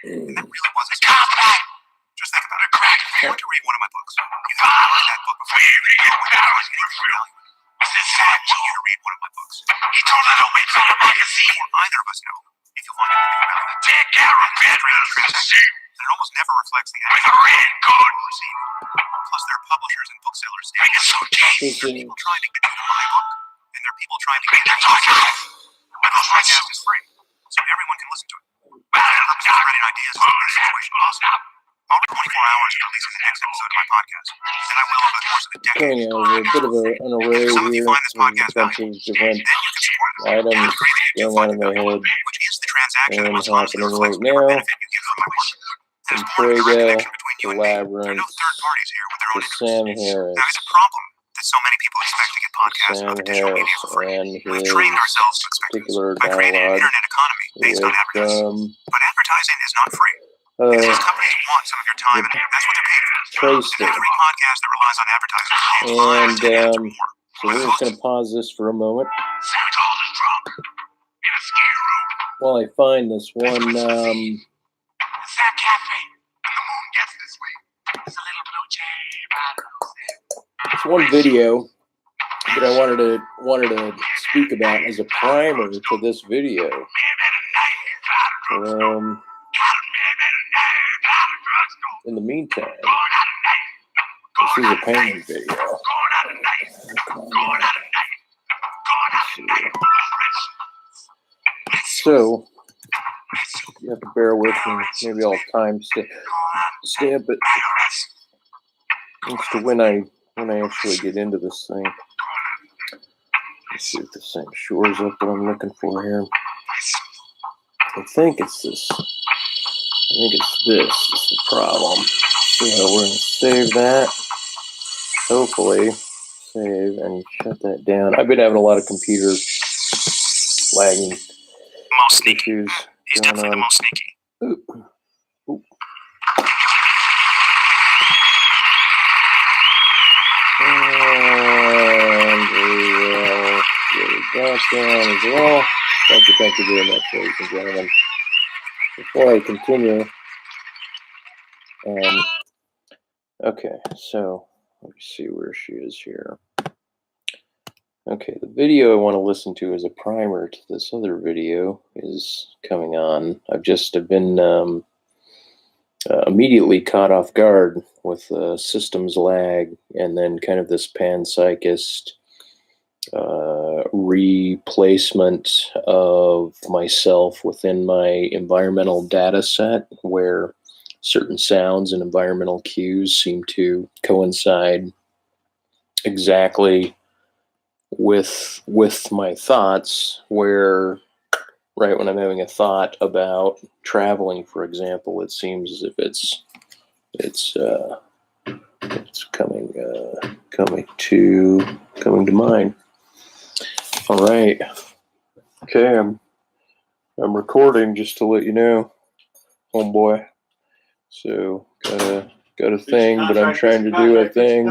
And that really was a scary. Just think about it. If you want to read one of my books, you have to read that book before you read it. I want you to read one of my books. He told her to wait for the magazine. Or either of us know if you'll find anything about it. Take care of it. It almost never reflects the actual receipt. Plus, there are publishers and booksellers standing so there are people trying to get you to buy a book, and there are people trying to get you to talk about it. But this podcast is free, so everyone can listen to it. Spreading ideas is the best situation possible. I'll be 24 hours to releasing the next episode of my podcast, and I will over the course of a decade. Coming out with a bit of an array here, a bunch of different items going on in my head and happening right now. From Prego to Labyrinth to Sam Harris. Now, it's a problem that so many people expect to get podcasts Sam on the digital media for free. and We've trained ourselves to expect particular it by creating an dialogue internet economy based on advertising. But advertising is not free. These companies want some of your time, and that's what they're paid for. Traister. Every podcast that relies on advertising And so we're just going to pause this for a moment while I find this one. It's one video that I wanted to speak about as a primer to this video. In the meantime, this is a painting video. So you have to bear with me. Maybe I'll stamp it as to when I actually get into this thing. Let's see if this thing shores up what I'm looking for here. I think it's this. I think it's this. This is the problem. So we're going to save that. Hopefully save and shut that down. I've been having a lot of computer lagging Most sneaky. issues He's going definitely on. the most sneaky. Ooh. Ooh. And we got down as well. Thank you very much, ladies and gentlemen. Before I continue, okay, so let me see where she is here. Okay, the video I want to listen to as a primer to this other video is coming on. I've been immediately caught off guard with systems lag and then kind of this Pan Psychist replacement of myself within my environmental data set, where certain sounds and environmental cues seem to coincide exactly with my thoughts, where right when I'm having a thought about traveling, for example, it seems as if it's coming to mind. All right. Okay, I'm recording, just to let you know, homeboy. So got a thing, but I'm trying to do a thing.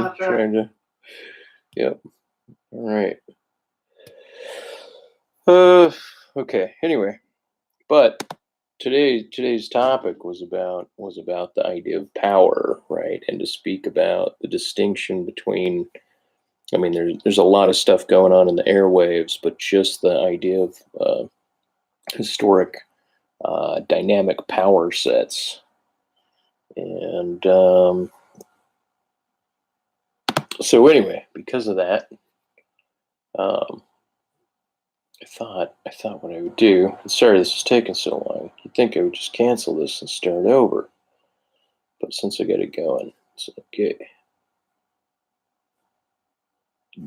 Yep. All right. Okay. Anyway, but today's topic was about the idea of power, right? And to speak about the distinction between, I mean, there's a lot of stuff going on in the airwaves, but just the idea of historic dynamic power sets. And so anyway, because of that, I thought what I would do. And sorry this is taking so long. You'd think I would just cancel this and start over, but since I got it going, it's okay.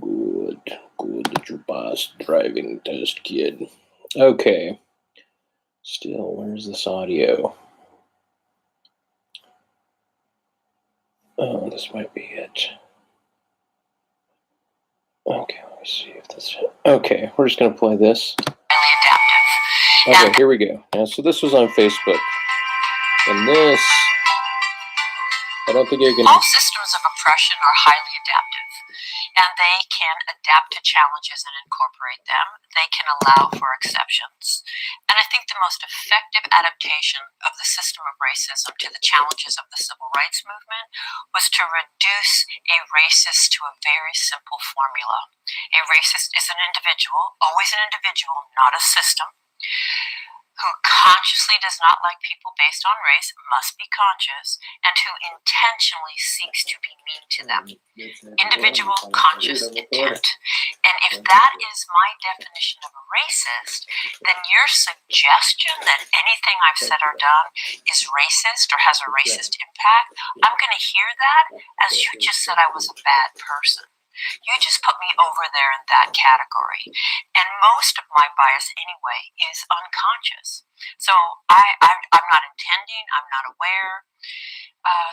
Good that your boss driving test, kid. Okay. Still, where's this audio? Oh, this might be it. Okay, let me see if this. Okay, we're just gonna play this. Okay, here we go. Now, so this was on Facebook, and this, I don't think you can. All systems of oppression are highly adaptive. and they can adapt to challenges and incorporate them. They can allow for exceptions. And I think the most effective adaptation of the system of racism to the challenges of the civil rights movement was to reduce a racist to a very simple formula. A racist is an individual, always an individual, not a system, who consciously does not like people based on race, must be conscious, and who intentionally seeks to be mean to them. Individual conscious intent. And if that is my definition of a racist, then your suggestion that anything I've said or done is racist or has a racist impact, I'm going to hear that as you just said I was a bad person. You just put me over there in that category. And most of my bias anyway is unconscious. So I'm not intending, I'm not aware.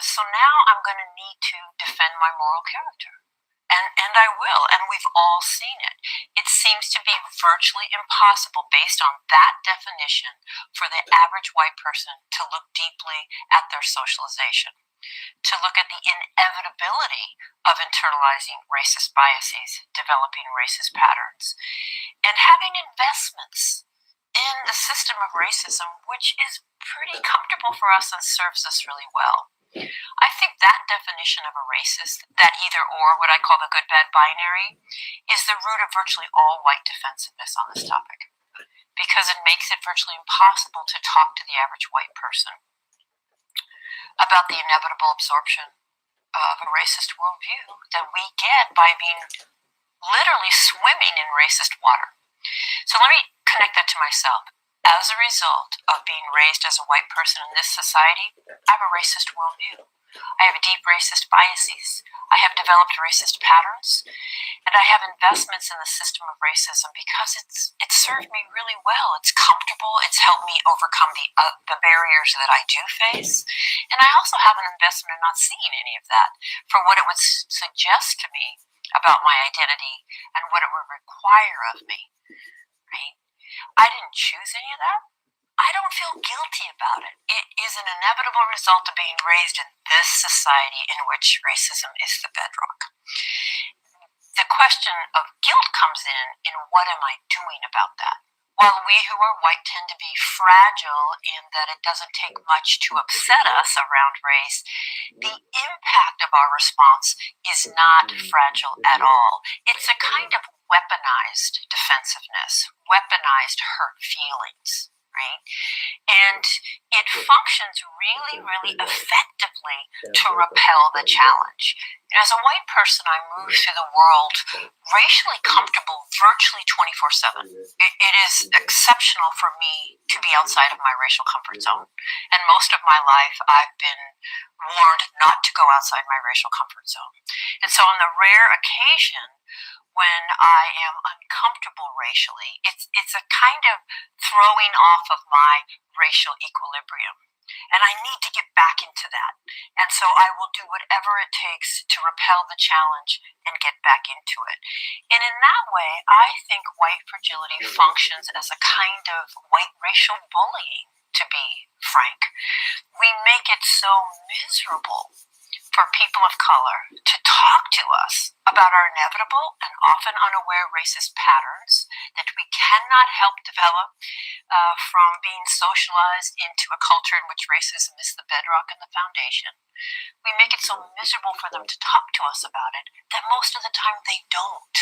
So now I'm going to need to defend my moral character. And I will, and we've all seen it. It seems to be virtually impossible, based on that definition, for the average white person to look deeply at their socialization, to look at the inevitability of internalizing racist biases, developing racist patterns, and having investments in the system of racism, which is pretty comfortable for us and serves us really well. I think that definition of a racist, that either or, what I call the good-bad binary, is the root of virtually all white defensiveness on this topic, because it makes it virtually impossible to talk to the average white person about the inevitable absorption of a racist worldview that we get by being literally swimming in racist water. So let me connect that to myself. As a result of being raised as a white person in this society, I have a racist worldview. I have deep racist biases. I have developed racist patterns, and I have investments in the system of racism because it's served me really well. It's comfortable. It's helped me overcome the barriers that I do face. And I also have an investment in not seeing any of that for what it would suggest to me about my identity and what it would require of me. Right? I didn't choose any of that. I don't feel guilty about it. It is an inevitable result of being raised in this society in which racism is the bedrock. The question of guilt comes in what am I doing about that? While we who are white tend to be fragile in that it doesn't take much to upset us around race, the impact of our response is not fragile at all. It's a kind of weaponized defensiveness, weaponized hurt feelings, right? And it functions really, really effectively to repel the challenge. And as a white person, I move through the world racially comfortable virtually 24/7. It is exceptional for me to be outside of my racial comfort zone. And most of my life, I've been warned not to go outside my racial comfort zone. And so on the rare occasion when I am uncomfortable racially, it's a kind of throwing off of my racial equilibrium. And I need to get back into that. And so I will do whatever it takes to repel the challenge and get back into it. And in that way, I think white fragility functions as a kind of white racial bullying, to be frank. We make it so miserable for people of color to talk to us about our inevitable and often unaware racist patterns that we cannot help develop from being socialized into a culture in which racism is the bedrock and the foundation. We make it so miserable for them to talk to us about it that most of the time they don't.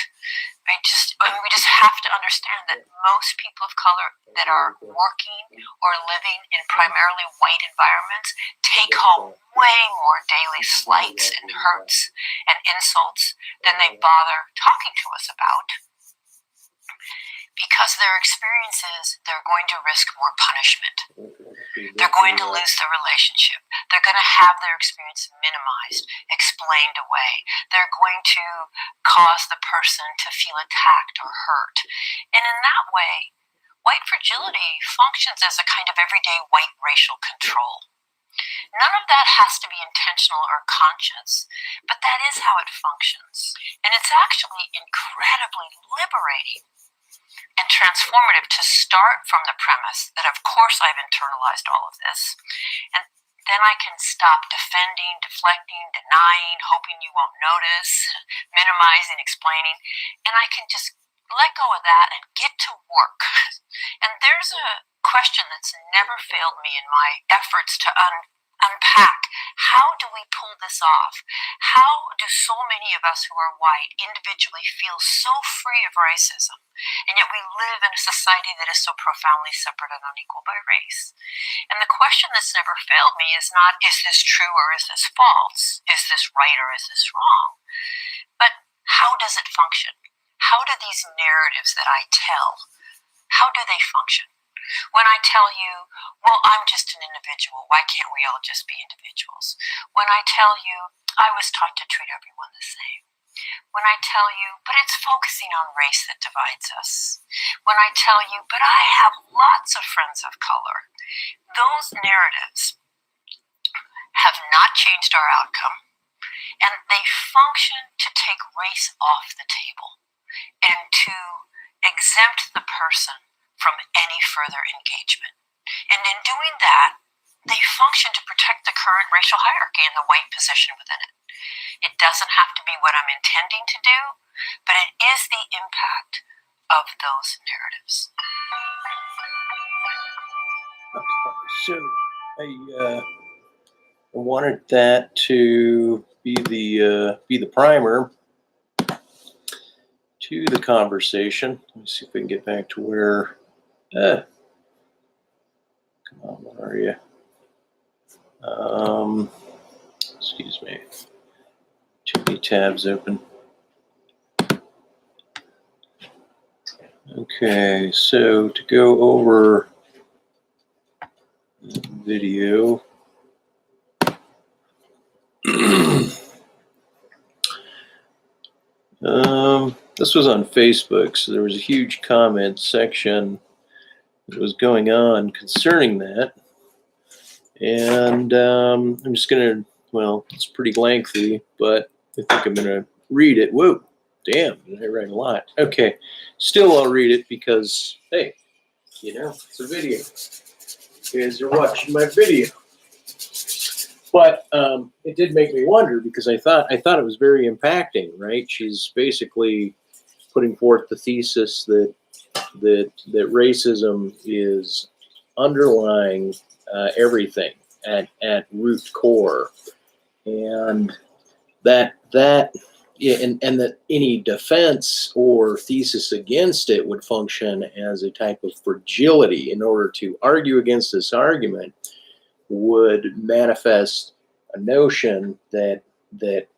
We just have to understand that most people of color that are working or living in primarily white environments take home way more daily slights and hurts and insults than they bother talking to us about. Because their experiences, they're going to risk more punishment. They're going to lose the relationship. They're going to have their experience minimized, explained away. They're going to cause the person to feel attacked or hurt. And in that way, white fragility functions as a kind of everyday white racial control. None of that has to be intentional or conscious, but that is how it functions. And it's actually incredibly liberating and transformative to start from the premise that, of course, I've internalized all of this, and then I can stop defending, deflecting, denying, hoping you won't notice, minimizing, explaining, and I can just let go of that and get to work. And there's a question that's never failed me in my efforts to unpack. How do we pull this off? How do so many of us who are white individually feel so free of racism, and yet we live in a society that is so profoundly separate and unequal by race? And the question that's never failed me is not, is this true or is this false? Is this right or is this wrong? But how does it function? How do these narratives that I tell, how do they function? When I tell you, well, I'm just an individual, why can't we all just be individuals? When I tell you, I was taught to treat everyone the same. When I tell you, but it's focusing on race that divides us. When I tell you, but I have lots of friends of color. Those narratives have not changed our outcome, and they function to take race off the table and to exempt the person from any further engagement. And in doing that, they function to protect the current racial hierarchy and the white position within it. It doesn't have to be what I'm intending to do, but it is the impact of those narratives. So I wanted that to be the primer to the conversation. Let me see if we can get back to where. Come on, where are you? Excuse me. Too many tabs open. Okay, so to go over the video. This was on Facebook, so there was a huge comment section that was going on concerning that. And I'm just going to, well, it's pretty lengthy, but I think I'm going to read it. Whoa, damn, did I write a lot? Okay, still I'll read it because, hey, you know, it's a video. You guys are watching my video. But it did make me wonder because I thought it was very impacting, right? She's basically putting forth the thesis that racism is underlying everything at root core, and that any defense or thesis against it would function as a type of fragility. In order to argue against this argument would manifest a notion that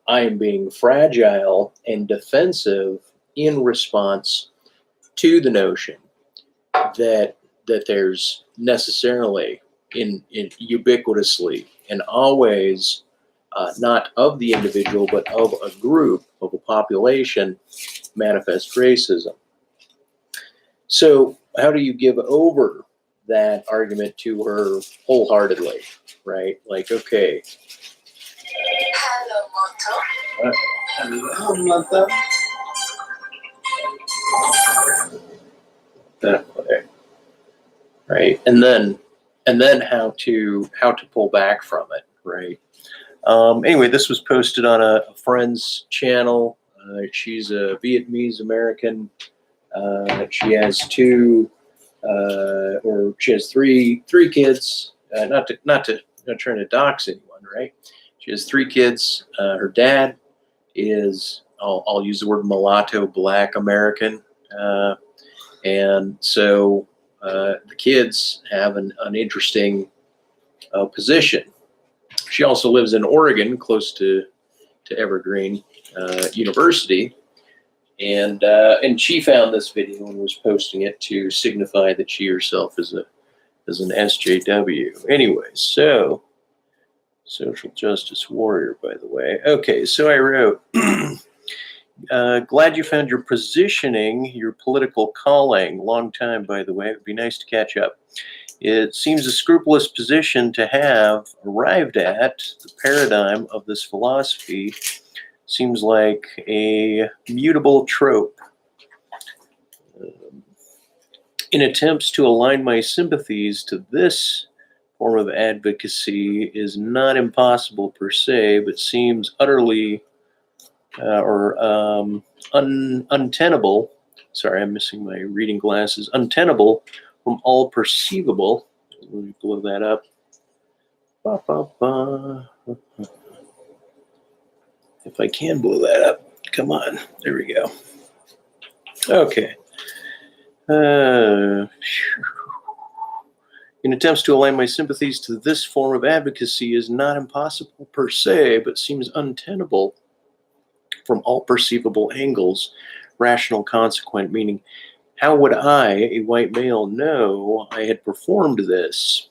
I am being fragile and defensive in response to the notion that there's necessarily in ubiquitously and always not of the individual but of a group, of a population, manifest racism. So how do you give over that argument to her wholeheartedly, right? Like, okay. Hello, Motto. That way, right? And then how to pull back from it, right? Anyway, this was posted on a friend's channel. She's a Vietnamese American. She has three kids. Not trying to dox anyone, right? She has 3 kids. Her dad is, I'll use the word mulatto, black American. And so the kids have an interesting position. She also lives in Oregon, close to Evergreen University. And she found this video and was posting it to signify that she herself is an SJW. Anyway, so social justice warrior, by the way. Okay, so I wrote, glad you found your positioning, your political calling. Long time, by the way. It would be nice to catch up. It seems a scrupulous position to have arrived at. The paradigm of this philosophy seems like a mutable trope. In attempts to align my sympathies to this form of advocacy is not impossible per se, but seems utterly untenable. Sorry, I'm missing my reading glasses. Untenable from all perceivable. Let me blow that up. Ba, ba, ba. If I can blow that up. Come on. There we go. Okay. In attempts to align my sympathies to this form of advocacy is not impossible per se, but seems untenable from all perceivable angles, rational, consequent, meaning, how would I, a white male, know I had performed this?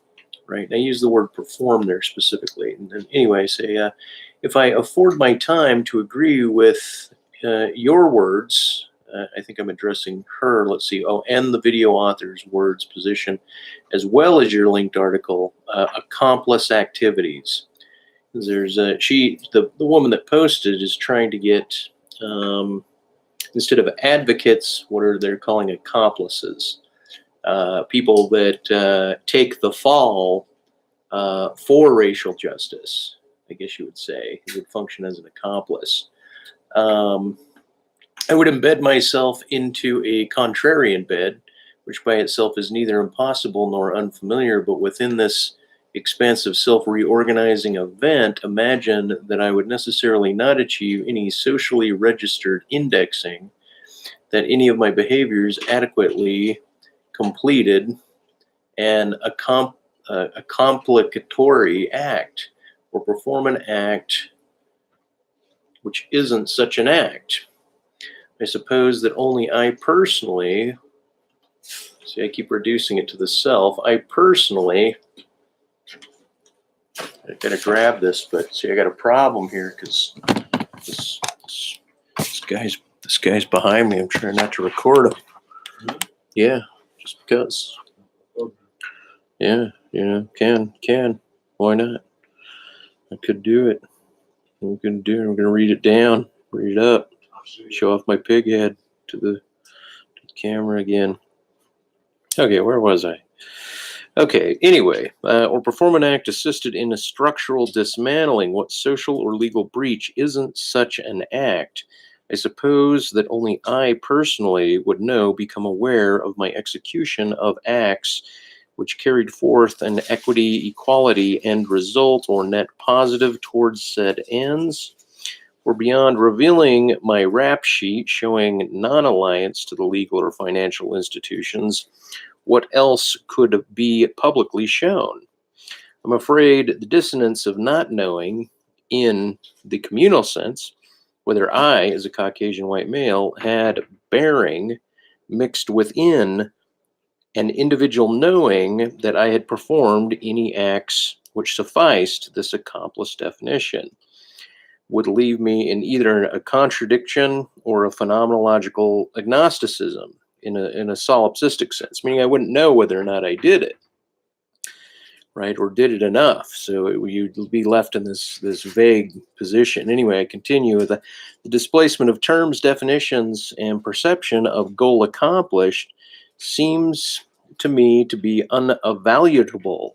Right? And I use the word perform there specifically. And then anyway, say, if I afford my time to agree with your words, I think I'm addressing her, let's see, and the video author's words, position, as well as your linked article, accomplice activities. There's the woman that posted is trying to get, instead of advocates, what are they calling accomplices? People that take the fall for racial justice, I guess you would say. He would function as an accomplice. I would embed myself into a contrarian bed, which by itself is neither impossible nor unfamiliar, but within this expansive self-reorganizing event, imagine that I would necessarily not achieve any socially registered indexing, that any of my behaviors adequately completed an complicatory act or perform an act which isn't such an act. I suppose that only I personally, see, I keep reducing it to the self. I personally, I gotta grab this, but see, I got a problem here because this guy's behind me. I'm trying not to record him. Yeah, just because. Yeah, can. Why not? I could do it. I'm gonna read it down, read it up, show off my pig head to the camera again. Okay, where was I? Okay, anyway, or perform an act assisted in a structural dismantling. What social or legal breach isn't such an act? I suppose that only I personally would know, become aware of my execution of acts which carried forth an equity, equality, end result, or net positive towards said ends, or beyond revealing my rap sheet showing non-alliance to the legal or financial institutions, what else could be publicly shown? I'm afraid the dissonance of not knowing, in the communal sense, whether I, as a Caucasian white male, had bearing mixed within an individual knowing that I had performed any acts which sufficed this accomplice definition, would leave me in either a contradiction or a phenomenological agnosticism in a solipsistic sense, meaning I wouldn't know whether or not I did it, right, or did it enough. So you'd be left in this vague position. Anyway, I continue with the displacement of terms, definitions, and perception of goal accomplished seems to me to be unavaluable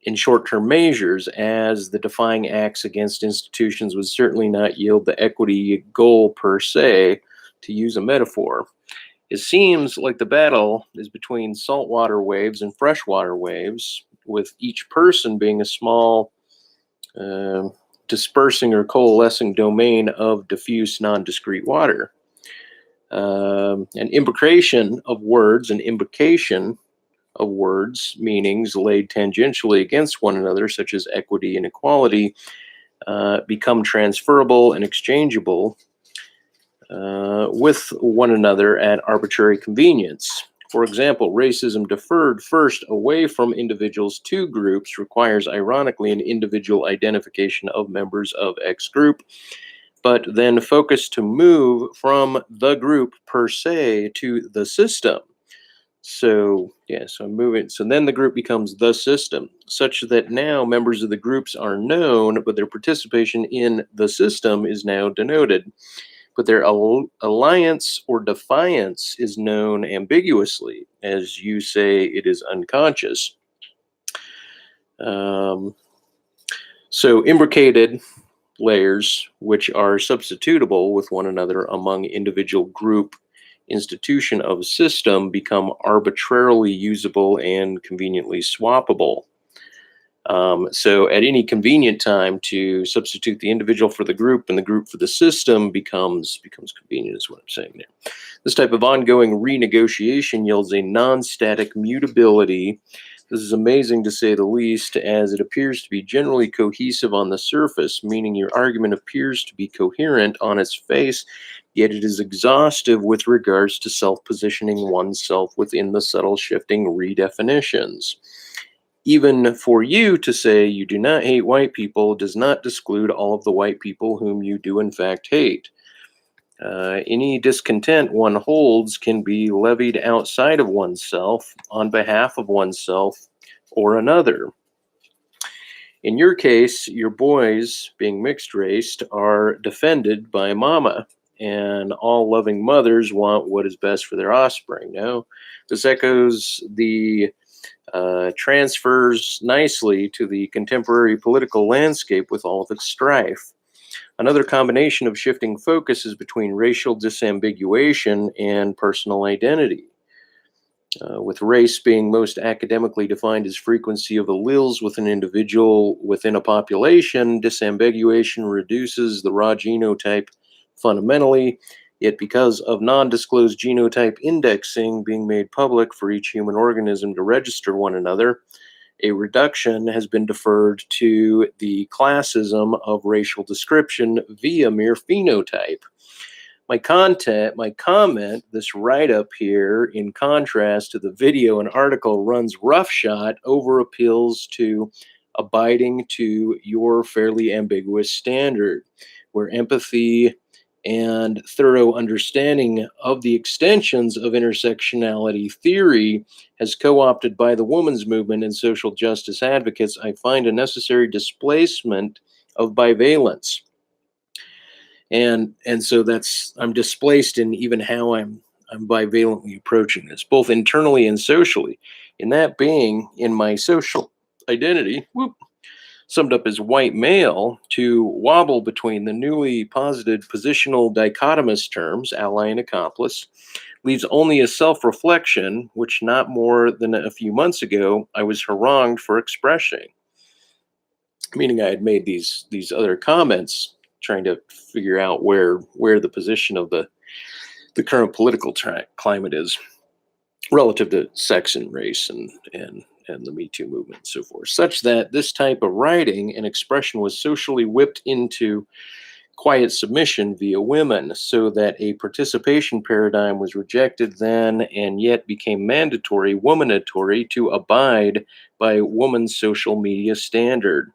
in short-term measures, as the defying acts against institutions would certainly not yield the equity goal per se, to use a metaphor. It seems like the battle is between saltwater waves and freshwater waves, with each person being a small dispersing or coalescing domain of diffuse non-discrete water. An imbrication of words, an imbrication of words, meanings laid tangentially against one another, such as equity and equality, become transferable and exchangeable with one another at arbitrary convenience. For example, racism deferred first away from individuals to groups requires, ironically, an individual identification of members of X group, but then focused to move from the group per se to the system. So, so I'm moving. So then the group becomes the system, such that now members of the groups are known, but their participation in the system is now denoted. but their alliance or defiance is known ambiguously. As you say, it is unconscious. So imbricated layers, which are substitutable with one another among individual, group, institution of a system, become arbitrarily usable and conveniently swappable. So at any convenient time to substitute the individual for the group and the group for the system becomes convenient, is what I'm saying there. This type of ongoing renegotiation yields a non-static mutability. This is amazing to say the least, as it appears to be generally cohesive on the surface, meaning your argument appears to be coherent on its face, yet it is exhaustive with regards to self-positioning oneself within the subtle shifting redefinitions. Even for you to say you do not hate white people does not disclude all of the white people whom you do in fact hate. Any discontent one holds can be levied outside of oneself on behalf of oneself or another. In your case, your boys, being mixed-raced, are defended by mama, and all loving mothers want what is best for their offspring. Now, this echoes the transfers nicely to the contemporary political landscape with all of its strife. Another combination of shifting focus is between racial disambiguation and personal identity. With race being most academically defined as frequency of alleles with an individual within a population, disambiguation reduces the raw genotype fundamentally. Yet because of non-disclosed genotype indexing being made public for each human organism to register one another, a reduction has been deferred to the classism of racial description via mere phenotype. My comment, this write-up here, in contrast to the video and article, runs roughshod over appeals to abiding to your fairly ambiguous standard, where empathy and thorough understanding of the extensions of intersectionality theory has co-opted by the women's movement and social justice advocates, I find a necessary displacement of bivalence. And so I'm displaced in even how I'm bivalently approaching this, both internally and socially. In that being, in my social identity, summed up as white male, to wobble between the newly posited positional dichotomous terms, ally and accomplice, leaves only a self-reflection, which not more than a few months ago I was harangued for expressing. Meaning I had made these other comments trying to figure out where the position of the current political climate is relative to sex and race and the Me Too movement and so forth, such that this type of writing and expression was socially whipped into quiet submission via women, so that a participation paradigm was rejected then and yet became mandatory, womanatory, to abide by woman's social media standard.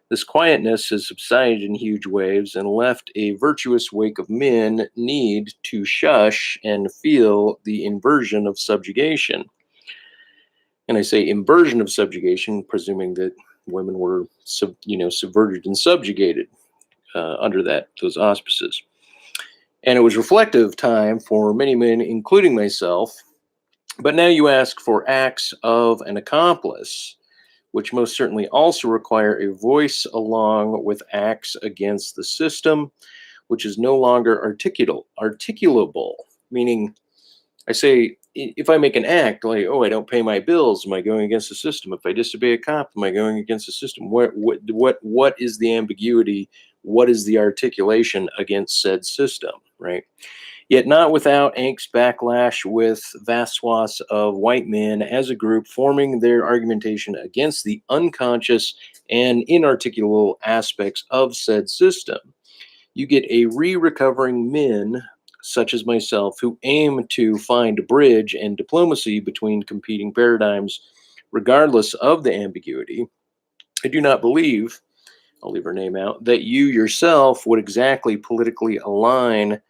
This quietness has subsided in huge waves and left a virtuous wake of men need to shush and feel the inversion of subjugation. And I say inversion of subjugation, presuming that women were, subverted and subjugated under those auspices. And it was reflective time for many men, including myself. But now you ask for acts of an accomplice, which most certainly also require a voice along with acts against the system, which is no longer articulable, meaning I say, if I make an act like, I don't pay my bills, am I going against the system? If I disobey a cop, am I going against the system? What is the ambiguity? What is the articulation against said system, right? Yet not without angst backlash, with vast swaths of white men as a group forming their argumentation against the unconscious and inarticulable aspects of said system. You get a recovering men such as myself, who aim to find a bridge and diplomacy between competing paradigms, regardless of the ambiguity. I do not believe, I'll leave her name out, that you yourself would exactly politically align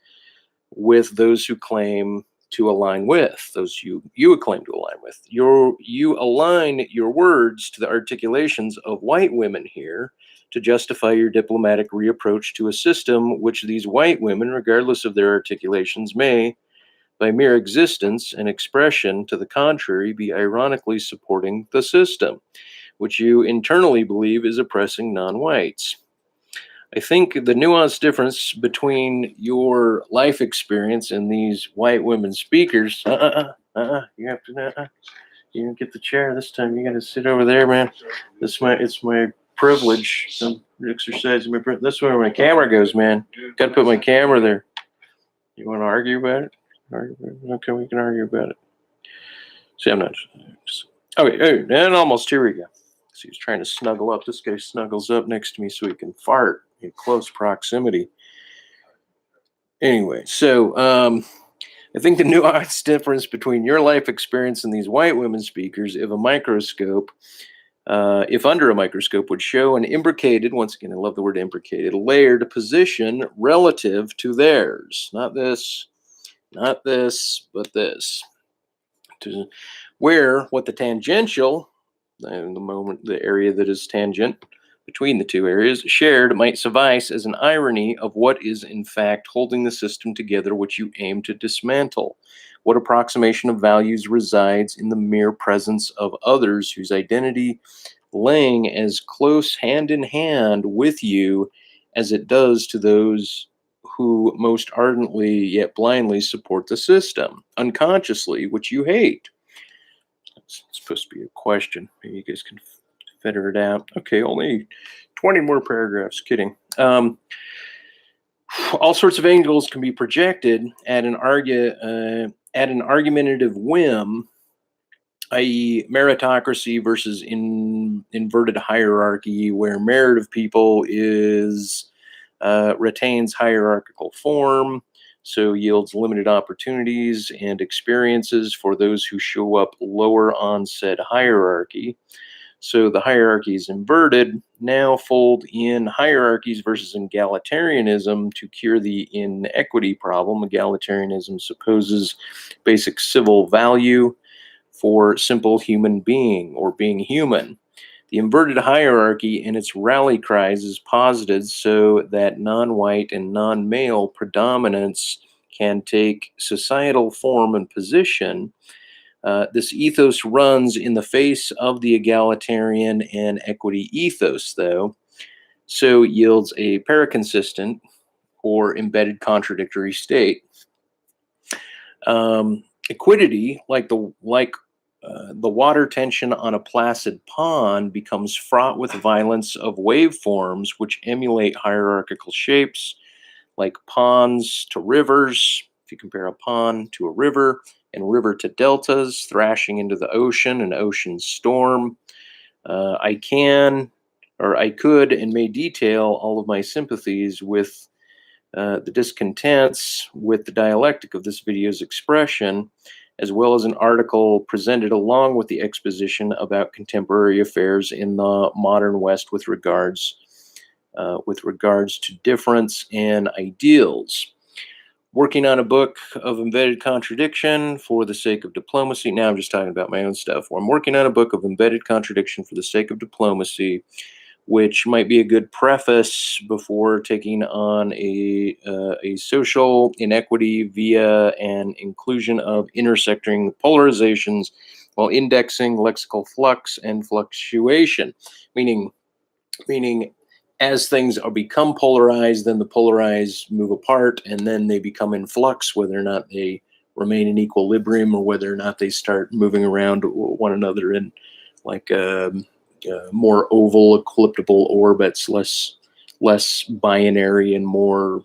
with those who claim to align with, those you would claim to align with. You align your words to the articulations of white women here, to justify your diplomatic reapproach to a system which these white women, regardless of their articulations, may, by mere existence and expression to the contrary, be ironically supporting the system, which you internally believe is oppressing non-whites. I think the nuanced difference between your life experience and these white women speakers, you have to, you don't get the chair this time. You got to sit over there, man. It's my privilege. Some exercise my privilege. That's where my camera goes, man. Got to put my camera there. You want to argue about it? Okay, we can argue about it. See, I'm not. Okay, and almost here we go. So he's trying to snuggle up. This guy snuggles up next to me so he can fart in close proximity. Anyway, so I think the nuanced difference between your life experience and these white women speakers, if under a microscope, would show an imbricated, once again, I love the word imbricated, layered position relative to theirs. Not this, but this. Where what the tangential, the area that is tangent between the two areas, shared might suffice as an irony of what is in fact holding the system together which you aim to dismantle. What approximation of values resides in the mere presence of others whose identity laying as close hand in hand with you as it does to those who most ardently yet blindly support the system, unconsciously, which you hate? It's supposed to be a question. Maybe you guys can figure it out. Okay, only 20 more paragraphs. Kidding. All sorts of angles can be projected at an argumentative whim, i.e., meritocracy versus inverted hierarchy, where merit of people retains hierarchical form, so yields limited opportunities and experiences for those who show up lower on said hierarchy. So the hierarchy is inverted. Now fold in hierarchies versus egalitarianism to cure the inequity problem. Egalitarianism supposes basic civil value for simple human being or being human. The inverted hierarchy in its rally cries is posited so that non-white and non-male predominance can take societal form and position. This ethos runs in the face of the egalitarian and equity ethos, though, so yields a paraconsistent or embedded contradictory state. Equity, like the water tension on a placid pond, becomes fraught with violence of waveforms which emulate hierarchical shapes, like ponds to rivers. If you compare a pond to a river, and river to deltas, thrashing into the ocean, an ocean storm. I could, and may detail all of my sympathies with the discontents with the dialectic of this video's expression, as well as an article presented along with the exposition about contemporary affairs in the modern West with regards to difference and ideals. Working on a book of embedded contradiction for the sake of diplomacy. Now I'm just talking about my own stuff. I'm working on a book of embedded contradiction for the sake of diplomacy, which might be a good preface before taking on a social inequity via an inclusion of intersecting polarizations while indexing lexical flux and fluctuation, meaning as things become polarized, then the polarized move apart, and then they become in flux, whether or not they remain in equilibrium or whether or not they start moving around one another in like more oval elliptical orbits, less binary and more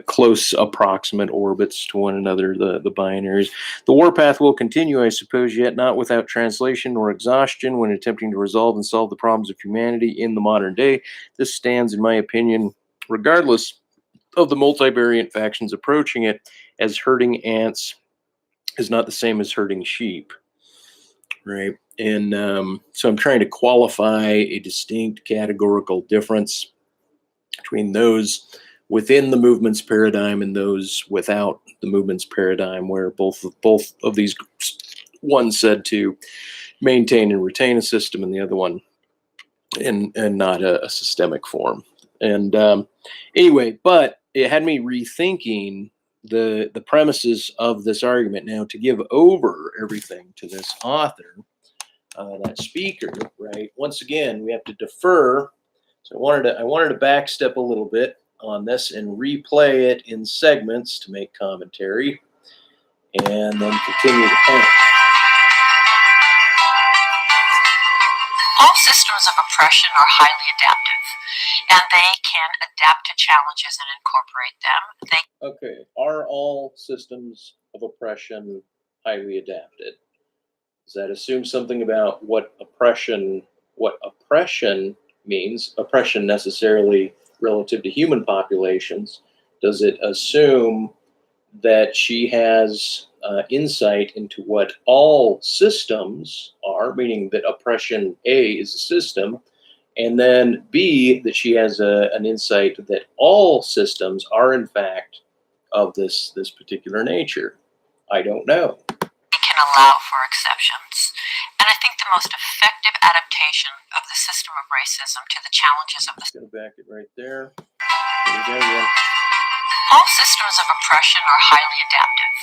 close approximate orbits to one another, the binaries. The warpath will continue, I suppose, yet not without translation or exhaustion when attempting to resolve and solve the problems of humanity in the modern day. This stands, in my opinion, regardless of the multivariant factions approaching it, as herding ants is not the same as herding sheep, right? And so I'm trying to qualify a distinct categorical difference between those within the movement's paradigm and those without the movement's paradigm, where both of these groups, one said to maintain and retain a system and the other one and not a systemic form. And anyway, but it had me rethinking the premises of this argument. Now, to give over everything to this author, that speaker, right? Once again, we have to defer. So I wanted to backstep a little bit on this and replay it in segments to make commentary, and then continue the point. All systems of oppression are highly adaptive, and they can adapt to challenges and incorporate them. Okay, are all systems of oppression highly adapted? Does that assume something about what oppression means? Oppression necessarily relative to human populations. Does it assume that she has insight into what all systems are, meaning that oppression A is a system, and then B, that she has an insight that all systems are in fact of this particular nature? I don't know. Can allow for exceptions. And I think the most effective adaptation of the system of racism to the challenges of the... Just gonna back it right there. There we go again. All systems of oppression are highly adaptive,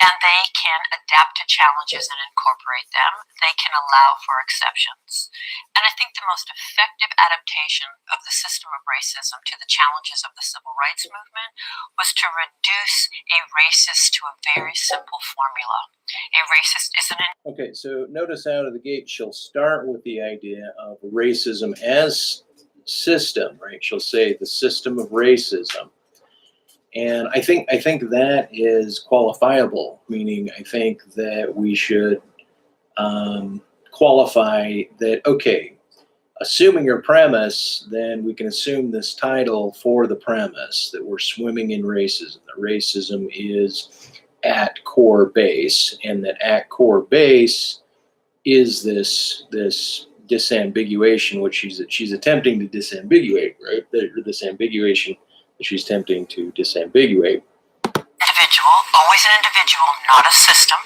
and they can adapt to challenges and incorporate them. They can allow for exceptions. And I think the most effective adaptation of the system of racism to the challenges of the civil rights movement was to reduce a racist to a very simple formula. A racist is an... Okay, so notice out of the gate, she'll start with the idea of racism as system, right? She'll say the system of racism. And I think that is qualifiable, meaning I think that we should qualify that, okay, assuming your premise, then we can assume this title for the premise, that we're swimming in racism, that racism is at core base, and that at core base is this disambiguation, which she's attempting to disambiguate, right? This ambiguation that she's attempting to disambiguate. Individual, always an individual, not a system,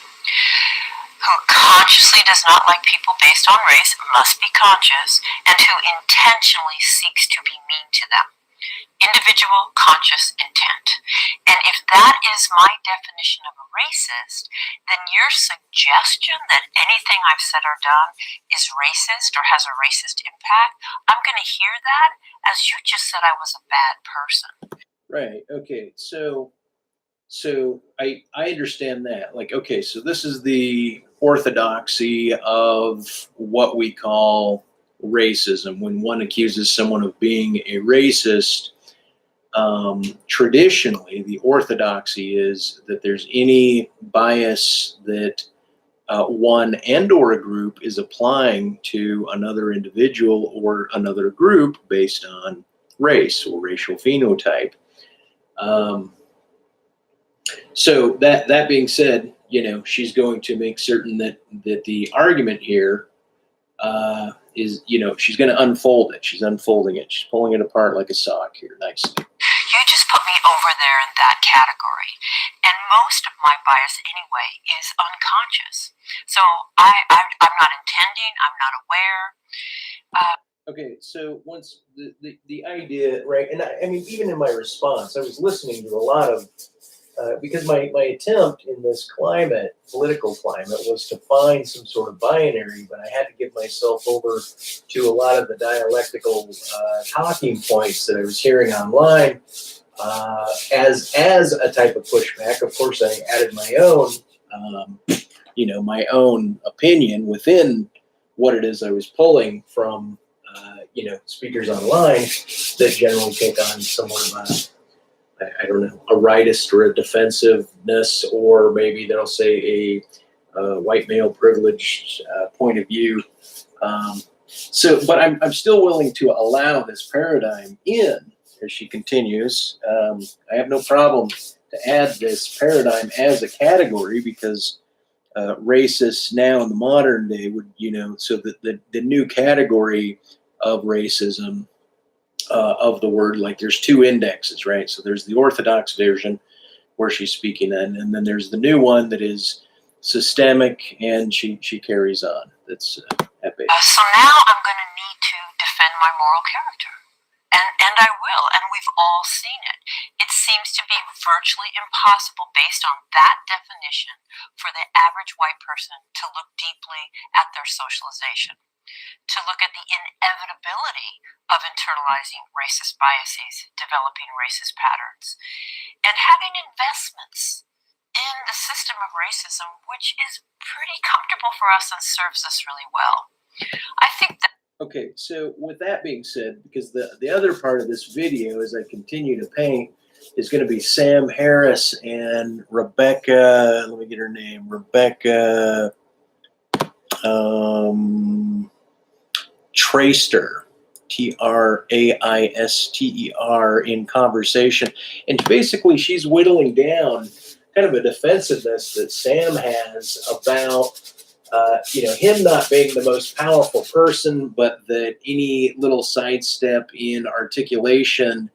who consciously does not like people based on race, must be conscious, and who intentionally seeks to be mean to them. Individual, conscious intent. And if that is my definition of a racist, then your suggestion that anything I've said or done is racist or has a racist impact, I'm going to hear that as you just said I was a bad person. Right. Okay. So I understand that. Like, okay, so this is the orthodoxy of what we call racism. When one accuses someone of being a racist, traditionally the orthodoxy is that there's any bias that one and or a group is applying to another individual or another group based on race or racial phenotype. So that being said, she's going to make certain that the argument here is, she's going to unfold it. She's unfolding it. She's pulling it apart like a sock here nicely. You just put me over there in that category. And most of my bias anyway is unconscious. So I'm not intending, I'm not aware. Okay, so once the idea, right, and I mean, even in my response, I was listening to a lot of, because my attempt in this political climate, was to find some sort of binary, but I had to give myself over to a lot of the dialectical talking points that I was hearing online as a type of pushback. Of course, I added my own, my own opinion within what it is I was pulling from, speakers online that generally take on somewhat of a rightist or a defensiveness, or maybe they'll say a white male privileged point of view. But I'm still willing to allow this paradigm in as she continues. I have no problem to add this paradigm as a category, because racists now in the modern day would, so that the new category of racism, of the word, like there's two indexes, right? So there's the orthodox version where she's speaking in, and then there's the new one that is systemic, and she carries on. That's at base. So now I'm going to need to defend my moral character. And I will, and we've all seen it. It seems to be virtually impossible, based on that definition, for the average white person to look deeply at their socialization, to look at the inevitability of internalizing racist biases, developing racist patterns, and having investments in the system of racism, which is pretty comfortable for us and serves us really well. I think that. Okay, so with that being said, because the other part of this video, as I continue to paint, is going to be Sam Harris and Rebecca, let me get her name, Rebecca Traister, Traister, in conversation. And basically she's whittling down kind of a defensiveness that Sam has about him not being the most powerful person, but that any little sidestep in articulation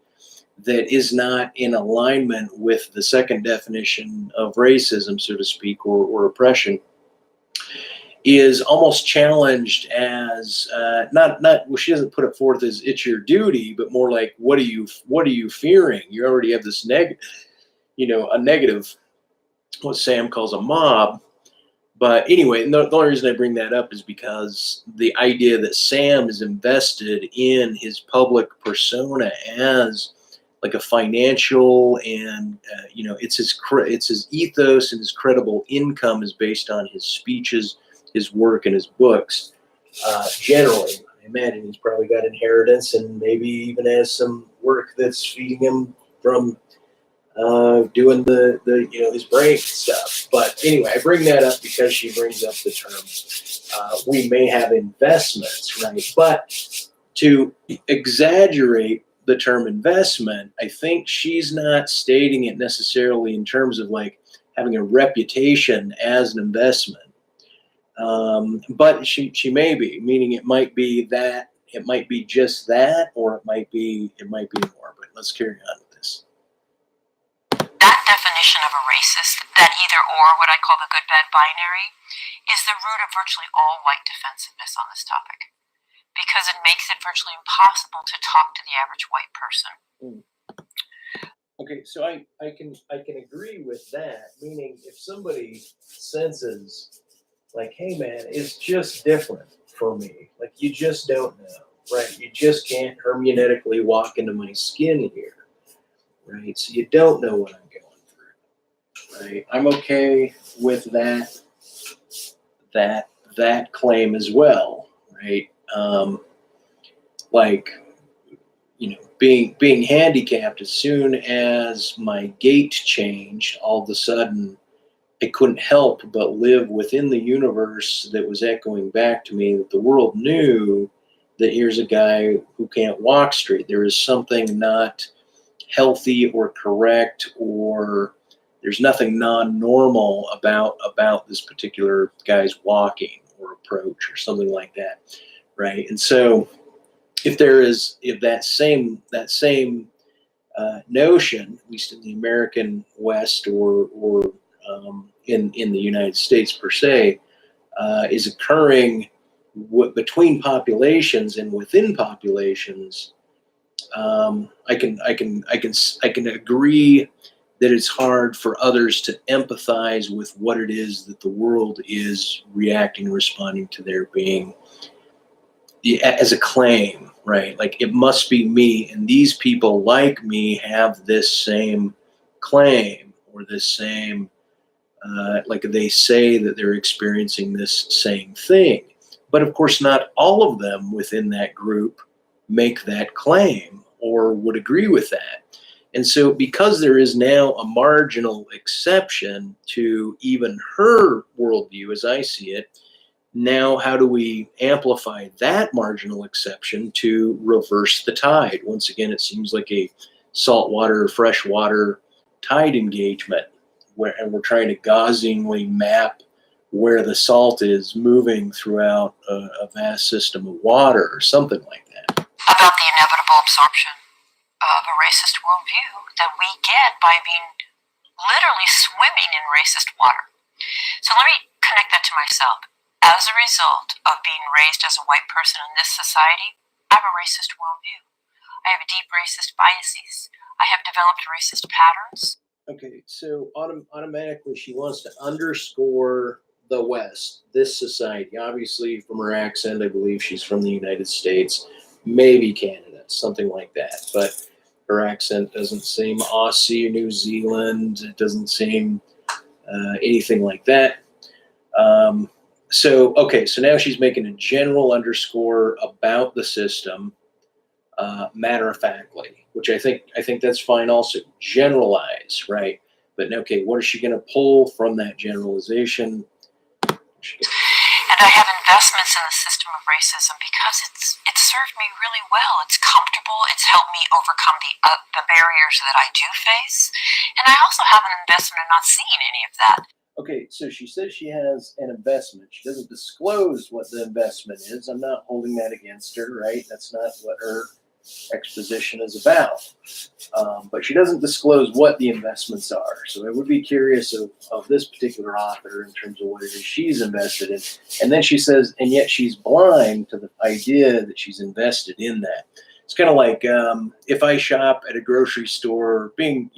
that is not in alignment with the second definition of racism, so to speak, or oppression, is almost challenged as well, she doesn't put it forth as it's your duty, but more like, what are you fearing? You already have this a negative, what Sam calls a mob. But anyway, the only reason I bring that up is because the idea that Sam is invested in his public persona as like a financial and it's his ethos, and his credible income is based on his speeches, his work, and his books. Generally, I imagine he's probably got inheritance and maybe even has some work that's feeding him from doing the his brain stuff. But anyway, I bring that up because she brings up the term we may have investments, right? But to exaggerate the term investment, I think she's not stating it necessarily in terms of like having a reputation as an investment. But she may be, meaning it might be just that, or it might be more. But let's carry on with this. That definition of a racist, that either or, what I call the good-bad binary, is the root of virtually all white defensiveness on this topic, because it makes it virtually impossible to talk to the average white person. Okay, so I can agree with that, meaning if somebody senses like, hey man, it's just different for me, like you just don't know, right? You just can't hermeneutically walk into my skin here, right? So you don't know what I'm going through, right? I'm okay with that claim as well, right? Being handicapped, as soon as my gait changed, all of a sudden I couldn't help but live within the universe that was echoing back to me that the world knew that here's a guy who can't walk straight. There is something not healthy or correct, or there's nothing non-normal about this particular guy's walking or approach or something like that, right? And so if that same notion, at least in the American West or in the United States per se, is occurring between populations and within populations, I can agree that it's hard for others to empathize with what it is that the world is reacting and responding to there being as a claim, right? Like it must be me, and these people like me have this same claim or this same, like they say that they're experiencing this same thing. But of course, not all of them within that group make that claim or would agree with that. And so because there is now a marginal exception to even her worldview as I see it, now how do we amplify that marginal exception to reverse the tide? Once again, it seems like a saltwater, freshwater tide engagement, and we're trying to gauzingly map where the salt is moving throughout a vast system of water or something like that. About the inevitable absorption of a racist worldview that we get by being literally swimming in racist water. So let me connect that to myself. As a result of being raised as a white person in this society, I have a racist worldview. I have deep racist biases. I have developed racist patterns. Okay, so automatically she wants to underscore the West, this society. Obviously, from her accent, I believe she's from the United States, maybe Canada, something like that. But her accent doesn't seem Aussie, New Zealand. It doesn't seem anything like that. So now she's making a general underscore about the system, matter-of-factly, which I think that's fine also. Generalize, right? But okay, what is she going to pull from that generalization? And I have investments in the system of racism because it's served me really well. It's comfortable. It's helped me overcome the barriers that I do face. And I also have an investment in not seeing any of that. Okay, so she says she has an investment. She doesn't disclose what the investment is. I'm not holding that against her, right? That's not what her exposition is about. But she doesn't disclose what the investments are. So I would be curious of this particular author in terms of what it is she's invested in. And then she says, and yet she's blind to the idea that she's invested in that. It's kind of like if I shop at a grocery store, being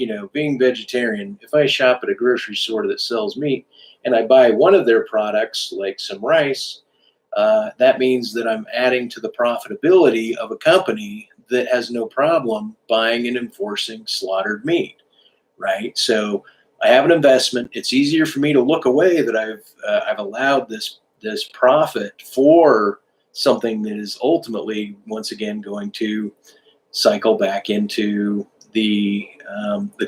vegetarian, if I shop at a grocery store that sells meat and I buy one of their products, like some rice, that means that I'm adding to the profitability of a company that has no problem buying and enforcing slaughtered meat, right? So I have an investment. It's easier for me to look away that I've allowed this profit for something that is ultimately, once again, going to cycle back into the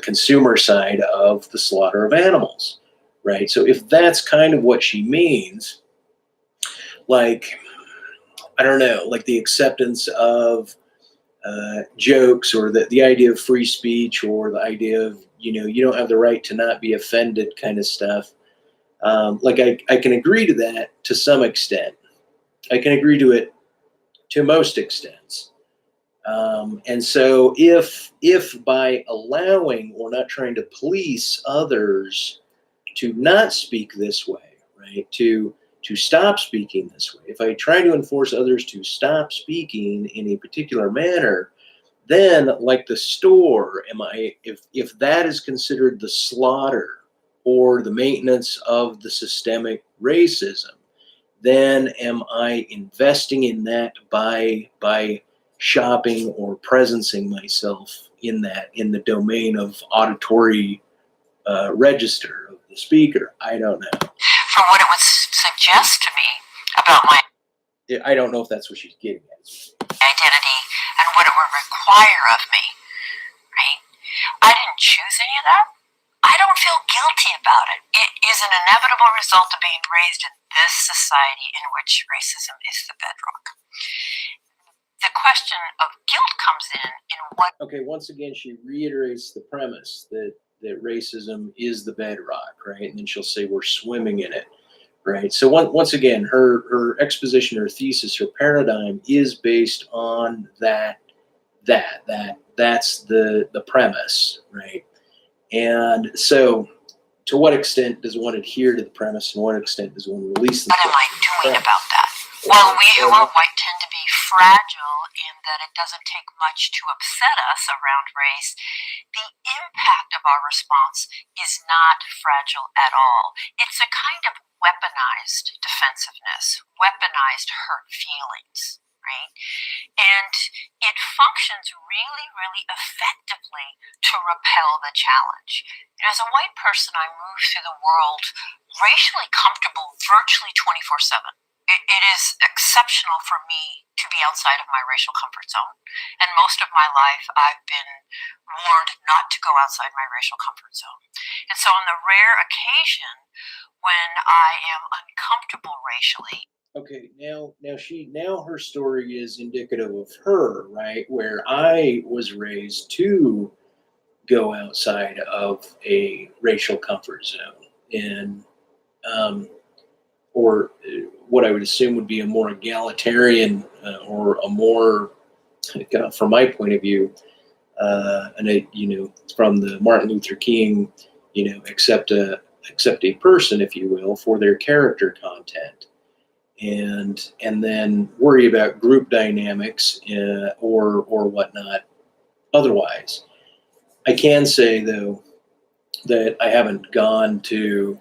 consumer side of the slaughter of animals, right? So if that's kind of what she means, like, I don't know, like the acceptance of jokes, or the idea of free speech, or the idea of, you don't have the right to not be offended kind of stuff. Like I can agree to that to some extent. I can agree to it to most extents. And so if by allowing or not trying to police others to not speak this way, right, to stop speaking this way, if I try to enforce others to stop speaking in a particular manner, then like the store, if that is considered the slaughter or the maintenance of the systemic racism, then am I investing in that by shopping or presencing myself in the domain of auditory register of the speaker? I don't know. From what it would suggest to me about my I don't know if that's what she's getting at. identity and what it would require of me, right? I didn't choose any of that. I don't feel guilty about it. It is an inevitable result of being raised in this society in which racism is the bedrock. The question of guilt comes in what... Okay, once again, she reiterates the premise that racism is the bedrock, right? And then she'll say we're swimming in it, right? So once again, her exposition, her thesis, her paradigm is based on that's the premise, right? And so to what extent does one adhere to the premise, and what extent does one release the What am I doing about that? Well, we who are white tend to be fragile in that it doesn't take much to upset us around race. The impact of our response is not fragile at all. It's a kind of weaponized defensiveness, weaponized hurt feelings, right? And it functions really, really effectively to repel the challenge. As a white person, I move through the world racially comfortable virtually 24/7. It is exceptional for me to be outside of my racial comfort zone. And most of my life, I've been warned not to go outside my racial comfort zone. And so on the rare occasion when I am uncomfortable racially... Okay, now her story is indicative of her, right? Where I was raised to go outside of a racial comfort zone, and or what I would assume would be a more egalitarian, or a more, from my point of view, from the Martin Luther King, accept a person, if you will, for their character content. and then worry about group dynamics or whatnot otherwise. I can say, though, that I haven't gone to,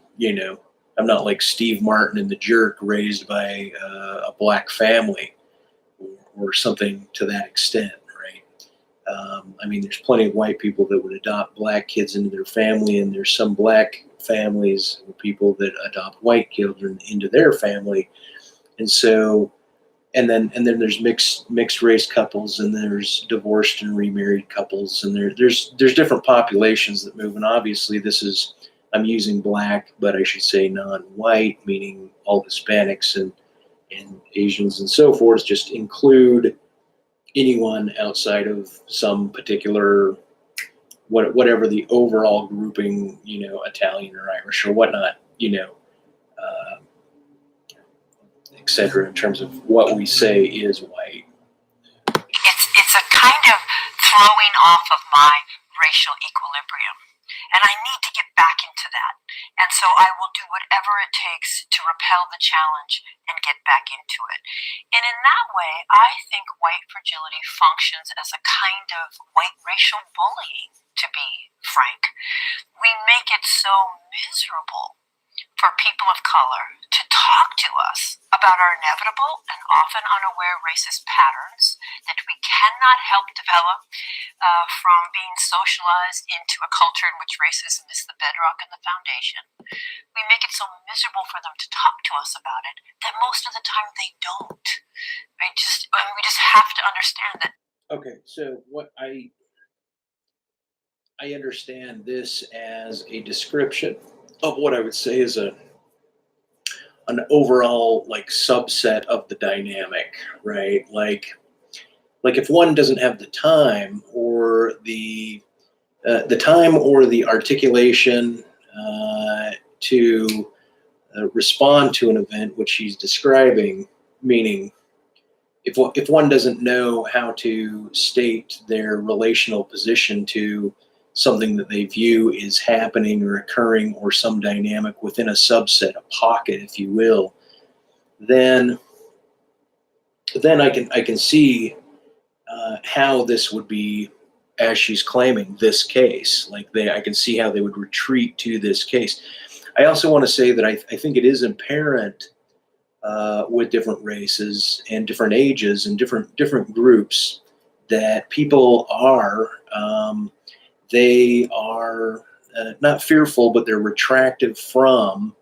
I'm not like Steve Martin in The Jerk, raised by a black family or something to that extent, right? I mean, there's plenty of white people that would adopt black kids into their family, and there's some black families or people that adopt white children into their family. And so, and then there's mixed race couples, and there's divorced and remarried couples, and there's different populations that move. And obviously, I'm using black, but I should say non-white, meaning all Hispanics and Asians and so forth. Just include anyone outside of some particular whatever the overall grouping, Italian or Irish or whatnot, etc. in terms of what we say is white. It's a kind of throwing off of my racial equilibrium. And I need to get back into that. And so I will do whatever it takes to repel the challenge and get back into it. And in that way, I think white fragility functions as a kind of white racial bullying, to be frank. We make it so miserable for people of color to talk to us about our inevitable and often unaware racist patterns that we cannot help develop from being socialized into a culture in which racism is the bedrock and the foundation. We make it so miserable for them to talk to us about it that most of the time they don't. We just have to understand that. Okay, so what I understand this as a description of what I would say is an overall like subset of the dynamic, right? Like if one doesn't have the time or the articulation to respond to an event which he's describing, meaning if one doesn't know how to state their relational position to something that they view is happening or occurring, or some dynamic within a subset, a pocket, if you will, then I can see how this would be, as she's claiming, this case. Like I can see how they would retreat to this case. I also want to say that I think it is apparent with different races and different ages and different groups that people are they are not fearful, but they're retractive from,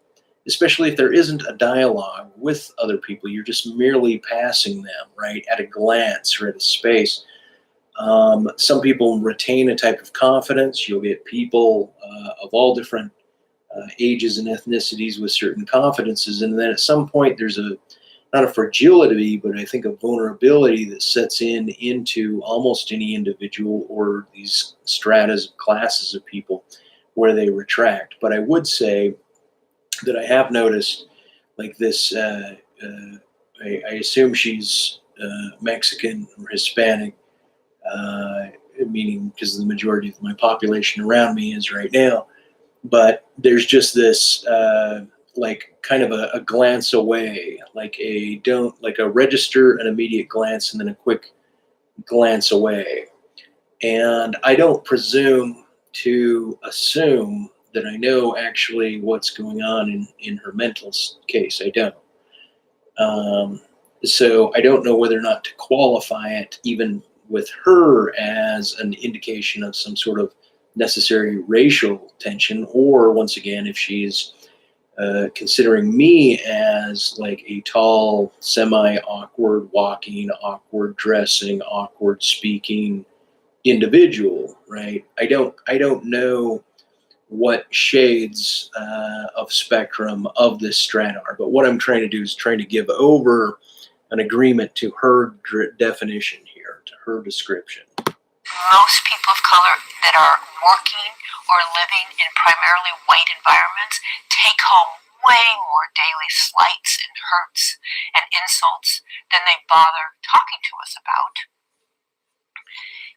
especially if there isn't a dialogue with other people. You're just merely passing them, right, at a glance or at a space. Some people retain a type of confidence. You'll get people of all different ages and ethnicities with certain confidences. And then at some point, there's not a fragility, but I think a vulnerability that sets into almost any individual or these stratas of classes of people where they retract. But I would say that I have noticed like this, I assume she's Mexican or Hispanic, meaning because the majority of my population around me is right now. But there's just this like kind of a glance away, like a register, an immediate glance, and then a quick glance away. And I don't presume to assume that I know actually what's going on in her mental case. I don't. So I don't know whether or not to qualify it even with her as an indication of some sort of necessary racial tension, or once again, if she's considering me as like a tall, semi-awkward walking, awkward dressing, awkward speaking individual, right? I don't know what shades of spectrum of this strata are, but what I'm trying to do is trying to give over an agreement to her definition here, to her description. Most people of color that are working or living in primarily white environments take home way more daily slights and hurts and insults than they bother talking to us about.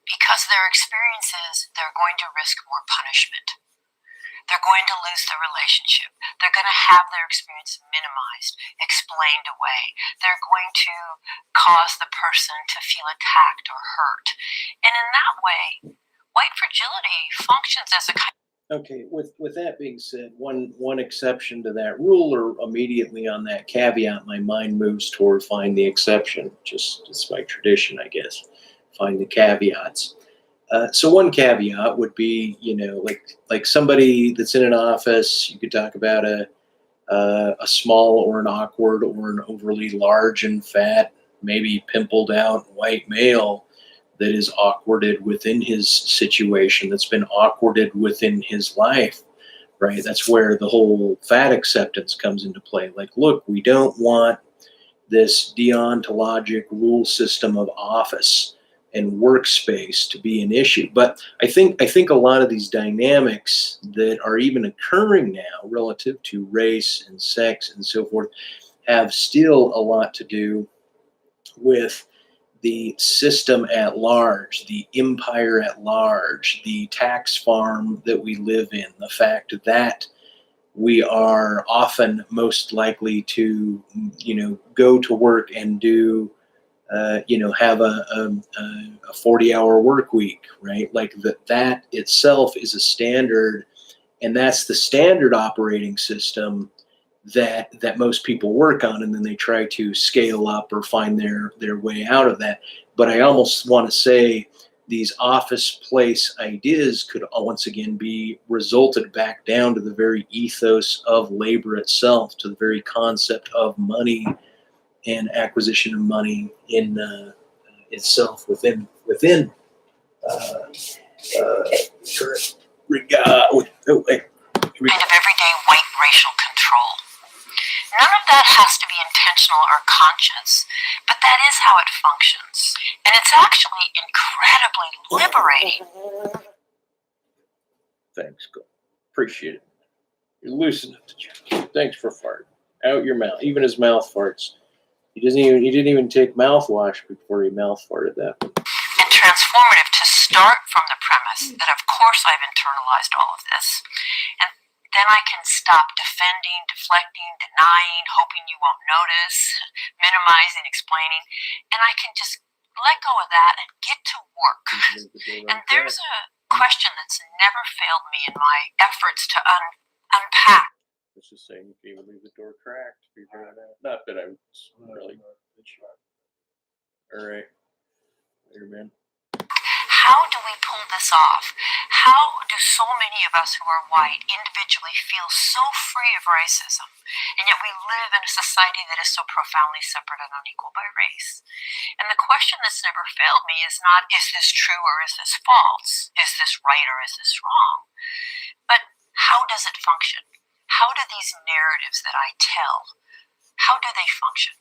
Because their experiences, they're going to risk more punishment. They're going to lose the relationship. They're going to have their experience minimized, explained away. They're going to cause the person to feel attacked or hurt. And in that way, white fragility functions as a kind. Okay, with that being said, one exception to that rule, or immediately on that caveat, my mind moves toward find the exception. Just it's my tradition, I guess. Find the caveats. So one caveat would be, like somebody that's in an office. You could talk about a small or an awkward or an overly large and fat, maybe pimpled out white male that is awkwarded within his situation, that's been awkwarded within his life, right? That's where the whole fat acceptance comes into play. Like, look, we don't want this deontologic rule system of office and workspace to be an issue. But I think a lot of these dynamics that are even occurring now relative to race and sex and so forth have still a lot to do with the system at large, the empire at large, the tax farm that we live in, the fact that we are often most likely to, go to work and do, have a 40-hour work week, right? Like that itself is a standard, and that's the standard operating system that most people work on, and then they try to scale up or find their way out of that. But I almost want to say these office place ideas could once again be resulted back down to the very ethos of labor itself, to the very concept of money and acquisition of money in itself within Kind of everyday white racial control. None of that has to be intentional or conscious, but that is how it functions. And it's actually incredibly liberating. Thanks, Cole. Appreciate it. You're loosening up the chest. Thanks for farting. Out your mouth. Even his mouth farts. He didn't even take mouthwash before he mouth farted that one. And transformative to start from the premise that of course I've internalized all of this. And then I can stop defending, deflecting, denying, hoping you won't notice, minimizing, explaining, and I can just let go of that and get to work. And there's a question that's never failed me in my efforts to unpack. Let's just say you can even leave the door cracked. Not that I was really. All right. Later, man. How do we pull this off? How do so many of us who are white individually feel so free of racism, and yet we live in a society that is so profoundly separate and unequal by race? And the question that's never failed me is not, is this true or is this false? Is this right or is this wrong? But how does it function? How do these narratives that I tell, how do they function?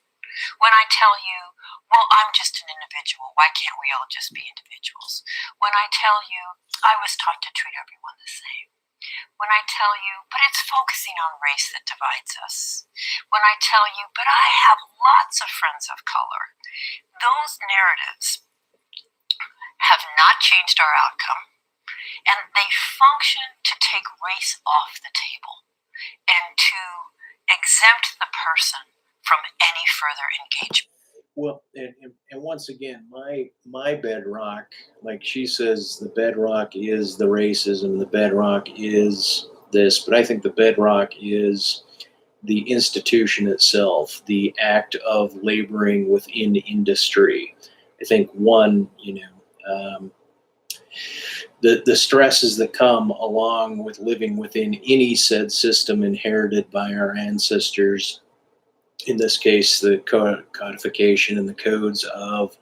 When I tell you, well, I'm just an individual, why can't we all just be individuals? When I tell you, I was taught to treat everyone the same. When I tell you, but it's focusing on race that divides us. When I tell you, but I have lots of friends of color. Those narratives have not changed our outcome, and they function to take race off the table and to exempt the person from any further engagement. Well, and once again, my bedrock, like she says, the bedrock is the racism, the bedrock is this, but I think the bedrock is the institution itself, the act of laboring within industry. I think the stresses that come along with living within any said system inherited by our ancestors, in this case, the codification and the codes of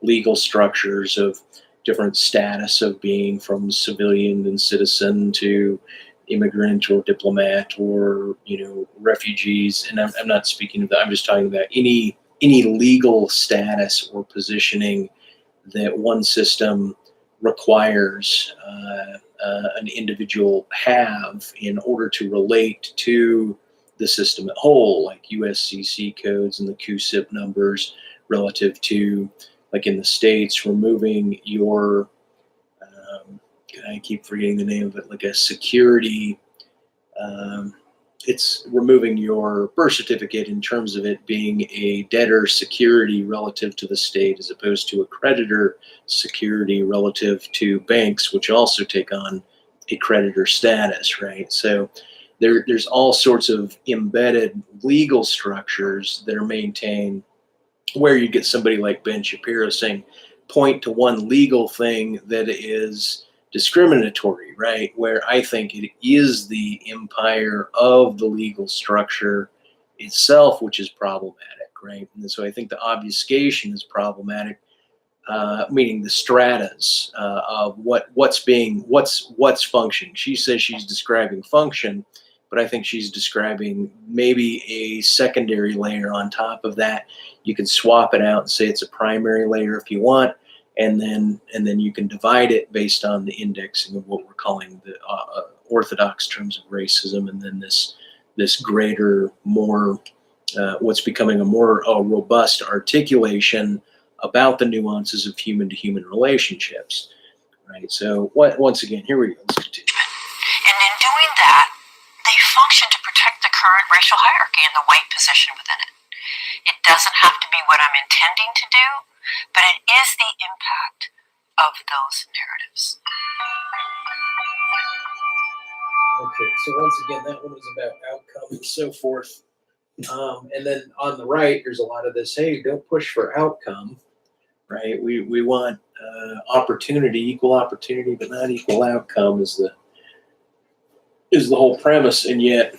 legal structures of different status of being, from civilian and citizen to immigrant or diplomat or, refugees. And I'm not speaking of that. I'm just talking about any legal status or positioning that one system requires an individual have in order to relate to the system at whole, like USCC codes and the QSIP numbers relative to, like in the States, removing your, I keep forgetting the name of it, like a security it's removing your birth certificate in terms of it being a debtor security relative to the state as opposed to a creditor security relative to banks, which also take on a creditor status, right? So there's all sorts of embedded legal structures that are maintained where you get somebody like Ben Shapiro saying, point to one legal thing that is discriminatory, right? Where I think it is the empire of the legal structure itself, which is problematic, right? And so I think the obfuscation is problematic, meaning the stratas of what's function. She says she's describing function, but I think she's describing maybe a secondary layer on top of that. You can swap it out and say it's a primary layer if you want, and then you can divide it based on the indexing of what we're calling the orthodox terms of racism, and then this greater, more what's becoming a more robust articulation about the nuances of human-to-human relationships, right? So once again, here we go. Let's continue. And in doing that, they function to protect the current racial hierarchy and the white position within it. It doesn't have to be what I'm intending to do, but it is the impact of those narratives. Okay, so once again, that one was about outcome and so forth. And then on the right, there's a lot of this, hey, don't push for outcome, right? We want opportunity, equal opportunity, but not equal outcome is the whole premise. And yet,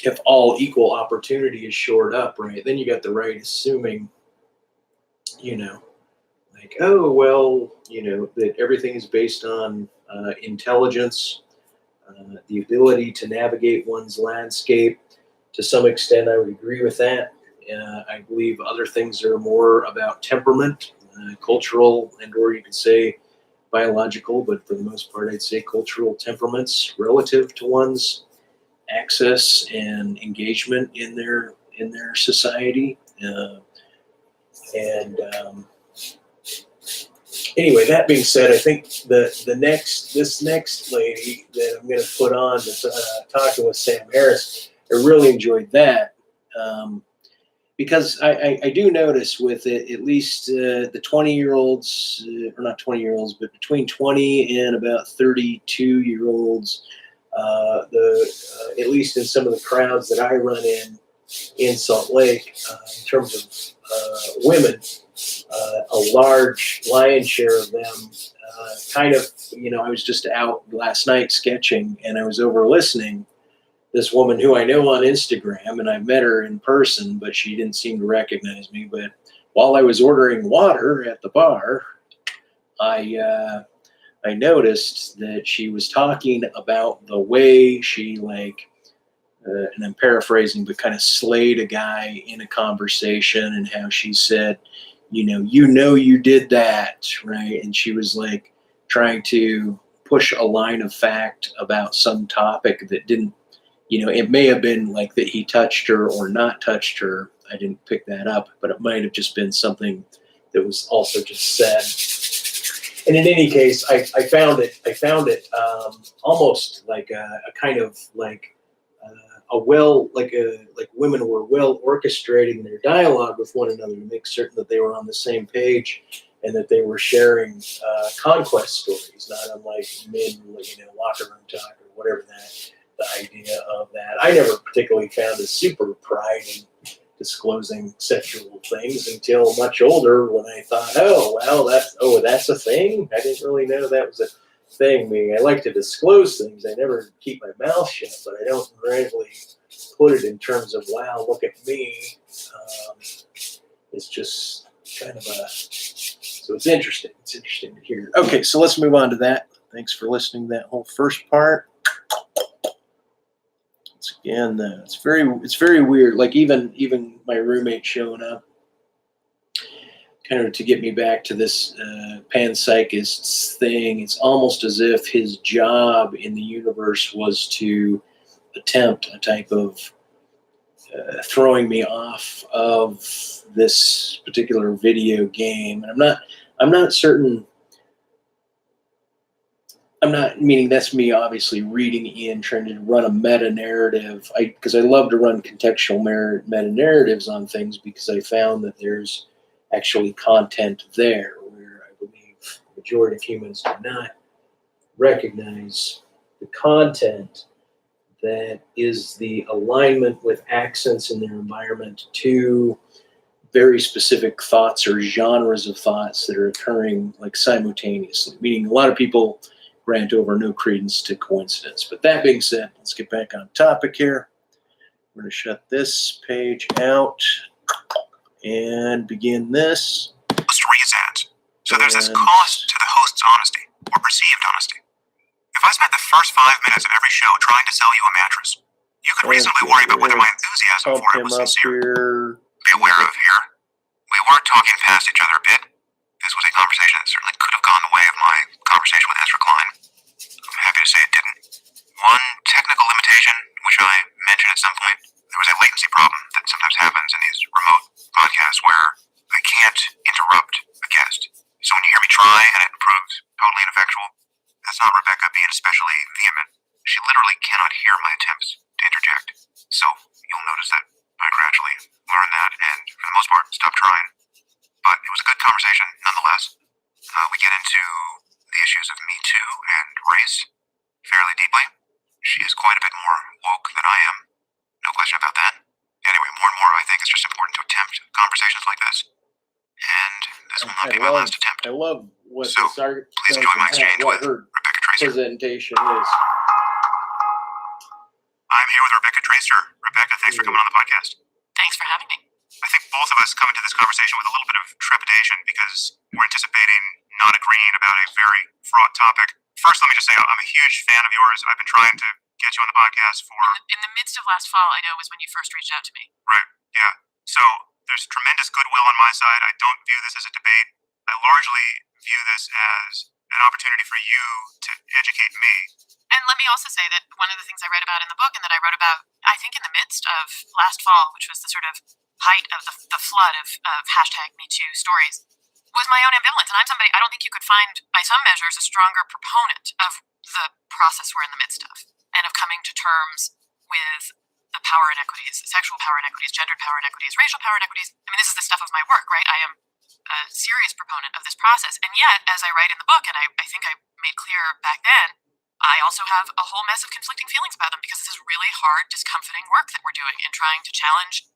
if all equal opportunity is shored up, right, then you got the right assuming, like, oh, well, that everything is based on intelligence, the ability to navigate one's landscape. To some extent, I would agree with that. I believe other things are more about temperament, cultural, or you could say biological, but for the most part, I'd say cultural temperaments relative to one's access and engagement in their society. Anyway, that being said, I think this next lady that I'm going to put on talking with Sam Harris, I really enjoyed that. Because I do notice with it, at least the 20-year-olds, or not 20-year-olds, but between 20 and about 32-year-olds, at least in some of the crowds that I run in Salt Lake, in terms of women, a large lion's share of them I was just out last night sketching, and I was over listening this woman who I know on Instagram, and I've met her in person, but she didn't seem to recognize me. But while I was ordering water at the bar, I noticed that she was talking about the way she and I'm paraphrasing, but kind of slayed a guy in a conversation, and how she said, you did that, right? And she was like trying to push a line of fact about some topic that didn't, it may have been like that he touched her or not touched her. I didn't pick that up, but it might have just been something that was also just said. And in any case, I found it almost like a kind of like women were well orchestrating their dialogue with one another to make certain that they were on the same page and that they were sharing conquest stories, not unlike men, locker room talk or whatever the idea of that. I never particularly found a super pride in disclosing sexual things until much older, when I thought, that's a thing? I didn't really know that was a thing. I like to disclose things. I never keep my mouth shut, but I don't really put it in terms of, wow, look at me. It's just kind of so it's interesting. It's interesting to hear. Okay, so let's move on to that. Thanks for listening to that whole first part. Again, it's very weird. Like even my roommate showing up, kind of to get me back to this Pan Psychist thing. It's almost as if his job in the universe was to attempt a type of throwing me off of this particular video game. And I'm not certain. I'm not meaning that's me obviously reading in, trying to run a meta narrative. Because I love to run contextual meta narratives on things because I found that there's actually content there where I believe the majority of humans do not recognize the content that is the alignment with accents in their environment to very specific thoughts or genres of thoughts that are occurring like simultaneously, meaning a lot of people grant over no credence to coincidence. But that being said, let's get back on topic here. We're going to shut this page out and begin this. Reasons. So there's this cost to the host's honesty, or perceived honesty. If I spent the first 5 minutes of every show trying to sell you a mattress, you could reasonably worry about whether my enthusiasm for it was sincere. Be aware of here, we weren't talking past each other a bit. This was a conversation that certainly could have gone the way of my conversation with Ezra Klein. I'm happy to say it didn't. One technical limitation, which I mentioned at some point, there was a latency problem that sometimes happens in these remote podcasts where I can't interrupt a guest. So when you hear me try and it proves totally ineffectual, that's not Rebecca being especially vehement. She literally cannot hear my attempts to interject. So you'll notice that I gradually learned that and, for the most part, stopped trying. But it was a good conversation nonetheless. We get into the issues of Me Too and race fairly deeply. She is quite a bit more woke than I am. No question about that. Anyway, more and more I think it's just important to attempt conversations like this. And this will not be my last attempt. I love what So, please enjoy my exchange with Rebecca Traister. Presentation is. I'm here with Rebecca Traister. Rebecca, thanks for coming on the podcast. Thanks for having me. I think both of us come into this conversation with a little bit of trepidation because we're anticipating not agreeing about a very fraught topic. First, let me just say I'm a huge fan of yours. I've been trying to get you on the podcast for... In the midst of last fall, I know, was when you first reached out to me. Right, yeah. So there's tremendous goodwill on my side. I don't view this as a debate. I largely view this as an opportunity for you to educate me. And let me also say that one of the things I read about in the book and that I wrote about, I think in the midst of last fall, which was the sort of height of the flood of hashtag #MeToo stories, was my own ambivalence. And I'm somebody, I don't think you could find, by some measures, a stronger proponent of the process we're in the midst of and of coming to terms with the power inequities, sexual power inequities, gendered power inequities, racial power inequities. I mean, this is the stuff of my work, right? I am a serious proponent of this process. And yet, as I write in the book, and I think I made clear back then, I also have a whole mess of conflicting feelings about them because this is really hard, discomforting work that we're doing in trying to challenge,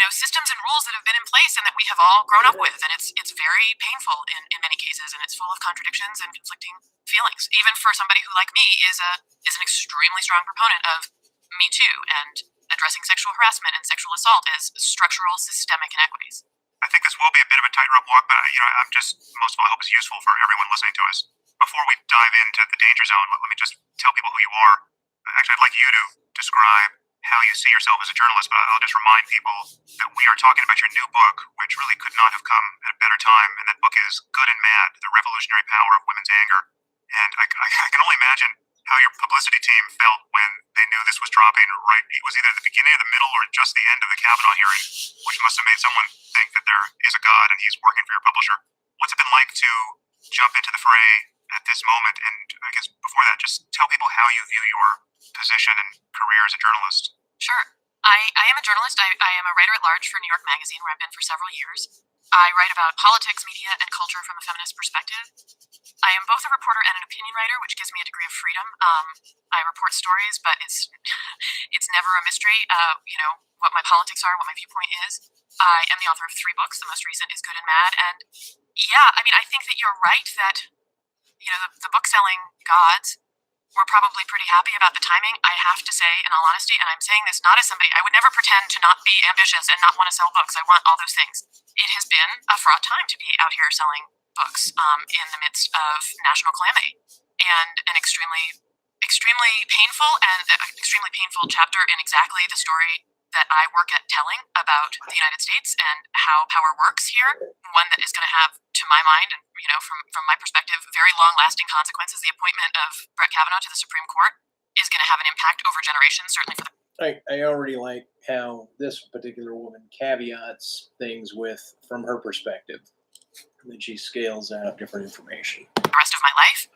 systems and rules that have been in place and that we have all grown up with. And it's very painful in many cases, and it's full of contradictions and conflicting feelings. Even for somebody who, like me, is an extremely strong proponent of Me Too and addressing sexual harassment and sexual assault as structural systemic inequities. I think this will be a bit of a tightrope walk, but I'm just, most of all, I hope it's useful for everyone listening to us. Before we dive into the danger zone, let me just tell people who you are. Actually, I'd like you to describe how you see yourself as a journalist, but I'll just remind people that we are talking about your new book, which really could not have come at a better time, and that book is Good and Mad, The Revolutionary Power of Women's Anger. And I can only imagine how your publicity team felt when they knew this was dropping, right? It was either the beginning of the middle or just the end of the Kavanaugh hearing, which must have made someone think that there is a God and he's working for your publisher. What's it been like to jump into the fray at this moment? And I guess before that, just tell people how you view your position and career as a journalist. Sure. I am a journalist. I am a writer at large for New York Magazine, where I've been for several years. I write about politics, media, and culture from a feminist perspective. I am both a reporter and an opinion writer, which gives me a degree of freedom. I report stories, but it's never a mystery, what my politics are, what my viewpoint is. I am the author of 3 books. The most recent is Good and Mad. And yeah, I mean, I think that you're right that, the book-selling gods were probably pretty happy about the timing. I have to say, in all honesty, and I'm saying this not as somebody, I would never pretend to not be ambitious and not want to sell books. I want all those things. It has been a fraught time to be out here selling books in the midst of national calamity, and an extremely painful chapter in exactly the story that I work at telling about the United States and how power works here. One that is going to have, to my mind, and from my perspective, very long-lasting consequences. The appointment of Brett Kavanaugh to the Supreme Court is going to have an impact over generations, certainly for the... I already like how this particular woman caveats things from her perspective. And then she scales out different information. rest of my life,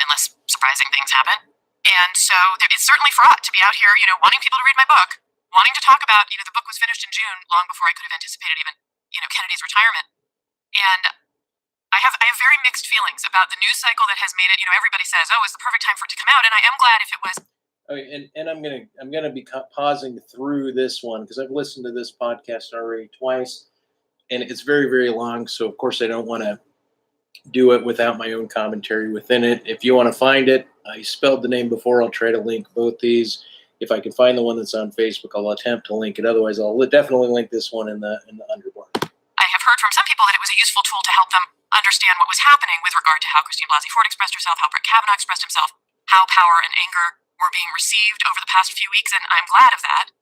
unless surprising things happen. And so it's certainly fraught to be out here, wanting people to read my book, wanting to talk about, the book was finished in June, long before I could have anticipated even, Kennedy's retirement. And I have very mixed feelings about the news cycle that has made it, everybody says, oh, it's the perfect time for it to come out. And I am glad if it was. Okay, and I'm gonna be pausing through this one because I've listened to this podcast already twice, and it's very, very long. So of course I don't want to do it without my own commentary within it. If you want to find it, I spelled the name before. I'll try to link both these. If I can find the one that's on Facebook, I'll attempt to link it. Otherwise, I'll definitely link this one in the underbar. I have heard from some people that it was a useful tool to help them understand what was happening with regard to how Christine Blasey Ford expressed herself, how Brett Kavanaugh expressed himself, how power and anger were being received over the past few weeks, and I'm glad of that.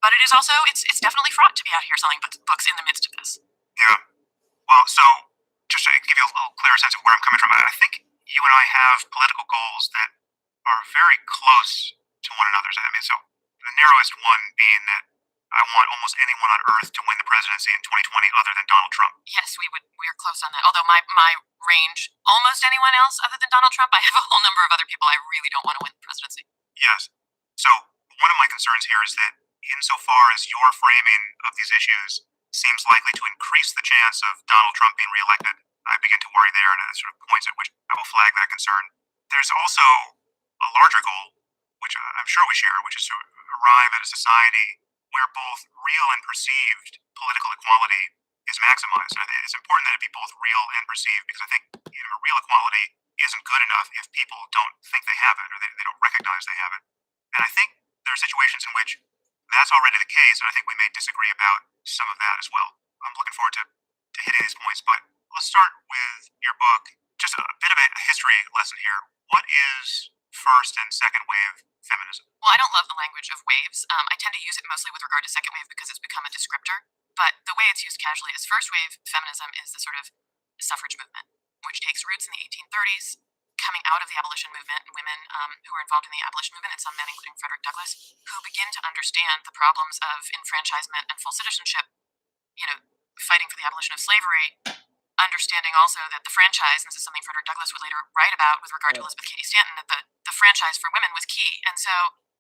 But it is also, it's definitely fraught to be out here selling books in the midst of this. Yeah. Well, so just to give you a little clearer sense of where I'm coming from, I think you and I have political goals that are very close to one another's. I mean, so the narrowest one being that I want almost anyone on earth to win the presidency in 2020 other than Donald Trump. Yes, we are close on that. Although my range, almost anyone else other than Donald Trump, I have a whole number of other people I really don't want to win the presidency. Yes. So one of my concerns here is that insofar as your framing of these issues seems likely to increase the chance of Donald Trump being reelected, I begin to worry there, and at sort of points at which I will flag that concern. There's also a larger goal, which I'm sure we share, which is to arrive at a society where both real and perceived political equality is maximized. And I think it's important that it be both real and perceived, because I think real equality isn't good enough if people don't think they have it, or they don't recognize they have it. And I think there are situations in which that's already the case, and I think we may disagree about some of that as well. I'm looking forward to hitting these points, but let's start with your book. Just a bit of a history lesson here. What is first and second wave feminism? Well, I don't love the language of waves. I tend to use it mostly with regard to second wave because it's become a descriptor. But the way it's used casually is first wave feminism is the sort of suffrage movement, which takes roots in the 1830s, coming out of the abolition movement, and women who were involved in the abolition movement, and some men, including Frederick Douglass, who begin to understand the problems of enfranchisement and full citizenship, fighting for the abolition of slavery, understanding also that the franchise, and this is something Frederick Douglass would later write about with regard to Elizabeth Cady Stanton, that the franchise for women was key. And so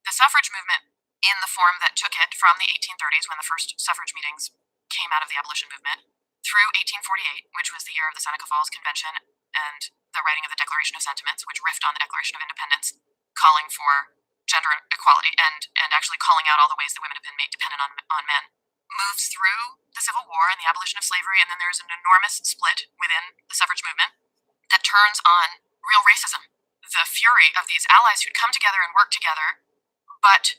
the suffrage movement, in the form that took it from the 1830s, when the first suffrage meetings came out of the abolition movement, through 1848, which was the year of the Seneca Falls Convention and the writing of the Declaration of Sentiments, which riffed on the Declaration of Independence, calling for gender equality and actually calling out all the ways that women have been made dependent on men, moves through the Civil War and the abolition of slavery, and then there's an enormous split within the suffrage movement that turns on real racism. The fury of these allies who'd come together and work together, but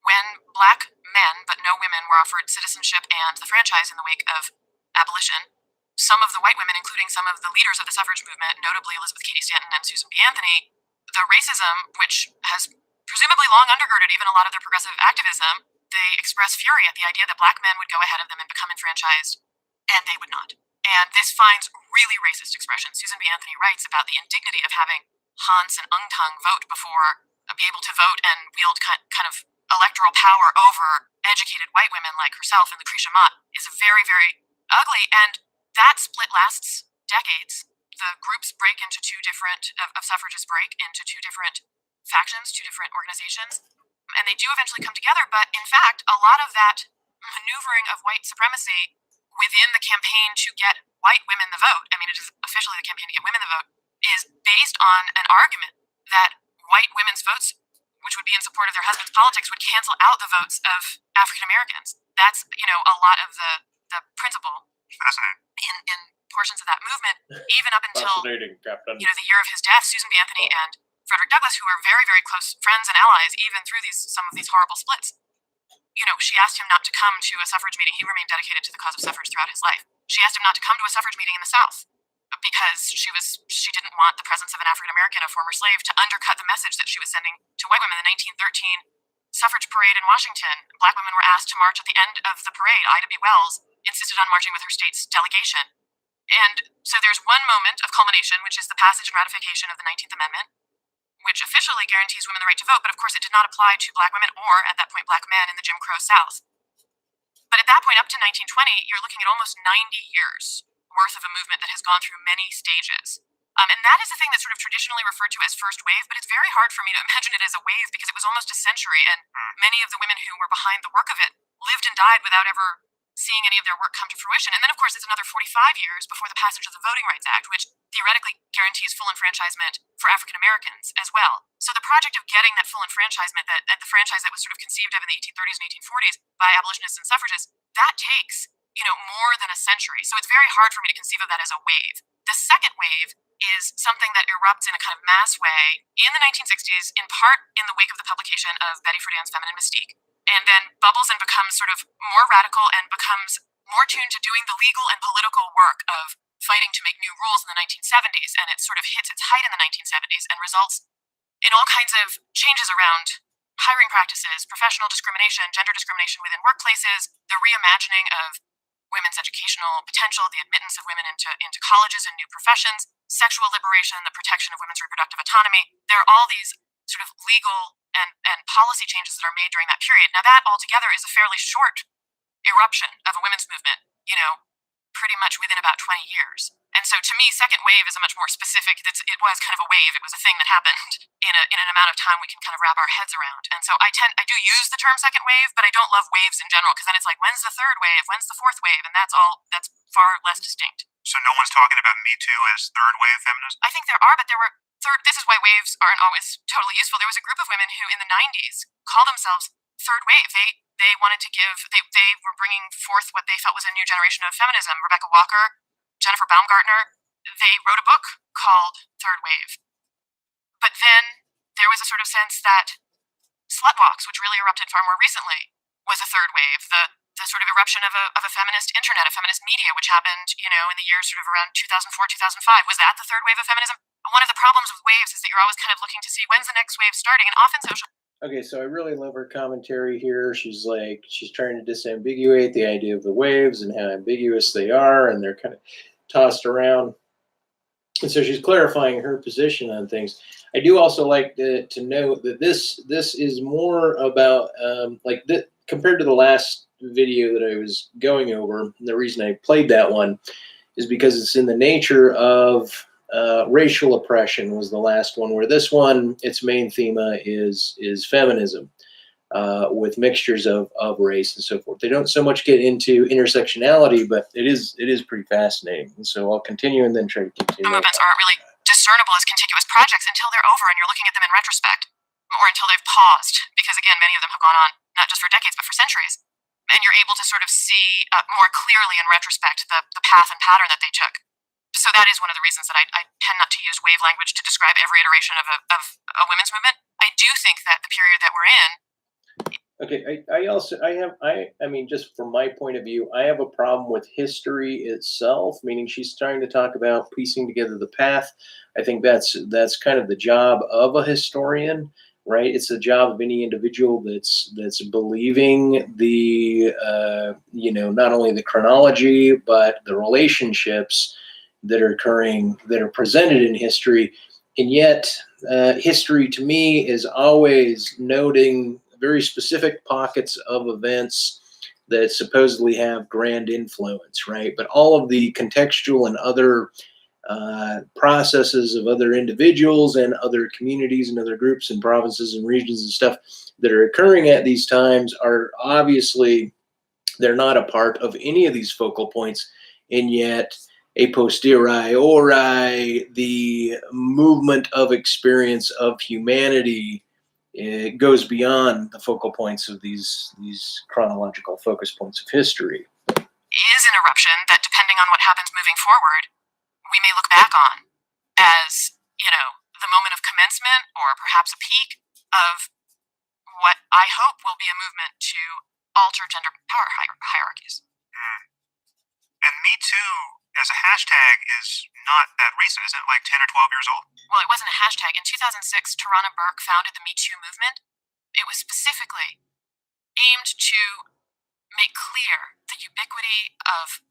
when black men, but no women, were offered citizenship and the franchise in the wake of abolition, some of the white women, including some of the leaders of the suffrage movement, notably Elizabeth Cady Stanton and Susan B. Anthony, the racism, which has presumably long undergirded even a lot of their progressive activism, they express fury at the idea that black men would go ahead of them and become enfranchised, and they would not. And this finds really racist expression. Susan B. Anthony writes about the indignity of having Hans and Ungtung vote before be able to vote and wield kind of electoral power over educated white women like herself and Lucretia Mott is very, very ugly. And that split lasts decades. The groups break into two different, of suffragists break into two different factions, two different organizations, and they do eventually come together. But in fact, a lot of that maneuvering of white supremacy within the campaign to get white women the vote, I mean, it is officially the campaign to get women the vote, is based on an argument that white women's votes, which would be in support of their husbands' politics, would cancel out the votes of African Americans. That's, a lot of the principle in portions of that movement, even up until the year of his death. Susan B. Anthony and Frederick Douglass, who were very, very close friends and allies, even through some of these horrible splits, she asked him not to come to a suffrage meeting. He remained dedicated to the cause of suffrage throughout his life. She asked him not to come to a suffrage meeting in the South because she didn't want the presence of an African American, a former slave, to undercut the message that she was sending to white women. In the 1913 suffrage parade in Washington, black women were asked to march at the end of the parade. Ida B. Wells insisted on marching with her state's delegation. And so there's one moment of culmination, which is the passage and ratification of the 19th Amendment, which officially guarantees women the right to vote, but of course it did not apply to black women or, at that point, black men in the Jim Crow South. But at that point, up to 1920, you're looking at almost 90 years worth of a movement that has gone through many stages And that is the thing that's sort of traditionally referred to as first wave, but it's very hard for me to imagine it as a wave because it was almost a century, and many of the women who were behind the work of it lived and died without ever seeing any of their work come to fruition. And then, of course, it's another 45 years before the passage of the Voting Rights Act, which theoretically guarantees full enfranchisement for African Americans as well. So the project of getting that full enfranchisement, that the franchise that was sort of conceived of in the 1830s and 1840s by abolitionists and suffragists, that takes, more than a century. So it's very hard for me to conceive of that as a wave. The second wave is something that erupts in a kind of mass way in the 1960s, in part in the wake of the publication of Betty Friedan's Feminine Mystique, and then bubbles and becomes sort of more radical and becomes more tuned to doing the legal and political work of fighting to make new rules in the 1970s, and it sort of hits its height in the 1970s and results in all kinds of changes around hiring practices, professional discrimination, gender discrimination within workplaces, the reimagining of women's educational potential, the admittance of women into colleges and new professions, sexual liberation, the protection of women's reproductive autonomy. There are all these sort of legal and policy changes that are made during that period. Now, that altogether is a fairly short eruption of a women's movement, pretty much within about 20 years. And so to me, second wave is a much more specific, it was kind of a wave. It was a thing that happened in an amount of time we can kind of wrap our heads around. And so I do use the term second wave, but I don't love waves in general, because then it's like, when's the third wave? When's the fourth wave? And that's far less distinct. So no one's talking about Me Too as third wave feminism? I think there are, but there were this is why waves aren't always totally useful. There was a group of women who in the 90s called themselves third wave. They wanted to they were bringing forth what they felt was a new generation of feminism. Rebecca Walker, Jennifer Baumgartner, they wrote a book called Third Wave. But then there was a sort of sense that Slutbox, which really erupted far more recently, was a third wave. The sort of eruption of a feminist internet, a feminist media, which happened, in the years sort of around 2004, 2005. Was that the third wave of feminism? One of the problems with waves is that you're always kind of looking to see when's the next wave starting, and often social. Okay, so I really love her commentary here. She's trying to disambiguate the idea of the waves and how ambiguous they are, and they're kind of tossed around. And so she's clarifying her position on things. I do also like to note that this is more about compared to the last video that I was going over. And the reason I played that one is because it's in the nature of racial oppression was the last one, where this one, its main theme is feminism with mixtures of race and so forth. They don't so much get into intersectionality, but it is pretty fascinating. And so I'll continue and then try to continue. Movements aren't really discernible as contiguous projects until they're over and you're looking at them in retrospect, or until they've paused, because again, many of them have gone on not just for decades but for centuries, and you're able to sort of see more clearly in retrospect the path and pattern that they took. So that is one of the reasons that I tend not to use wave language to describe every iteration of a women's movement. I do think that the period that we're in. Okay, I mean, just from my point of view, I have a problem with history itself, meaning she's trying to talk about piecing together the path. I think that's kind of the job of a historian, right? It's the job of any individual that's believing the, not only the chronology, but the relationships that are occurring, that are presented in history. And yet, history to me is always noting very specific pockets of events that supposedly have grand influence, right? But all of the contextual and other processes of other individuals and other communities and other groups and provinces and regions and stuff that are occurring at these times are obviously, they're not a part of any of these focal points. And yet, a posteriori, the movement of experience of humanity, it goes beyond the focal points of these chronological focus points of history. Is an eruption that, depending on what happens moving forward, we may look back on as, the moment of commencement or perhaps a peak of what I hope will be a movement to alter gender power hierarchies. And Me Too as a hashtag is not that recent, isn't it? Like 10 or 12 years old? Well, it wasn't a hashtag. In 2006, Tarana Burke founded the Me Too movement. It was specifically aimed to make clear the ubiquity of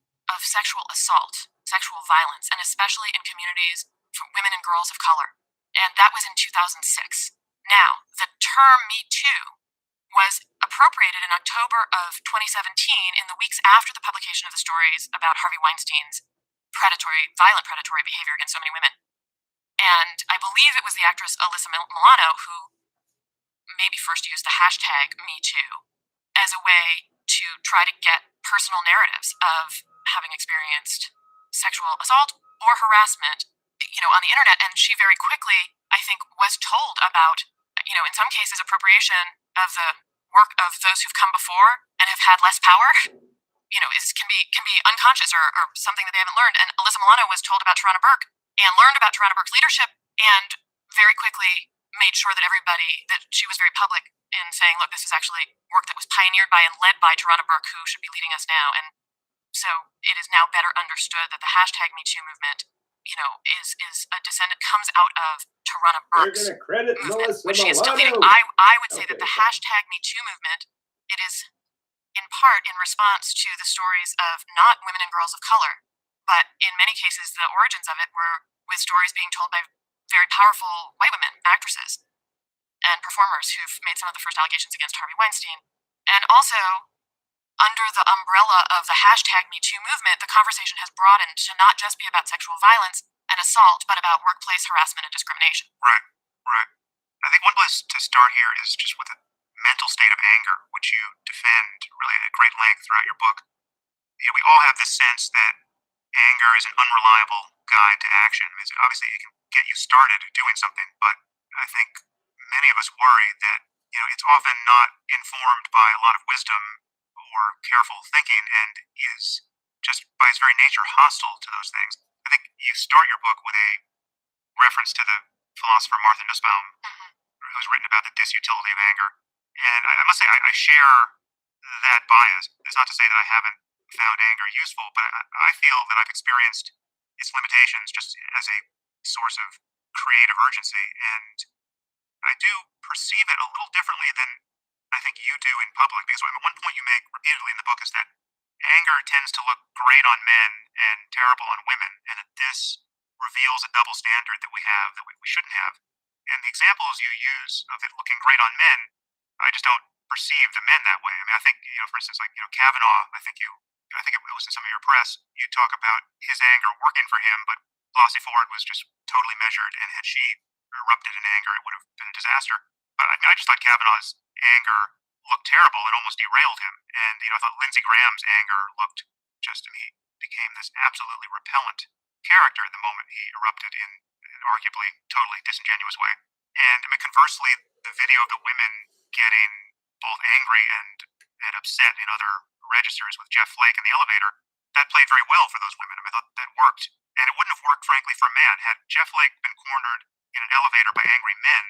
sexual assault, sexual violence, and especially in communities for women and girls of color. And that was in 2006. Now, the term Me Too was appropriated in October of 2017, in the weeks after the publication of the stories about Harvey Weinstein's violent predatory behavior against so many women. And I believe it was the actress Alyssa Milano who maybe first used the hashtag #MeToo as a way to try to get personal narratives of having experienced sexual assault or harassment, on the internet. And she very quickly, I think, was told about, in some cases, appropriation of the work of those who've come before and have had less power. Can be unconscious or something that they haven't learned. And Alyssa Milano was told about Tarana Burke and learned about Tarana Burke's leadership, and very quickly made sure that she was very public in saying, look, this is actually work that was pioneered by and led by Tarana Burke, who should be leading us now. And so it is now better understood that the hashtag #MeToo movement, is a descendant, comes out of Tarana Burke's They're going to credit movement, Melissa which she is still leading. Milano. I would say that Okay, the fine. hashtag #MeToo movement, it is in part in response to the stories of not women and girls of color, but in many cases the origins of it were with stories being told by very powerful white women, actresses, and performers who've made some of the first allegations against Harvey Weinstein. And also, under the umbrella of the hashtag #MeToo movement, the conversation has broadened to not just be about sexual violence and assault, but about workplace harassment and discrimination. Right. I think one place to start here is just with a mental state of anger, which you defend really at great length throughout your book. We all have this sense that anger is an unreliable guide to action. I mean, obviously, it can get you started doing something, but I think many of us worry that it's often not informed by a lot of wisdom or careful thinking, and is just by its very nature hostile to those things. I think you start your book with a reference to the philosopher Martha Nussbaum, who's written about the disutility of anger. And I must say, I share that bias. It's not to say that I haven't found anger useful, but I feel that I've experienced its limitations just as a source of creative urgency. And I do perceive it a little differently than I think you do in public, because one point you make repeatedly in the book is that anger tends to look great on men and terrible on women, and that this reveals a double standard that we have that we shouldn't have. And the examples you use of it looking great on men, I just don't perceive the men that way. I mean, I think, for instance, like, Kavanaugh, I think it was in some of your press, you talk about his anger working for him, but Blasey Ford was just totally measured, and had she erupted in anger, it would have been a disaster. But I just thought Kavanaugh's anger looked terrible and almost derailed him. And, I thought Lindsey Graham's anger looked he became this absolutely repellent character the moment he erupted in an arguably totally disingenuous way. And conversely, the video of the women getting both angry and upset in other registers with Jeff Flake in the elevator, that played very well for those women. I thought that worked. And it wouldn't have worked, frankly, for a man. Had Jeff Flake been cornered in an elevator by angry men,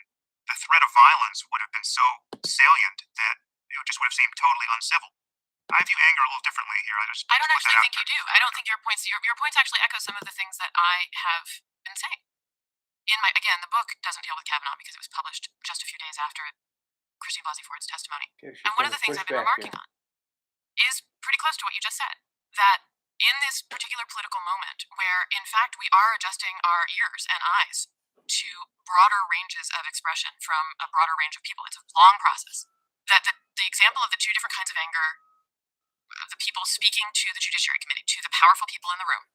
the threat of violence would have been so salient that it just would have seemed totally uncivil. I view anger a little differently here. I don't actually think you do. I don't think your points actually echo some of the things that I have been saying. Again, the book doesn't deal with Kavanaugh because it was published just a few days after Christine Blasey Ford's testimony. And one of the things I've been remarking on is pretty close to what you just said, that in this particular political moment, where in fact we are adjusting our ears and eyes to broader ranges of expression from a broader range of people, it's a long process, that the example of the two different kinds of anger, of the people speaking to the Judiciary Committee, to the powerful people in the room,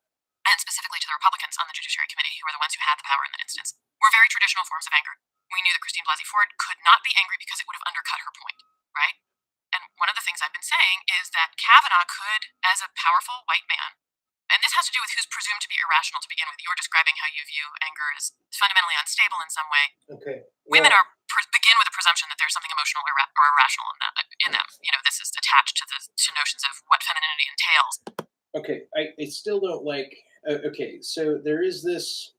and specifically to the Republicans on the Judiciary Committee, who are the ones who had the power in that instance, were very traditional forms of anger. We knew that Christine Blasey Ford could not be angry because it would have undercut her point, right? And one of the things I've been saying is that Kavanaugh could, as a powerful white man, and this has to do with who's presumed to be irrational to begin with. You're describing how you view anger as fundamentally unstable in some way. Okay. Women begin with a presumption that there's something emotional or irrational in them. This is attached to notions of what femininity entails. Okay, I still don't like. Okay, so there is this.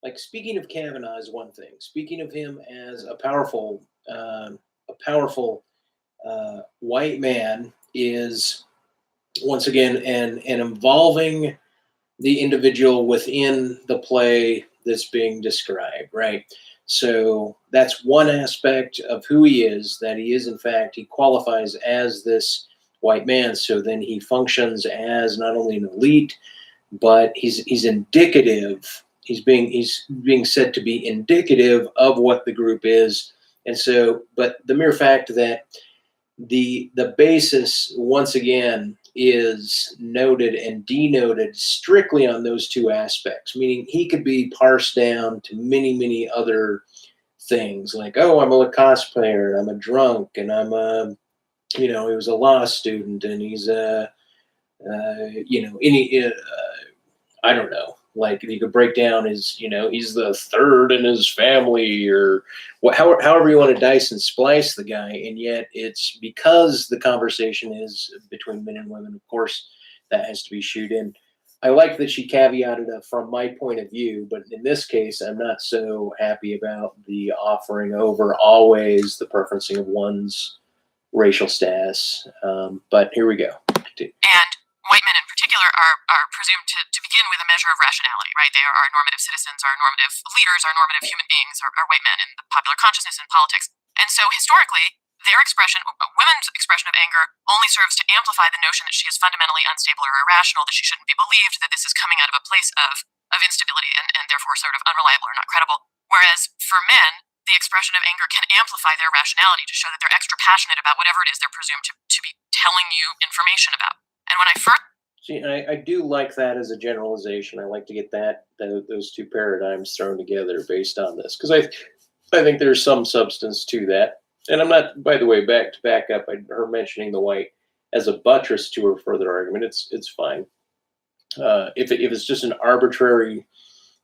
Like, speaking of Kavanaugh is one thing. Speaking of him as a powerful white man is, once again, and involving the individual within the play that's being described, right? So that's one aspect of who he is, that he is, in fact, he qualifies as this white man. So then he functions as not only an elite, but he's indicative. He's being said to be indicative of what the group is. And so, but the mere fact that the basis, once again, is noted and denoted strictly on those two aspects, meaning he could be parsed down to many, many other things like, oh, I'm a lacrosse player, I'm a drunk, and I'm a, he was a law student, and he's a, I don't know, like you could break down his, he's the third in his family, or however you want to dice and splice the guy. And yet it's because the conversation is between men and women, of course, that has to be shoot in. I like that she caveated it from my point of view, but in this case, I'm not so happy about the offering over always the preferencing of one's racial status. But here we go. And white men in particular are presumed to begin with a measure of rationality, right? They are normative citizens, are normative leaders, are normative human beings, are white men in the popular consciousness and politics. And so historically, their expression, women's expression of anger, only serves to amplify the notion that she is fundamentally unstable or irrational, that she shouldn't be believed, that this is coming out of a place of instability and therefore sort of unreliable or not credible. Whereas for men, the expression of anger can amplify their rationality to show that they're extra passionate about whatever it is they're presumed to be telling you information about. And when I first... See, I do like that as a generalization. I like to get those two paradigms thrown together based on this, because I think there's some substance to that. And I'm not, by the way, back up, her mentioning the white as a buttress to her further argument. It's fine. If it's just an arbitrary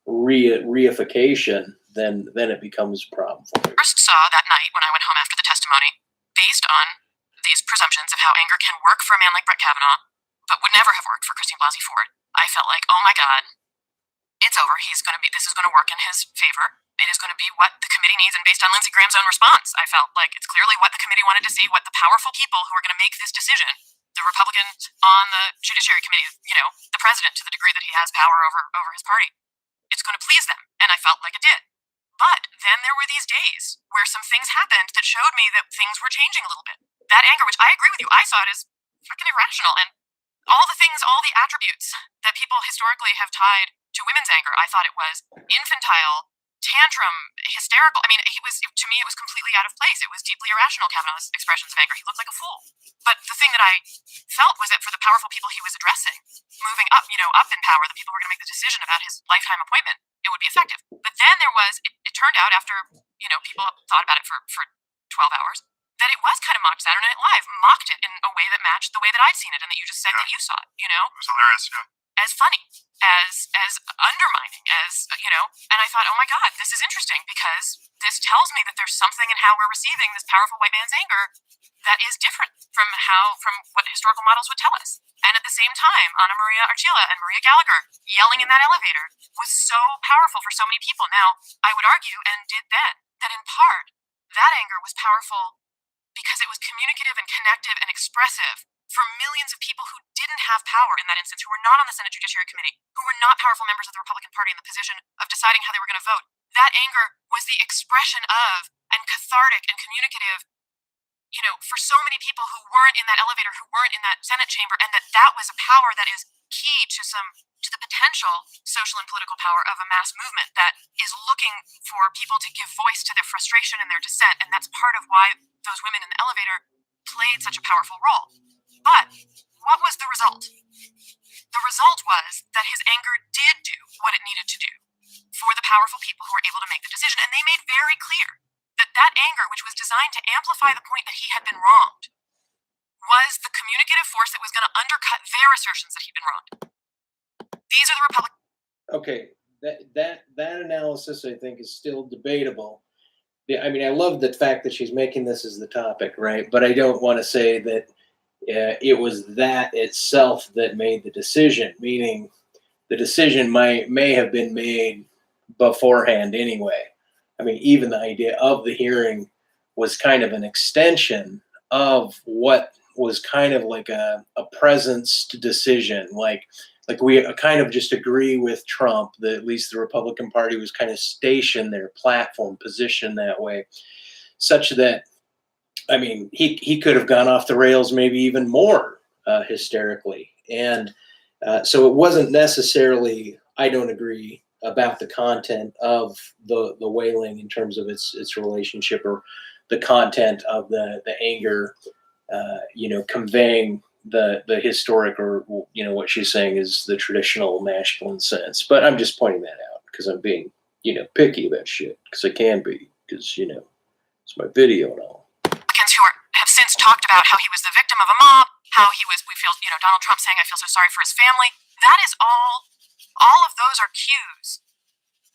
reification, then it becomes a problem for me. First saw that night when I went home after the testimony, based on these presumptions of how anger can work for a man like Brett Kavanaugh, but would never have worked for Christine Blasey Ford, I felt like, oh my God, it's over. This is going to work in his favor. It is going to be what the committee needs. And based on Lindsey Graham's own response, I felt like it's clearly what the committee wanted to see, what the powerful people who are going to make this decision, the Republicans on the Judiciary Committee, the president, to the degree that he has power over his party, it's going to please them. And I felt like it did. But then there were these days where some things happened that showed me that things were changing a little bit. That anger, which I agree with you, I saw it as fucking irrational. And all the attributes that people historically have tied to women's anger, I thought it was infantile, tantrum, hysterical. I mean, to me, it was completely out of place. It was deeply irrational, Kavanaugh's expressions of anger. He looked like a fool. But the thing that I felt was that for the powerful people he was addressing, moving up, up in power, the people who were going to make the decision about his lifetime appointment, it would be effective. But then there was, it turned out after, people thought about it for 12 hours, that it was kind of mocked. Saturday Night Live mocked it in a way that matched the way that I'd seen it and that you just said that you saw it, It was hilarious, as funny, as undermining, and I thought, oh my God, this is interesting because this tells me that there's something in how we're receiving this powerful white man's anger that is different from what historical models would tell us. And at the same time, Anna Maria Archila and Maria Gallagher yelling in that elevator was so powerful for so many people. Now, I would argue, and did then, that in part, that anger was powerful because it was communicative and connective and expressive for millions of people who didn't have power in that instance, who were not on the Senate Judiciary Committee, who were not powerful members of the Republican Party in the position of deciding how they were going to vote. That anger was the expression of, and cathartic and communicative, for so many people who weren't in that elevator, who weren't in that Senate chamber, and that was a power that is key to the potential social and political power of a mass movement that is looking for people to give voice to their frustration and their dissent, and that's part of why those women in the elevator played such a powerful role. But what was the result? The result was that his anger did do what it needed to do for the powerful people who were able to make the decision, and they made very clear that anger, which was designed to amplify the point that he had been wronged, was the communicative force that was going to undercut their assertions that he'd been wronged. These are the Republicans. Okay, that analysis, I think, is still debatable. I mean, I love the fact that she's making this as the topic, right? But I don't want to say that it was that itself that made the decision, meaning the decision may have been made beforehand anyway. I mean, even the idea of the hearing was kind of an extension of what was kind of like a presenced decision. Like we kind of just agree with Trump that at least the Republican Party was kind of stationed their platform position that way, such that, I mean, he could have gone off the rails maybe even more hysterically. And so it wasn't necessarily, I don't agree about the content of the wailing in terms of its relationship, or the content of the anger, conveying the historic, or what she's saying is the traditional masculine sense. But I'm just pointing that out because I'm being picky about shit, because I can be, because it's my video and all. Republicans who have since talked about how he was the victim of a mob, how we feel, Donald Trump saying, I feel so sorry for his family. That is all of those are cues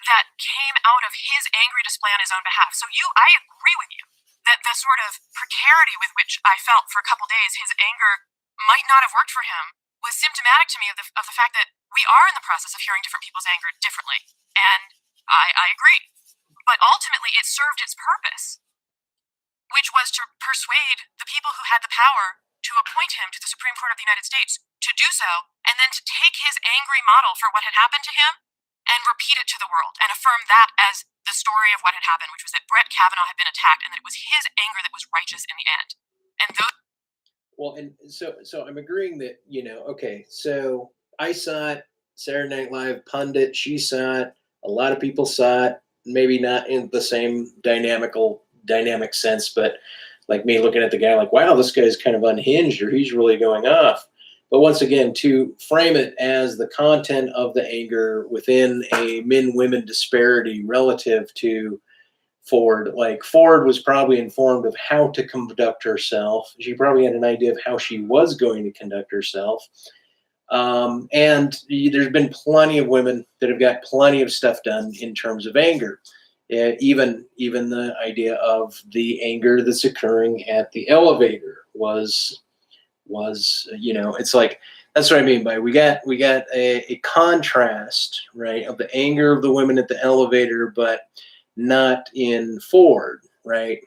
that came out of his angry display on his own behalf. So I agree with you that the sort of precarity with which I felt for a couple days, his anger might not have worked for him, was symptomatic to me of the fact that we are in the process of hearing different people's anger differently. And I agree. But ultimately, it served its purpose, which was to persuade the people who had the power to appoint him to the Supreme Court of the United States to do so, and then to take his angry model for what had happened to him and repeat it to the world and affirm that as the story of what had happened, which was that Brett Kavanaugh had been attacked and that it was his anger that was righteous in the end. And those. Well, and so I'm agreeing that, okay, so I saw it, Saturday Night Live pundit, she saw it, a lot of people saw it, maybe not in the same dynamic sense, but like me looking at the guy like, wow, this guy's kind of unhinged, or he's really going off. But once again, to frame it as the content of the anger within a men-women disparity relative to Ford, like Ford was probably informed of how to conduct herself. She probably had an idea of how she was going to conduct herself. And there's been plenty of women that have got plenty of stuff done in terms of anger. Even the idea of the anger that's occurring at the elevator was it's like, that's what I mean by we got a contrast, right, of the anger of the women at the elevator, but not in Ford, right?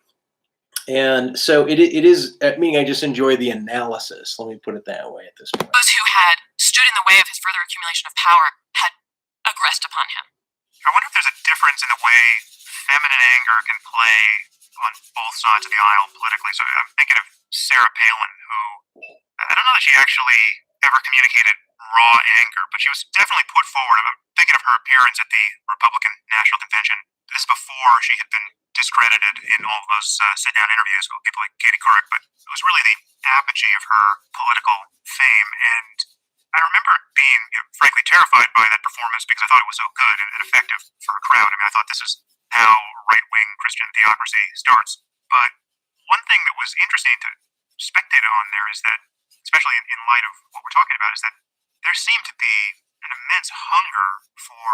And so it is. I mean, I just enjoy the analysis. Let me put it that way at this point. Those who had stood in the way of his further accumulation of power had aggressed upon him. I wonder if there's a difference in the way feminine anger can play on both sides of the aisle politically. So I'm thinking of Sarah Palin, who I don't know that she actually ever communicated raw anger, but she was definitely put forward. I'm thinking of her appearance at the Republican National Convention. This is before she had been discredited in all of those sit-down interviews with people like Katie Couric, but it was really the apogee of her political fame. And I remember being frankly terrified by that performance because I thought it was so good and effective for a crowd. I mean, I thought this is how right-wing Christian theocracy starts. But one thing that was interesting to spectate on there is that, especially in light of what we're talking about, is that there seemed to be an immense hunger for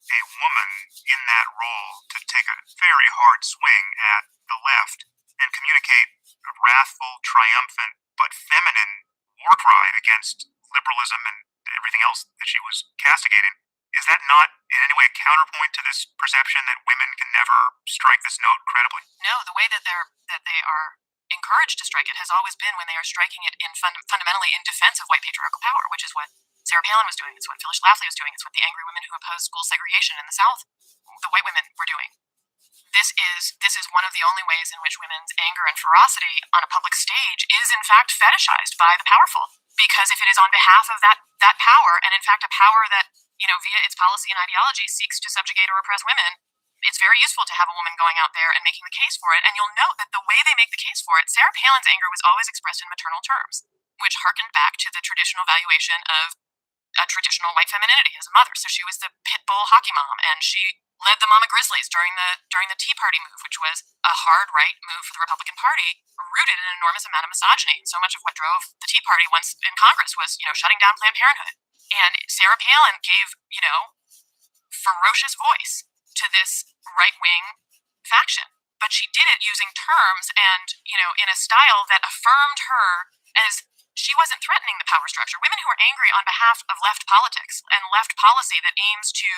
a woman in that role to take a very hard swing at the left and communicate a wrathful, triumphant, but feminine war cry against liberalism and everything else that she was castigating. Is that not in any way a counterpoint to this perception that women can never strike this note credibly? No, the way that they are encouraged to strike it has always been when they are striking it in fundamentally in defense of white patriarchal power, which is what Sarah Palin was doing. It's what Phyllis Schlafly was doing. It's what the angry women who opposed school segregation in the South, the white women, were doing. This is one of the only ways in which women's anger and ferocity on a public stage is in fact fetishized by the powerful. Because if it is on behalf of that power, and in fact a power that, via its policy and ideology seeks to subjugate or oppress women, it's very useful to have a woman going out there and making the case for it. And you'll note that the way they make the case for it, Sarah Palin's anger was always expressed in maternal terms, which harkened back to the traditional valuation of a traditional white femininity as a mother. So she was the pit bull hockey mom, and she led the Mama Grizzlies during the Tea Party move, which was a hard right move for the Republican Party, rooted in an enormous amount of misogyny. And so much of what drove the Tea Party once in Congress was, shutting down Planned Parenthood. And Sarah Palin gave, ferocious voice to this right-wing faction. But she did it using terms and, in a style that affirmed her as she wasn't threatening the power structure. Women who are angry on behalf of left politics and left policy that aims to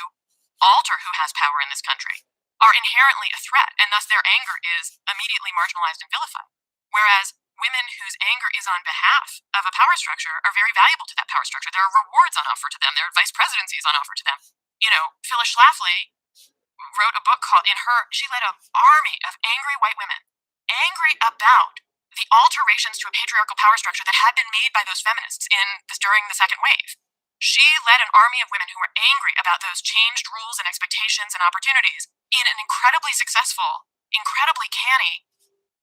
alter who has power in this country are inherently a threat, and thus their anger is immediately marginalized and vilified. Whereas women whose anger is on behalf of a power structure are very valuable to that power structure. There are rewards on offer to them. There are vice presidencies on offer to them. Phyllis Schlafly wrote a book called, she led an army of angry white women, angry about the alterations to a patriarchal power structure that had been made by those feminists during the second wave. She led an army of women who were angry about those changed rules and expectations and opportunities in an incredibly successful, incredibly canny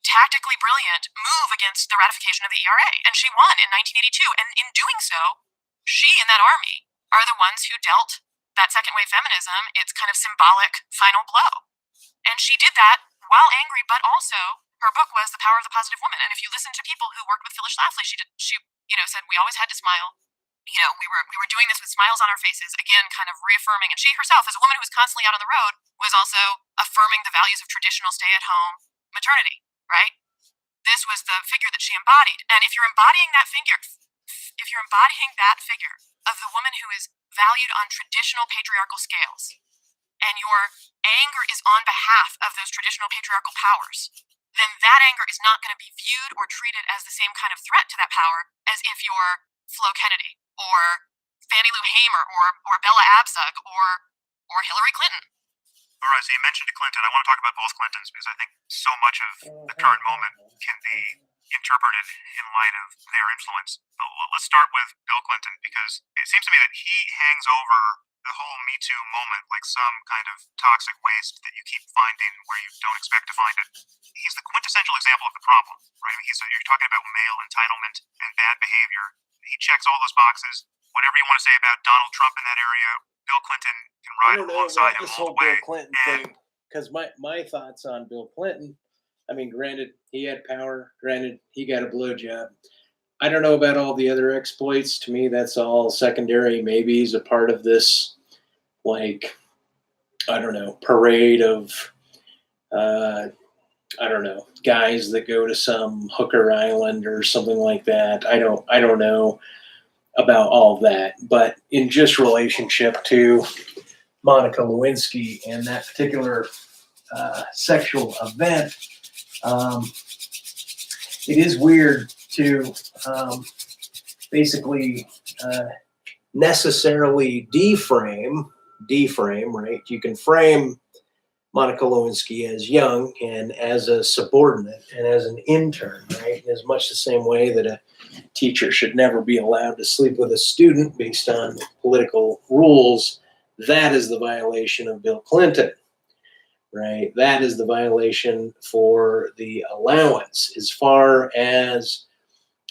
tactically brilliant move against the ratification of the ERA, and she won in 1982. And in doing so, she and that army are the ones who dealt that second wave feminism its kind of symbolic final blow. And she did that while angry, but also her book was The Power of the Positive Woman. And if you listen to people who worked with Phyllis Schlafly, she said we always had to smile. We were doing this with smiles on our faces, again, kind of reaffirming. And she herself, as a woman who was constantly out on the road, was also affirming the values of traditional stay-at-home maternity, right? This was the figure that she embodied. And if you're embodying that figure of the woman who is valued on traditional patriarchal scales, and your anger is on behalf of those traditional patriarchal powers, then that anger is not going to be viewed or treated as the same kind of threat to that power as if you're Flo Kennedy or Fannie Lou Hamer or Bella Abzug or Hillary Clinton. All right, so you mentioned Clinton. I want to talk about both Clintons because I think so much of the current moment can be interpreted in light of their influence. But let's start with Bill Clinton because it seems to me that he hangs over the whole Me Too moment like some kind of toxic waste that you keep finding where you don't expect to find it. He's the quintessential example of the problem, right? You're talking about male entitlement and bad behavior. He checks all those boxes. Whatever you want to say about Donald Trump in that area, Bill Clinton can ride alongside him this all whole the way. Bill Clinton thing, because my thoughts on Bill Clinton, I mean, granted, he had power. Granted, he got a blowjob. I don't know about all the other exploits. To me, that's all secondary. Maybe he's a part of this, like, I don't know, parade of, I don't know, guys that go to some hooker island or something like that. I don't know about all that, but in just relationship to Monica Lewinsky and that particular sexual event, it is weird to basically necessarily deframe, right? You can frame Monica Lewinsky as young and as a subordinate and as an intern, right? In as much the same way that a teacher should never be allowed to sleep with a student based on political rules. That is the violation of Bill Clinton, right? That is the violation for the allowance. As far as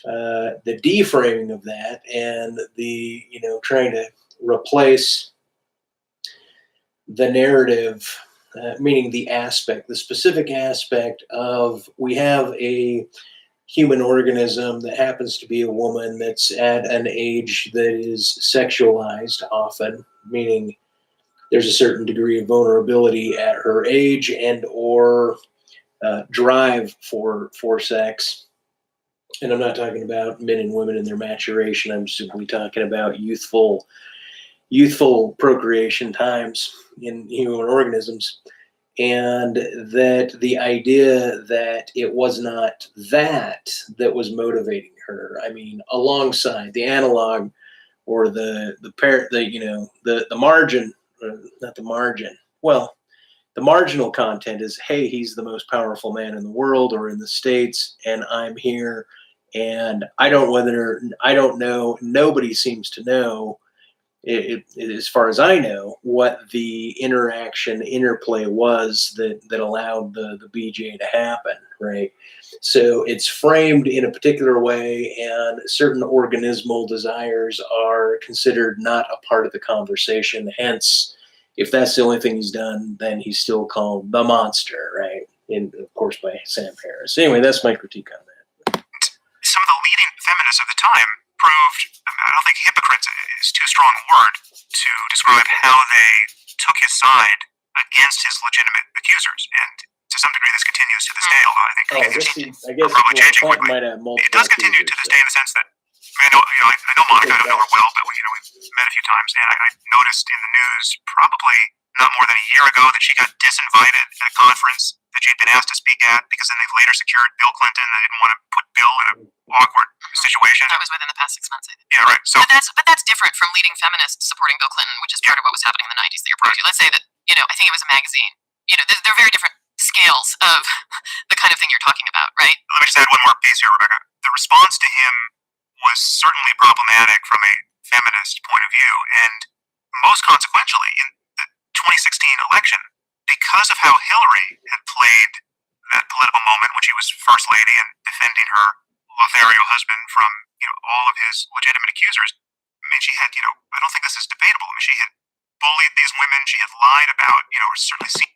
the deframing of that and the, trying to replace the narrative, meaning the specific aspect of we have a human organism that happens to be a woman that's at an age that is sexualized often, meaning there's a certain degree of vulnerability at her age and or drive for sex. And I'm not talking about men and women in their maturation. I'm simply talking about youthful procreation times in human organisms. And that the idea that it was not that was motivating her. I mean, alongside the analog or the margin, not the margin. Well, the marginal content is, hey, he's the most powerful man in the world or in the States, and I'm here, and I don't know. Nobody seems to know. As far as I know, what the interplay was that allowed the BJ to happen, right? So it's framed in a particular way, and certain organismal desires are considered not a part of the conversation. Hence, if that's the only thing he's done, then he's still called the monster, right? And of course, by Sam Harris. Anyway, that's my critique on that. Some of the leading feminists of the time proved, I don't think hypocrites is too strong a word to describe how they took his side against his legitimate accusers. And to some degree, this continues to this day, although I think I guess probably changing Clinton quickly. might have multiple It does continue to this day in the sense that, I know Monica, I don't know her well, but we've met a few times, and I noticed in the news probably not more than a year ago that she got disinvited at a conference that she'd been asked to speak at because then they later secured Bill Clinton. They didn't want to put Bill in an awkward situation. That was within the past 6 months, I think. Yeah, right. So, but that's different from leading feminists supporting Bill Clinton, which is part of what was happening in the 90s that you're pointing to. Let's say that, I think it was a magazine. They're very different scales of the kind of thing you're talking about, right? Let me just add one more piece here, Rebecca. The response to him was certainly problematic from a feminist point of view, and most consequentially, in the 2016 election, because of how Hillary had played that political moment when she was first lady and defending her Lothario husband from, all of his legitimate accusers. I mean, she had, I don't think this is debatable. I mean, she had bullied these women. She had lied about, or certainly seen.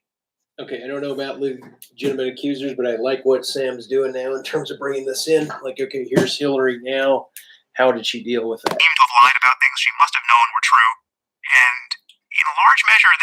Okay, I don't know about legitimate accusers, but I like what Sam's doing now in terms of bringing this in. Like, okay, here's Hillary now. How did she deal with that? Seemed to have lied about things she must have known were true. And in a large measure, I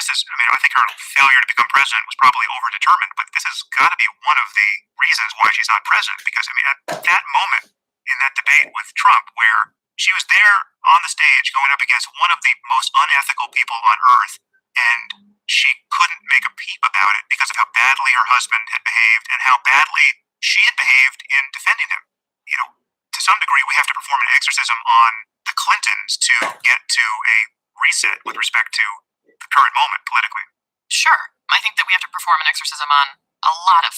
think her failure to become president was probably overdetermined, but this has got to be one of the reasons why she's not president. Because, at that moment in that debate with Trump, where she was there on the stage going up against one of the most unethical people on earth, and she couldn't make a peep about it because of how badly her husband had behaved and how badly she had behaved in defending him. To some degree, we have to perform an exorcism on the Clintons to get to a reset with respect to the current moment politically. Sure. I think that we have to perform an exorcism on a lot of,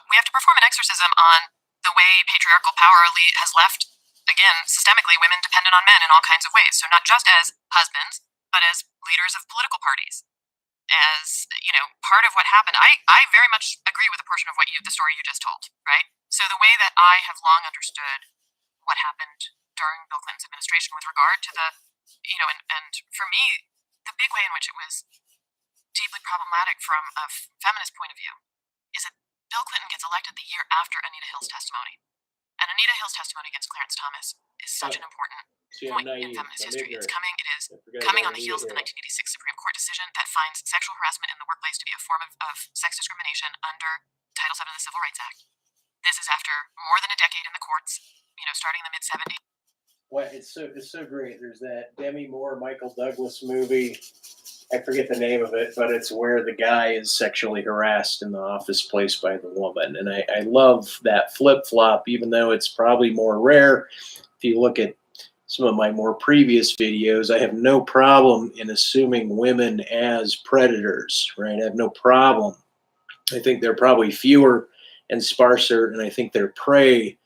we have to perform an exorcism on the way patriarchal power has left, again, systemically, women dependent on men in all kinds of ways. So not just as husbands, but as leaders of political parties. As, part of what happened, I very much agree with a portion of the story you just told, right? So the way that I have long understood what happened during Bill Clinton's administration with regard to the, and for me, the big way in which it was deeply problematic from a feminist point of view is that Bill Clinton gets elected the year after Anita Hill's testimony. And Anita Hill's testimony against Clarence Thomas is such an important point in feminist history. It is coming on the heels of the 1986 Supreme Court decision that finds sexual harassment in the workplace to be a form of sex discrimination under Title VII of the Civil Rights Act. This is after more than a decade in the courts, starting in the mid-70s. Well, it's so great. There's that Demi Moore, Michael Douglas movie. I forget the name of it, but it's where the guy is sexually harassed in the office place by the woman. And I love that flip-flop, even though it's probably more rare. If you look at some of my more previous videos, I have no problem in assuming women as predators, right? I have no problem. I think they're probably fewer and sparser, and I think their prey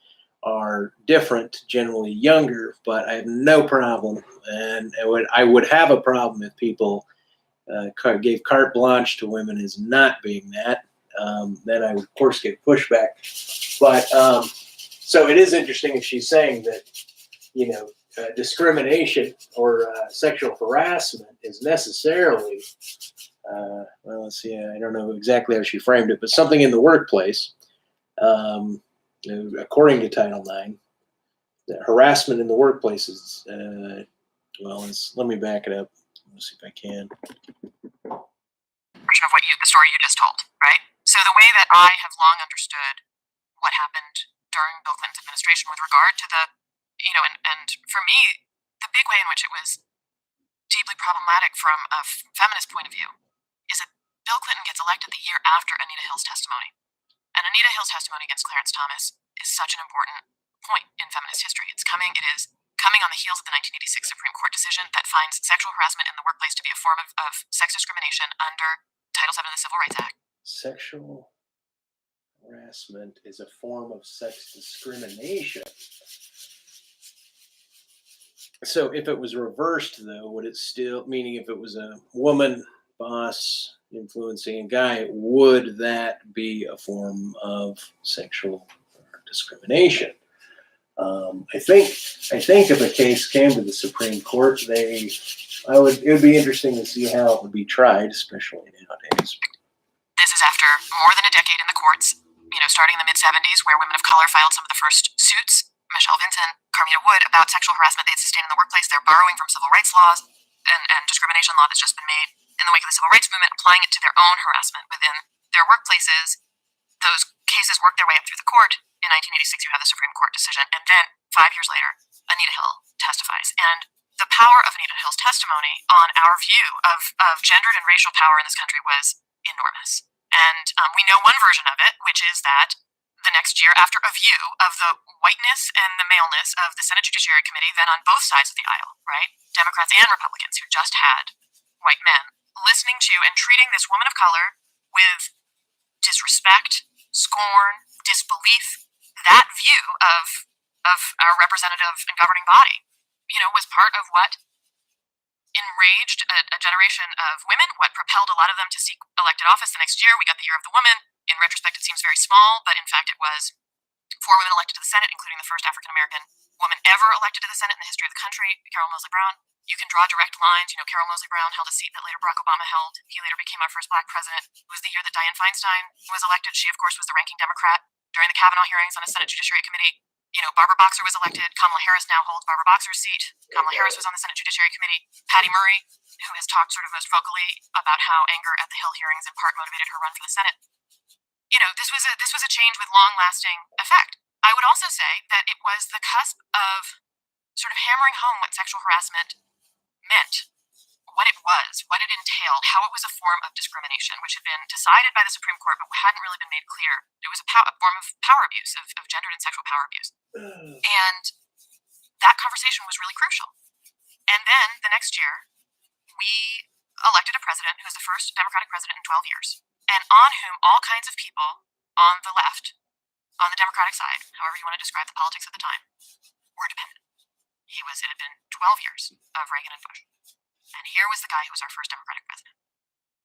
are different, generally younger, but I have no problem. And I would have a problem if people gave carte blanche to women as not being that. Then I would, of course, get pushback. But so it is interesting if she's saying that, discrimination or sexual harassment is necessarily, well, let's see, I don't know exactly how she framed it, but something in the workplace. According to Title IX, harassment in the workplace is, let me back it up. Let's see if I can. Version of the story you just told, right? So the way that I have long understood what happened during Bill Clinton's administration with regard to the, and for me, the big way in which it was deeply problematic from a feminist point of view is that Bill Clinton gets elected the year after Anita Hill's testimony. And Anita Hill's testimony against Clarence Thomas is such an important point in feminist history. It is coming on the heels of the 1986 Supreme Court decision that finds sexual harassment in the workplace to be a form of sex discrimination under Title VII of the Civil Rights Act. Sexual harassment is a form of sex discrimination. So if it was reversed, though, would it still, meaning if it was a woman boss influencing a guy, would that be a form of sexual discrimination? I think if a case came to the Supreme Court, it would be interesting to see how it would be tried, especially nowadays. This is after more than a decade in the courts, starting in the mid-70s, where women of color filed some of the first suits. Michelle Vinson, Carmina Wood, about sexual harassment they'd sustained in the workplace. They're borrowing from civil rights laws and discrimination law that's just been made in the wake of the civil rights movement, applying it to their own harassment within their workplaces. Those cases work their way up through the court. In 1986, you have the Supreme Court decision, and then 5 years later, Anita Hill testifies. And the power of Anita Hill's testimony on our view of gendered and racial power in this country was enormous. And we know one version of it, which is that the next year, after a view of the whiteness and the maleness of the Senate Judiciary Committee, then on both sides of the aisle, right, Democrats and Republicans who just had white men, listening to and treating this woman of color with disrespect, scorn, disbelief, that view of our representative and governing body, was part of what enraged a generation of women, what propelled a lot of them to seek elected office the next year. We got the Year of the Woman. In retrospect, it seems very small, but in fact it was 4 women elected to the Senate, including the first African-American woman ever elected to the Senate in the history of the country, Carol Moseley Brown. You can draw direct lines. Carol Moseley Brown held a seat that later Barack Obama held. He later became our first black president. It was the year that Dianne Feinstein was elected. She, of course, was the ranking Democrat during the Kavanaugh hearings on a Senate Judiciary Committee. Barbara Boxer was elected. Kamala Harris now holds Barbara Boxer's seat. Kamala Harris was on the Senate Judiciary Committee. Patty Murray, who has talked sort of most vocally about how anger at the Hill hearings in part motivated her run for the Senate. This was a change with long-lasting effect. I would also say that it was the cusp of sort of hammering home what sexual harassment meant, what it was, what it entailed, how it was a form of discrimination, which had been decided by the Supreme Court but hadn't really been made clear. It was a form of power abuse, of gendered and sexual power abuse. And that conversation was really crucial. And then the next year, we elected a president who was the first Democratic president in 12 years, and on whom all kinds of people on the left, on the Democratic side, however you want to describe the politics at the time, were dependent. It had been 12 years of Reagan and Bush. And here was the guy who was our first Democratic president.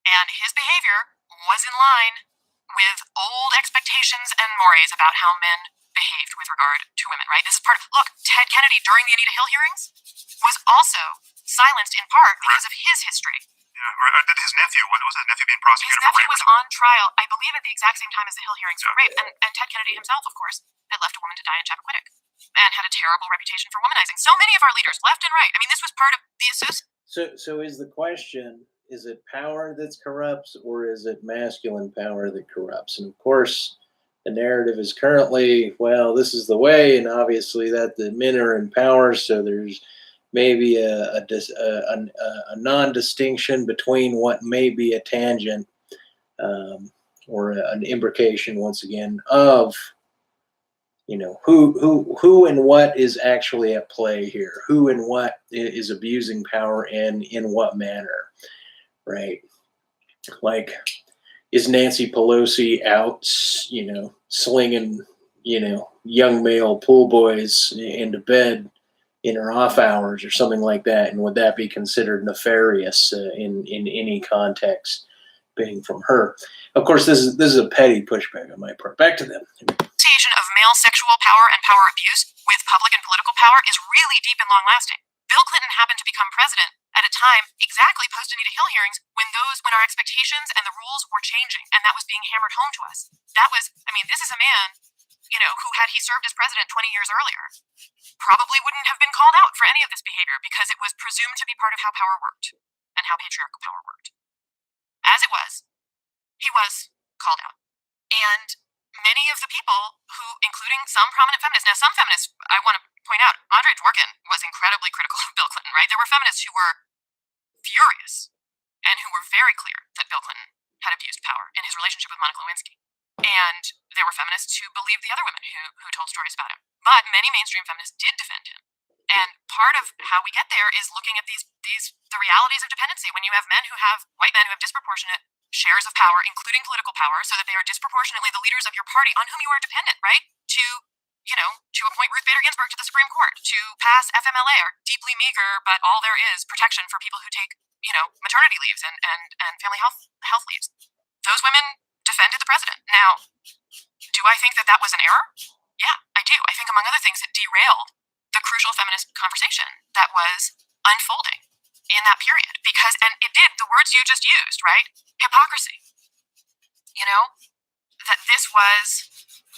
And his behavior was in line with old expectations and mores about how men behaved with regard to women, right? This is part of, look, Ted Kennedy during the Anita Hill hearings was also silenced in part because of his history. Yeah, or did his nephew, what was his nephew being prosecuted His for nephew rape? was on trial, I believe, at the exact same time as the Hill hearings for rape. And Ted Kennedy himself, of course, had left a woman to die in Chappaquiddick and had a terrible reputation for womanizing. So many of our leaders, left and right. I mean, this was part of the association. So is the question, is it power that corrupts, or is it masculine power that corrupts? And of course, the narrative is currently, well, this is the way, and obviously that the men are in power, so there's maybe a non-distinction between what may be a tangent or an imbrication, once again, of who and what is actually at play here, who and what is abusing power and in what manner, right? Like, is Nancy Pelosi out, slinging, young male pool boys into bed in her off hours or something like that? And would that be considered nefarious in any context, being from her? Of course, this is a petty pushback on my part. Back to them. Association of male sexual power and power abuse with public and political power is really deep and long-lasting. Bill Clinton happened to become president at a time exactly post Anita Hill hearings when our expectations and the rules were changing, and that was being hammered home to us. This is a man, who, had he served as president 20 years earlier, probably wouldn't have been called out for any of this behavior because it was presumed to be part of how power worked and how patriarchal power worked. As it was, he was called out. And many of the people who, including some prominent feminists, now some feminists, I want to point out, Andre Dworkin was incredibly critical of Bill Clinton, right? There were feminists who were furious and who were very clear that Bill Clinton had abused power in his relationship with Monica Lewinsky. And there were feminists who believed the other women who told stories about him. But many mainstream feminists did defend him. And part of how we get there is looking at the realities of dependency. When you have white men who have disproportionate shares of power, including political power, so that they are disproportionately the leaders of your party on whom you are dependent, right? To appoint Ruth Bader Ginsburg to the Supreme Court, to pass FMLA, or deeply meager, but all there is protection for people who take, maternity leaves and family health leaves. Those women defended the president. Now, do I think that was an error? Yeah, I do. I think, among other things, it derailed the crucial feminist conversation that was unfolding in that period. And it did, the words you just used, right? Hypocrisy. That this was,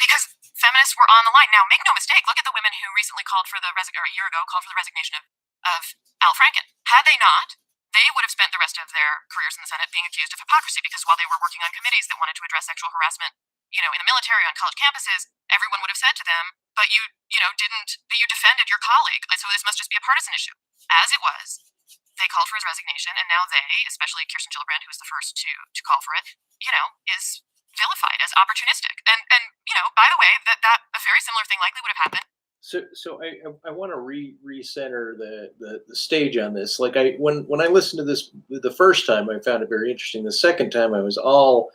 because feminists were on the line. Now, make no mistake, look at the women who recently a year ago called for the resignation of Al Franken. Had they not, they would have spent the rest of their careers in the Senate being accused of hypocrisy, because while they were working on committees that wanted to address sexual harassment, in the military, on college campuses, everyone would have said to them, but you defended your colleague, so this must just be a partisan issue. As it was, they called for his resignation, and now they, especially Kirsten Gillibrand, who was the first to call for it, is vilified as opportunistic. And by the way, that a very similar thing likely would have happened. So I want to recenter the stage on this. Like, when I listened to this the first time, I found it very interesting. The second time, I was all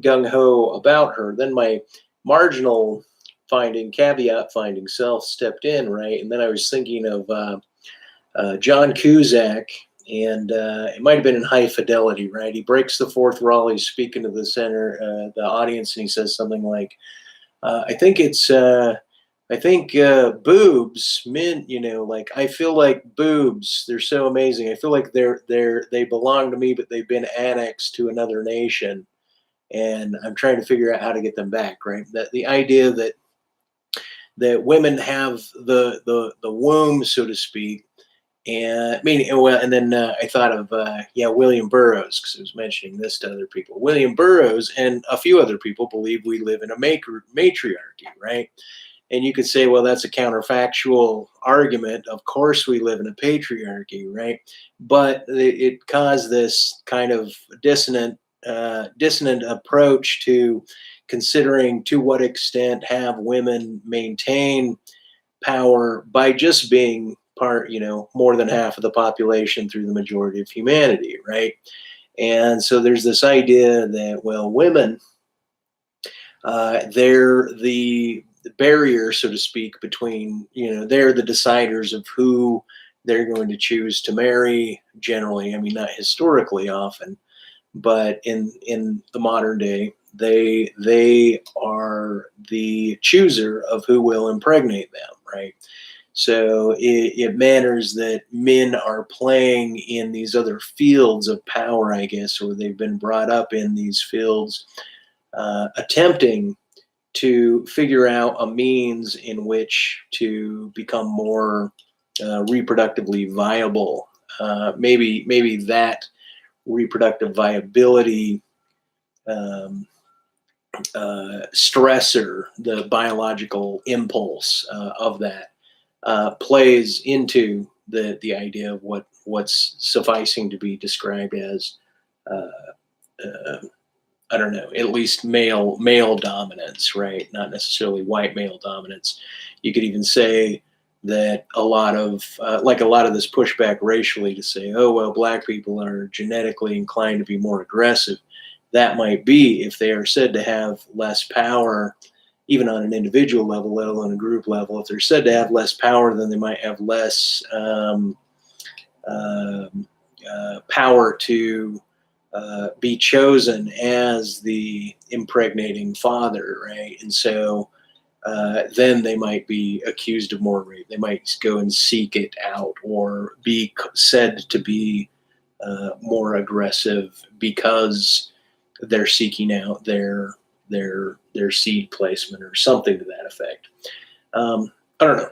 gung-ho about her. Then my marginal caveat finding self stepped in, right? And then I was thinking of John Cusack and it might have been in High Fidelity, right? He breaks the fourth wall. He's speaking to the center, the audience, and he says something like, I think boobs, men, like I feel like boobs, they're so amazing. I feel like they belong to me, but they've been annexed to another nation, and I'm trying to figure out how to get them back, right? That the idea that women have the womb, so to speak. And and then I thought of William Burroughs, because I was mentioning this to other people. William Burroughs and a few other people believe we live in a matriarchy, right? And you could say, well, that's a counterfactual argument. Of course, we live in a patriarchy, right? But it caused this kind of dissonant approach to considering to what extent have women maintain power by just being more than half of the population through the majority of humanity, right? And so there's this idea that, well, women, they're the barrier, so to speak, between, they're the deciders of who they're going to choose to marry generally. I mean, not historically often, but in the modern day, they are the chooser of who will impregnate them, right? So it matters that men are playing in these other fields of power, I guess, or they've been brought up in these fields, attempting to figure out a means in which to become more reproductively viable. Maybe that reproductive viability stressor, the biological impulse of that, plays into the idea of what's sufficing to be described as I don't know, at least male dominance, right? Not necessarily white male dominance. You could even say that a lot of this pushback racially to say, oh well, black people are genetically inclined to be more aggressive. That might be if they are said to have less power, even on an individual level, let alone a group level. If they're said to have less power, then they might have less power to be chosen as the impregnating father, right? And so then they might be accused of more rape. They might go and seek it out, or be said to be more aggressive because they're seeking out their seed placement or something to that effect. I don't know.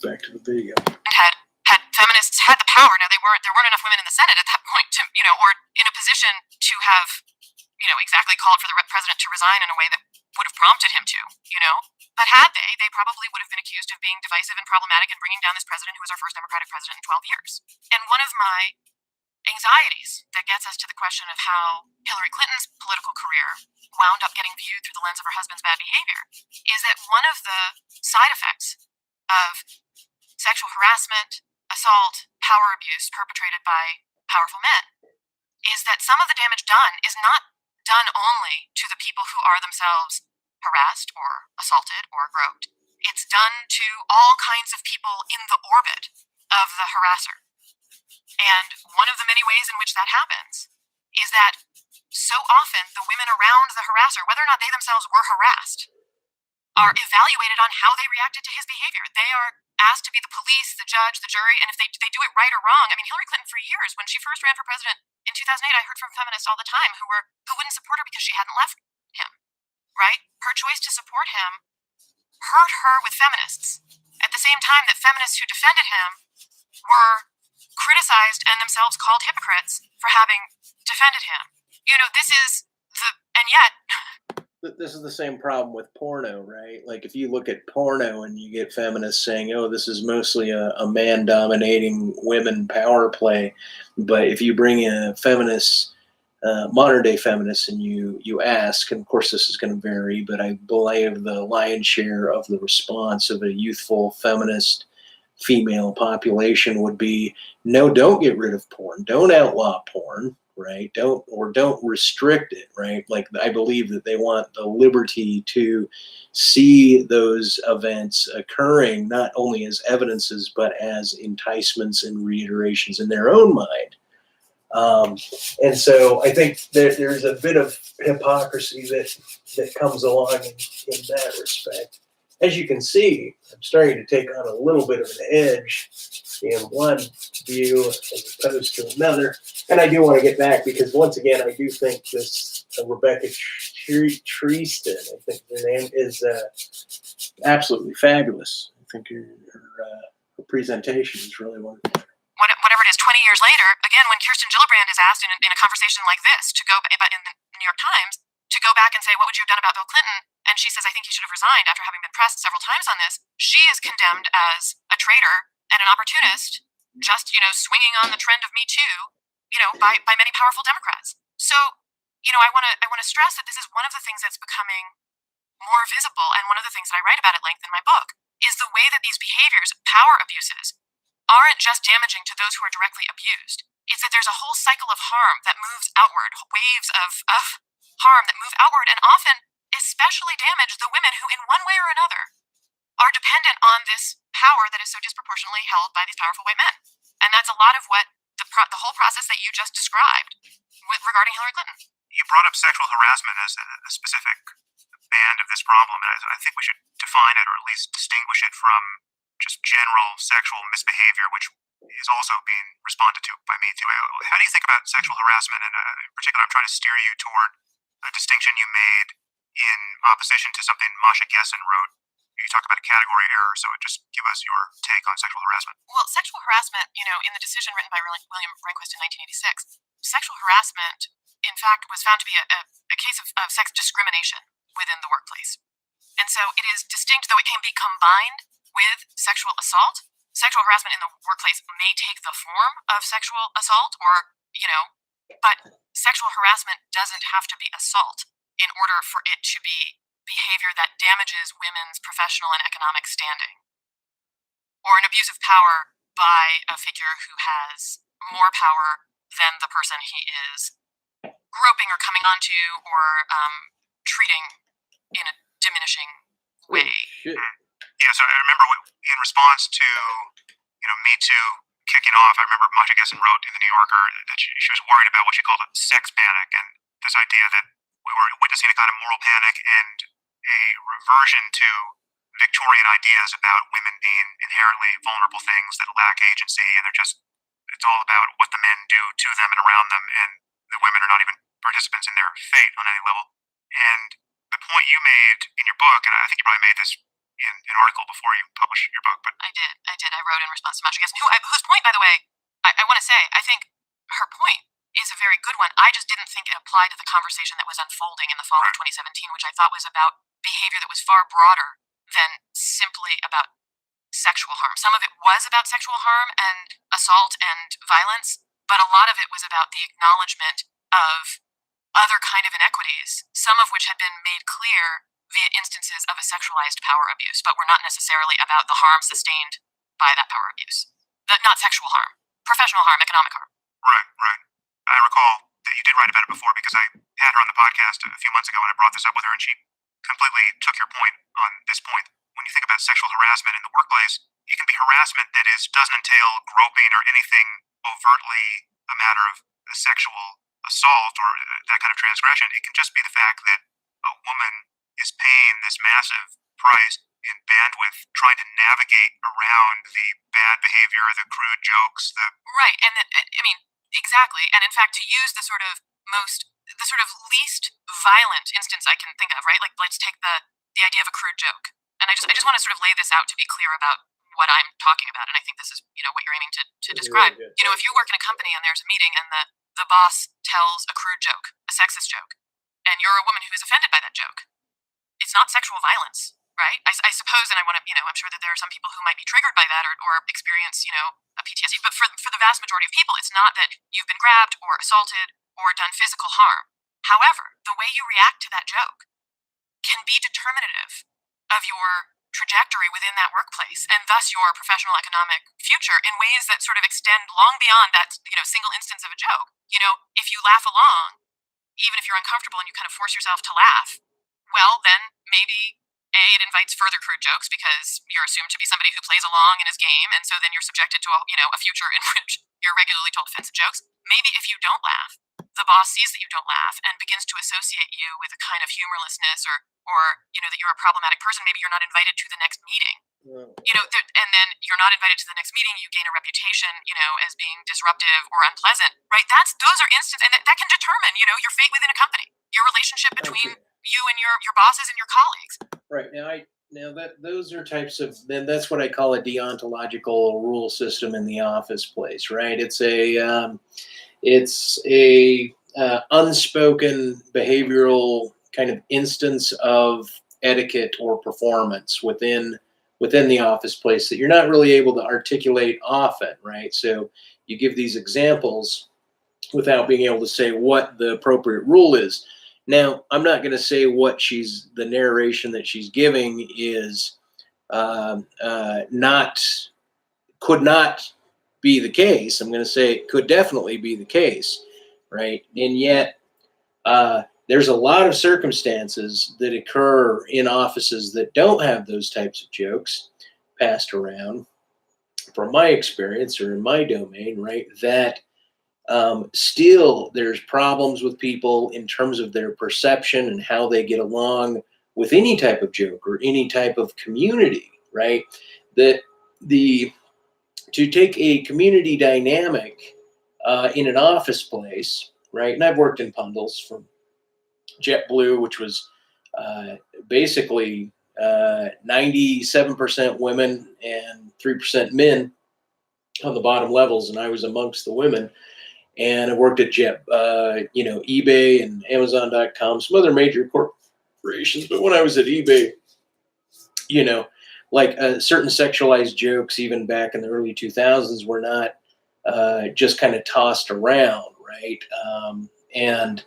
Back to the video. Had feminists had the power, now there weren't enough women in the Senate at that point to, or in a position to have, exactly called for the president to resign in a way that would have prompted him to, But had they probably would have been accused of being divisive and problematic and bringing down this president who was our first Democratic president in 12 years. And one of my anxieties that gets us to the question of how Hillary Clinton's political career wound up getting viewed through the lens of her husband's bad behavior is that one of the side effects of sexual harassment, assault, power abuse perpetrated by powerful men is that some of the damage done is not done only to the people who are themselves harassed or assaulted or groped. It's done to all kinds of people in the orbit of the harasser. And one of the many ways in which that happens is that so often the women around the harasser, whether or not they themselves were harassed, are evaluated on how they reacted to his behavior. They are asked to be the police, the judge, the jury, and if they do it right or wrong. I mean, Hillary Clinton for years, when she first ran for president in 2008, I heard from feminists all the time who wouldn't support her because she hadn't left him, right? Her choice to support him hurt her with feminists. At the same time that feminists who defended him were criticized and themselves called hypocrites for having defended him. And yet... This is the same problem with porno, right? Like if you look at porno and you get feminists saying, oh, this is mostly a man dominating women power play. But if you bring in a feminist, modern day feminists, and you ask, and of course this is going to vary, but I believe the lion's share of the response of a youthful feminist female population would be, no, don't get rid of porn. Don't outlaw porn, right? Don't restrict it, right? Like, I believe that they want the liberty to see those events occurring not only as evidences but as enticements and reiterations in their own mind. And so I think there's a bit of hypocrisy that comes along in that respect. As you can see, I'm starting to take on a little bit of an edge in one view as opposed to another. And I do want to get back because, once again, I do think this Rebecca Traister, I think her name, is absolutely fabulous. I think her presentation is really wonderful. Whatever it is, 20 years later, again, when Kirsten Gillibrand is asked in a conversation like this to go, but in the New York Times, to go back and say, what would you have done about Bill Clinton? And she says, I think he should have resigned after having been pressed several times on this. She is condemned as a traitor and an opportunist, just, swinging on the trend of Me Too, by many powerful Democrats. So, I want to stress that this is one of the things that's becoming more visible, and one of the things that I write about at length in my book is the way that these behaviors, power abuses, aren't just damaging to those who are directly abused. It's that there's a whole cycle of harm that moves outward, waves of harm that move outward, and often especially damage the women who, in one way or another, are dependent on this power that is so disproportionately held by these powerful white men. And that's a lot of what the whole process that you just described regarding Hillary Clinton. You brought up sexual harassment as a specific band of this problem, and I think we should define it, or at least distinguish it from just general sexual misbehavior, which is also being responded to by Me Too. How do you think about sexual harassment? And in particular, I'm trying to steer you toward a distinction you made in opposition to something Masha Gessen wrote. You talk about a category error, so just give us your take on sexual harassment. Well, sexual harassment, in the decision written by William Rehnquist in 1986, sexual harassment, in fact, was found to be a case of sex discrimination within the workplace. And so it is distinct, though it can be combined with sexual assault. Sexual harassment in the workplace may take the form of sexual assault, or, but sexual harassment doesn't have to be assault in order for it to be behavior that damages women's professional and economic standing, or an abuse of power by a figure who has more power than the person he is groping or coming onto, or treating in a diminishing way. Yeah, so I remember in response to, Me Too kicking off, I remember Masha Gessen wrote in the New Yorker that she was worried about what she called a sex panic, and this idea that we were witnessing a kind of moral panic and a reversion to Victorian ideas about women being inherently vulnerable things that lack agency, and it's all about what the men do to them and around them, and the women are not even participants in their fate on any level. And the point you made in your book, and I think you probably made this in an article before you published your book, but I did. I wrote in response to Masha Gessen, whose point, by the way, I want to say, I think her point is a very good one. I just didn't think it applied to the conversation that was unfolding in the fall of 2017, which I thought was about behavior that was far broader than simply about sexual harm. Some of it was about sexual harm and assault and violence, but a lot of it was about the acknowledgement of other kind of inequities, some of which had been made clear via instances of a sexualized power abuse, but were not necessarily about the harm sustained by that power abuse. Not sexual harm, professional harm, economic harm. Right. I recall that you did write about it before, because I had her on the podcast a few months ago and I brought this up with her, and she completely took your point on this point. When you think about sexual harassment in the workplace, it can be harassment that doesn't entail groping or anything overtly a matter of a sexual assault or that kind of transgression. It can just be the fact that a woman is paying this massive price in bandwidth, trying to navigate around the bad behavior, the crude jokes, Right, and exactly. And in fact, to use the sort of least violent instance I can think of, right? Like, let's take the idea of a crude joke. And I just want to sort of lay this out to be clear about what I'm talking about. And I think this is, what you're aiming to describe. Really, if you work in a company and there's a meeting and the boss tells a crude joke, a sexist joke, and you're a woman who is offended by that joke, it's not sexual violence, right? I suppose, and I want to, I'm sure that there are some people who might be triggered by that or experience, a PTSD. But for the vast majority of people, it's not that you've been grabbed or assaulted or done physical harm. However, the way you react to that joke can be determinative of your trajectory within that workplace, and thus your professional economic future, in ways that sort of extend long beyond that, single instance of a joke. If you laugh along, even if you're uncomfortable and you kind of force yourself to laugh, well, then maybe it invites further crude jokes because you're assumed to be somebody who plays along in his game, and so then you're subjected to a future in which you're regularly told offensive jokes. Maybe if you don't laugh, the boss sees that you don't laugh and begins to associate you with a kind of humorlessness, or that you're a problematic person. Maybe you're not invited to the next meeting. And then you're not invited to the next meeting. You gain a reputation, as being disruptive or unpleasant, right? Those are instances, and that can determine, your fate within a company, your relationship between you and your bosses and your colleagues. Right. Those are types of, then that's what I call a deontological rule system in the office place, right? It's a unspoken behavioral kind of instance of etiquette or performance within the office place that you're not really able to articulate often, right? So you give these examples without being able to say what the appropriate rule is. Now, I'm not going to say what the narration that she's giving is could not be the case. I'm going to say it could definitely be the case, right? And yet, there's a lot of circumstances that occur in offices that don't have those types of jokes passed around, from my experience or in my domain, right? That still there's problems with people in terms of their perception and how they get along with any type of joke or any type of community, right? To take a community dynamic in an office place, right? And I've worked in Pundles from JetBlue, which was basically 97% women and 3% men on the bottom levels, and I was amongst the women. And I worked at eBay and Amazon.com, some other major corporations. But when I was at eBay, certain sexualized jokes, even back in the early 2000s, were not just kind of tossed around, right? And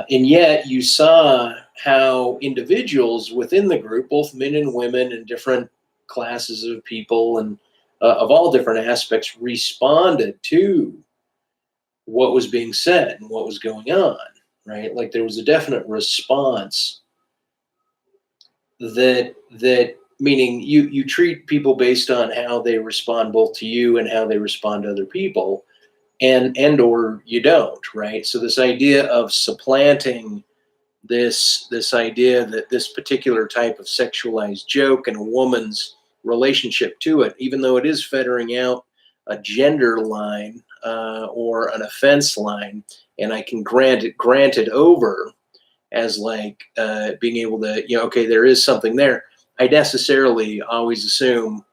yet you saw how individuals within the group, both men and women and different classes of people and of all different aspects, responded to what was being said and what was going on, right? Like there was a definite response that meaning you treat people based on how they respond both to you and how they respond to other people, and or you don't, right? So this idea of supplanting this idea that this particular type of sexualized joke and a woman's relationship to it, even though it is fettering out a gender line or an offense line, and I can grant it over as like being able to, okay, there is something there. I necessarily always assume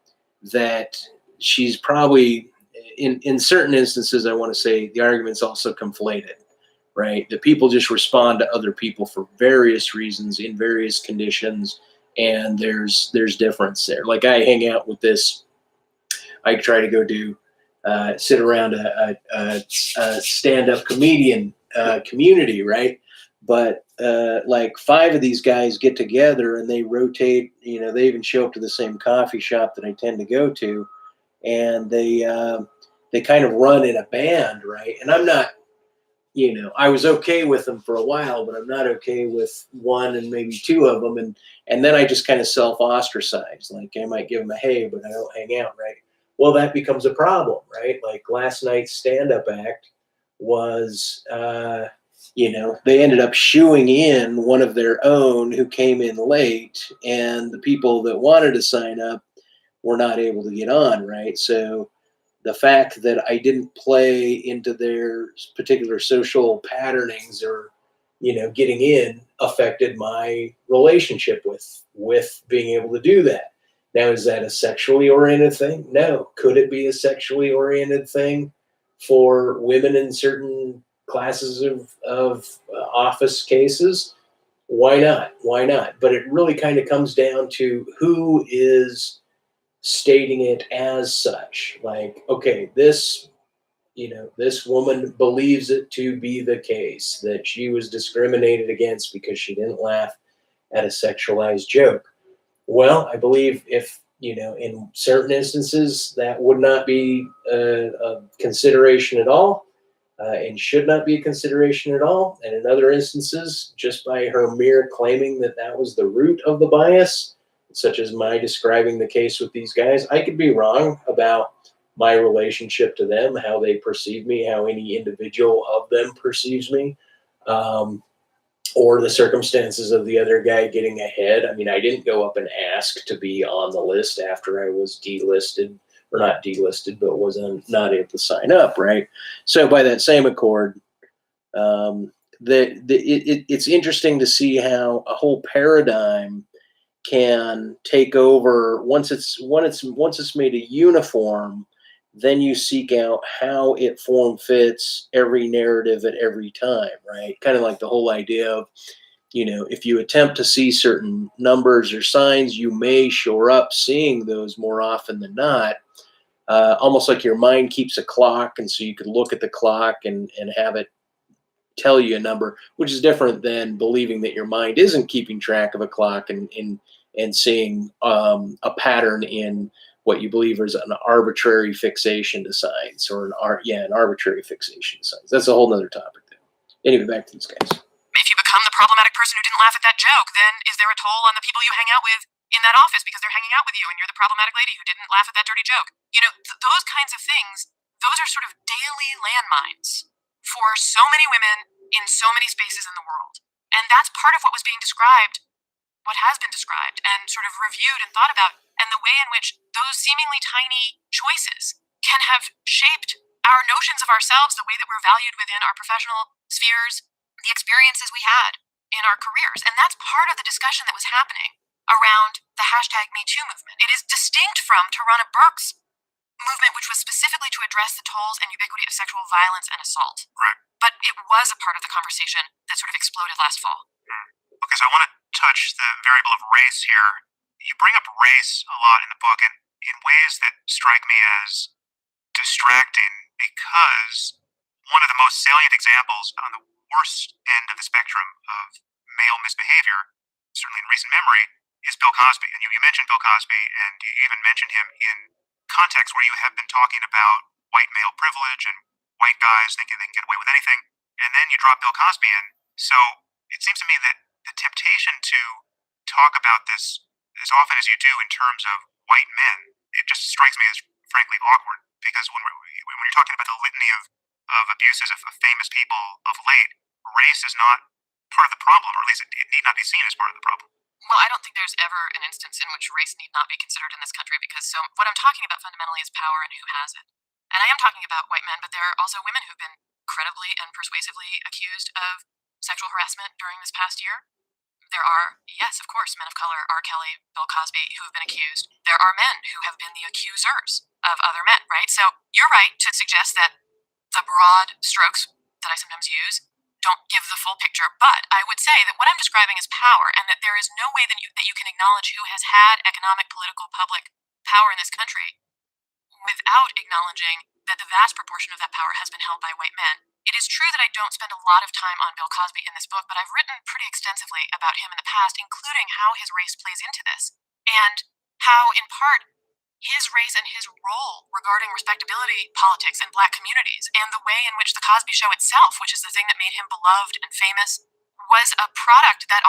that she's probably, in certain instances, I want to say the argument's also conflated, right? That people just respond to other people for various reasons in various conditions, and there's difference there. Like I hang out with this, I try to go do, sit around a stand-up comedian community, right? But like 5 of these guys get together and they rotate, they even show up to the same coffee shop that I tend to go to, and they kind of run in a band, right? And I'm not, I was okay with them for a while, but I'm not okay with 1 and maybe 2 of them. And then I just kind of self-ostracize. Like I might give them a hey, but I don't hang out, right? Well, that becomes a problem, right? Like last night's stand-up act was, they ended up shooing in one of their own who came in late, and the people that wanted to sign up were not able to get on, right? So the fact that I didn't play into their particular social patternings or, getting in affected my relationship with being able to do that. Now, is that a sexually oriented thing? No. Could it be a sexually oriented thing for women in certain classes of office cases? Why not? Why not? But it really kind of comes down to who is stating it as such. Like, okay, this woman believes it to be the case that she was discriminated against because she didn't laugh at a sexualized joke. Well, I believe if, in certain instances that would not be a consideration at all, and should not be a consideration at all. And in other instances, just by her mere claiming that that was the root of the bias, such as my describing the case with these guys, I could be wrong about my relationship to them, how they perceive me, how any individual of them perceives me. Or the circumstances of the other guy getting ahead. I mean, I didn't go up and ask to be on the list after I was delisted, or not delisted, but was not able to sign up, right? So by that same accord, it's interesting to see how a whole paradigm can take over once it's made a uniform. Then you seek out how it form fits every narrative at every time, right? Kind of like the whole idea of, if you attempt to see certain numbers or signs, you may shore up seeing those more often than not. Almost like your mind keeps a clock, and so you could look at the clock and have it tell you a number, which is different than believing that your mind isn't keeping track of a clock and seeing a pattern in what you believe is an arbitrary fixation to signs, or an arbitrary fixation to signs. That's a whole nother topic. Anyway, back to these guys. If you become the problematic person who didn't laugh at that joke, then is there a toll on the people you hang out with in that office because they're hanging out with you and you're the problematic lady who didn't laugh at that dirty joke? Those kinds of things, those are sort of daily landmines for so many women in so many spaces in the world. And that's part of what was being described, what has been described and sort of reviewed and thought about, and the way in which those seemingly tiny choices can have shaped our notions of ourselves, the way that we're valued within our professional spheres, the experiences we had in our careers. And that's part of the discussion that was happening around the hashtag #MeToo movement. It is distinct from Tarana Burke's movement, which was specifically to address the tolls and ubiquity of sexual violence and assault. Right. But it was a part of the conversation that sort of exploded last fall. Okay, so I want to touch the variable of race here. You bring up race a lot in the book, and in ways that strike me as distracting, because one of the most salient examples on the worst end of the spectrum of male misbehavior, certainly in recent memory, is Bill Cosby. And you mentioned Bill Cosby, and you even mentioned him in context where you have been talking about white male privilege and white guys thinking they can get away with anything, and then you drop Bill Cosby in. So it seems to me that the temptation to talk about this as often as you do in terms of white men, it just strikes me as frankly awkward, because when you're talking about the litany of abuses of famous people of late, race is not part of the problem, or at least it need not be seen as part of the problem. Well, I don't think there's ever an instance in which race need not be considered in this country, because what I'm talking about fundamentally is power and who has it. And I am talking about white men, but there are also women who've been credibly and persuasively accused of sexual harassment during this past year. There are, yes, of course, men of color, R. Kelly, Bill Cosby, who have been accused. There are men who have been the accusers of other men, right? So you're right to suggest that the broad strokes that I sometimes use don't give the full picture, but I would say that what I'm describing is power, and that there is no way that you can acknowledge who has had economic, political, public power in this country without acknowledging that the vast proportion of that power has been held by white men. It is true that I don't spend a lot of time on Bill Cosby in this book, but I've written pretty extensively about him in the past, including how his race plays into this, and how, in part, his race and his role regarding respectability politics in black communities, and the way in which the Cosby Show itself, which is the thing that made him beloved and famous, was a product that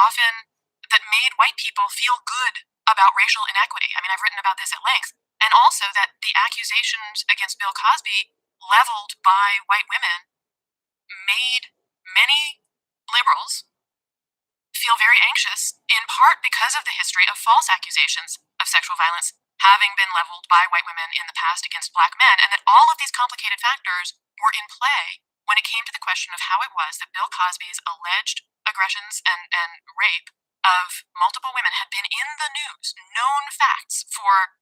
made white people feel good about racial inequity. I mean, I've written about this at length. And also that the accusations against Bill Cosby leveled by white women made many liberals feel very anxious, in part because of the history of false accusations of sexual violence having been leveled by white women in the past against black men, and that all of these complicated factors were in play when it came to the question of how it was that Bill Cosby's alleged aggressions and rape of multiple women had been in the news, known facts, for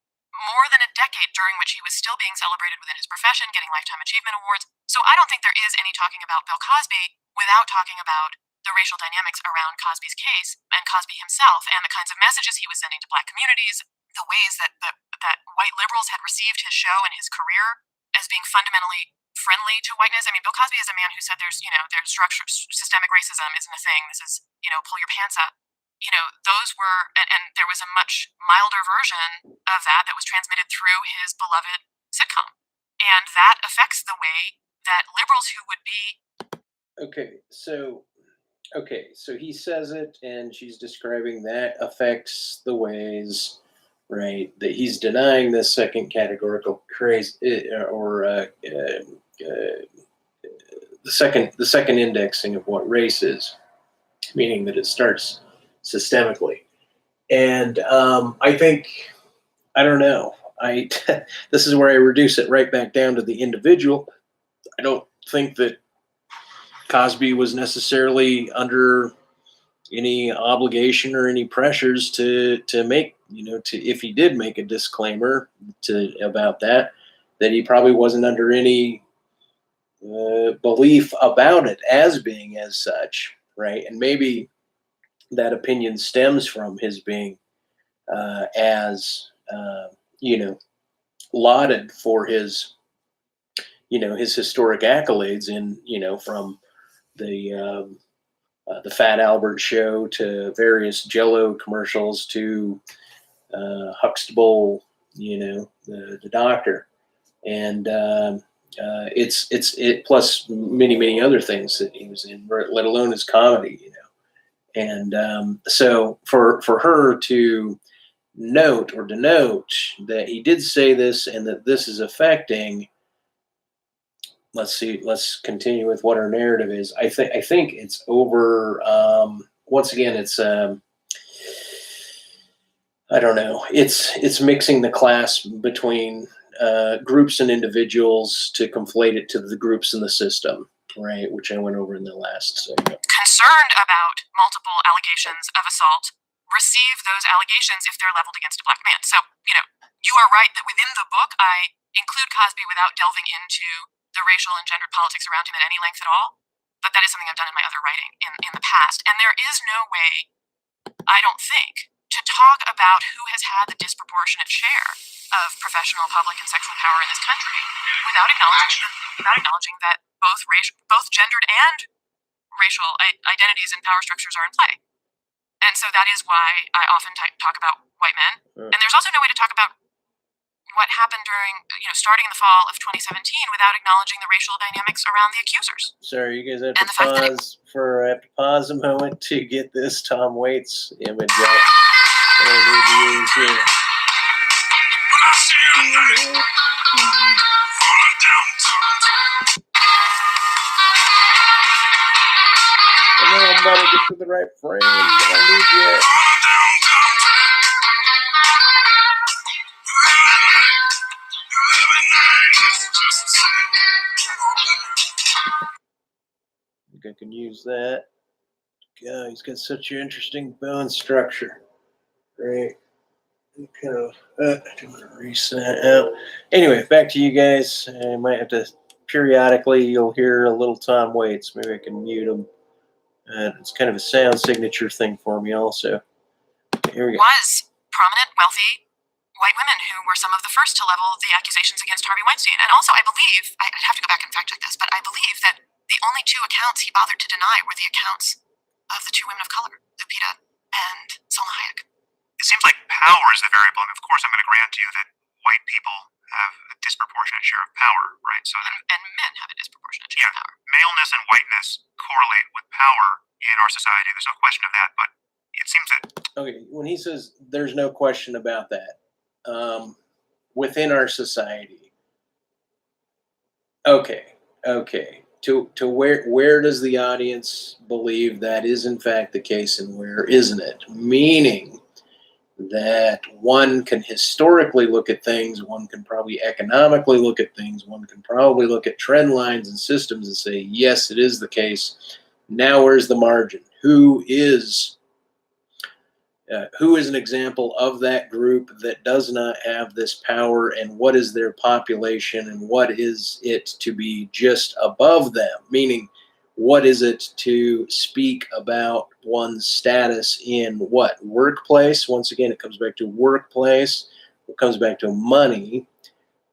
more than a decade, during which he was still being celebrated within his profession, getting Lifetime Achievement Awards. So I don't think there is any talking about Bill Cosby without talking about the racial dynamics around Cosby's case and Cosby himself, and the kinds of messages he was sending to black communities, the ways that white liberals had received his show and his career as being fundamentally friendly to whiteness. I mean, Bill Cosby is a man who said there's systemic racism isn't a thing. This is, pull your pants up. those were, and there was a much milder version of that was transmitted through his beloved sitcom. And that affects the way that liberals who would be. Okay, so he says it, and she's describing that affects the ways, right, that he's denying the second categorical craze, or the second indexing of what race is, meaning that it starts systemically. And I think, I don't know, this is where I reduce it right back down to the individual. I don't think that Cosby was necessarily under any obligation or any pressures to make, if he did make a disclaimer about that he probably wasn't under any belief about it as being as such, right? And maybe that opinion stems from his being as lauded for his historic accolades from the Fat Albert show to various Jell-O commercials to Huxtable, the doctor, and it plus many other things that he was in, let alone his comedy, and so for her to note or denote that he did say this and that this is affecting. Let's continue with what our narrative is. I think it's over. Once again, it's I don't know. It's mixing the class between groups and individuals to conflate it to the groups in the system, right? Which I went over in the last segment. Concerned about multiple allegations of assault, receive those allegations if they're leveled against a black man. So, you are right that within the book, I include Cosby without delving into the racial and gendered politics around him at any length at all. But that is something I've done in my other writing in the past. And there is no way, I don't think, to talk about who has had the disproportionate share of professional, public, and sexual power in this country without acknowledging that both gendered and racial identities and power structures are in play. And so that is why I often talk about white men. And there's also no way to talk about what happened during, starting in the fall of 2017 without acknowledging the racial dynamics around the accusers. Sorry, you guys have to pause a moment to get this Tom Waits image up. I know I'm about to get to the right frame, but I need you. I think I can use that. God, he's got such an interesting bone structure. Great. Kind of erase that out. Anyway, back to you guys. I might have to periodically, you'll hear a little Tom Waits. Maybe I can mute him. It's kind of a sound signature thing for me also. Here we go. Was prominent, wealthy, white women who were some of the first to level the accusations against Harvey Weinstein. And also, I believe, I'd have to go back and fact check this, but I believe that the only two accounts he bothered to deny were the accounts of the two women of color, Lupita and Salma Hayek. It seems like power is the variable, and of course I'm going to grant you that white people have a disproportionate share of power, right? So and men have a disproportionate share of power. Maleness and whiteness correlate with power in our society. There's no question of that, but it seems that... Okay, when he says there's no question about that, within our society, okay. To where does the audience believe that is in fact the case and where isn't it? Meaning that one can historically look at things, one can probably economically look at things, one can probably look at trend lines and systems and say, yes, it is the case. Now where's the margin? Who is an example of that group that does not have this power, and what is their population, and what is it to be just above them? Meaning, what is it to speak about one's status in what? Workplace? Once again, it comes back to workplace. It comes back to money.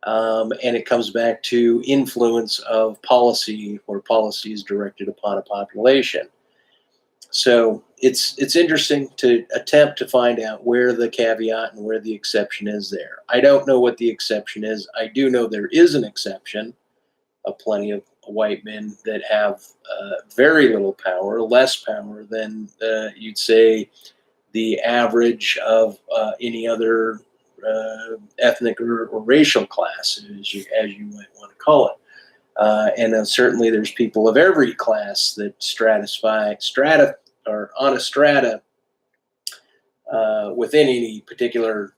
And it comes back to influence of policy, where policy is directed upon a population. So it's interesting to attempt to find out where the caveat and where the exception is there. I don't know what the exception is. I do know there is an exception of plenty of white men that have very little power, less power than you'd say the average of any other ethnic or racial class, as you might want to call it. And certainly there's people of every class that strata or on a strata within any particular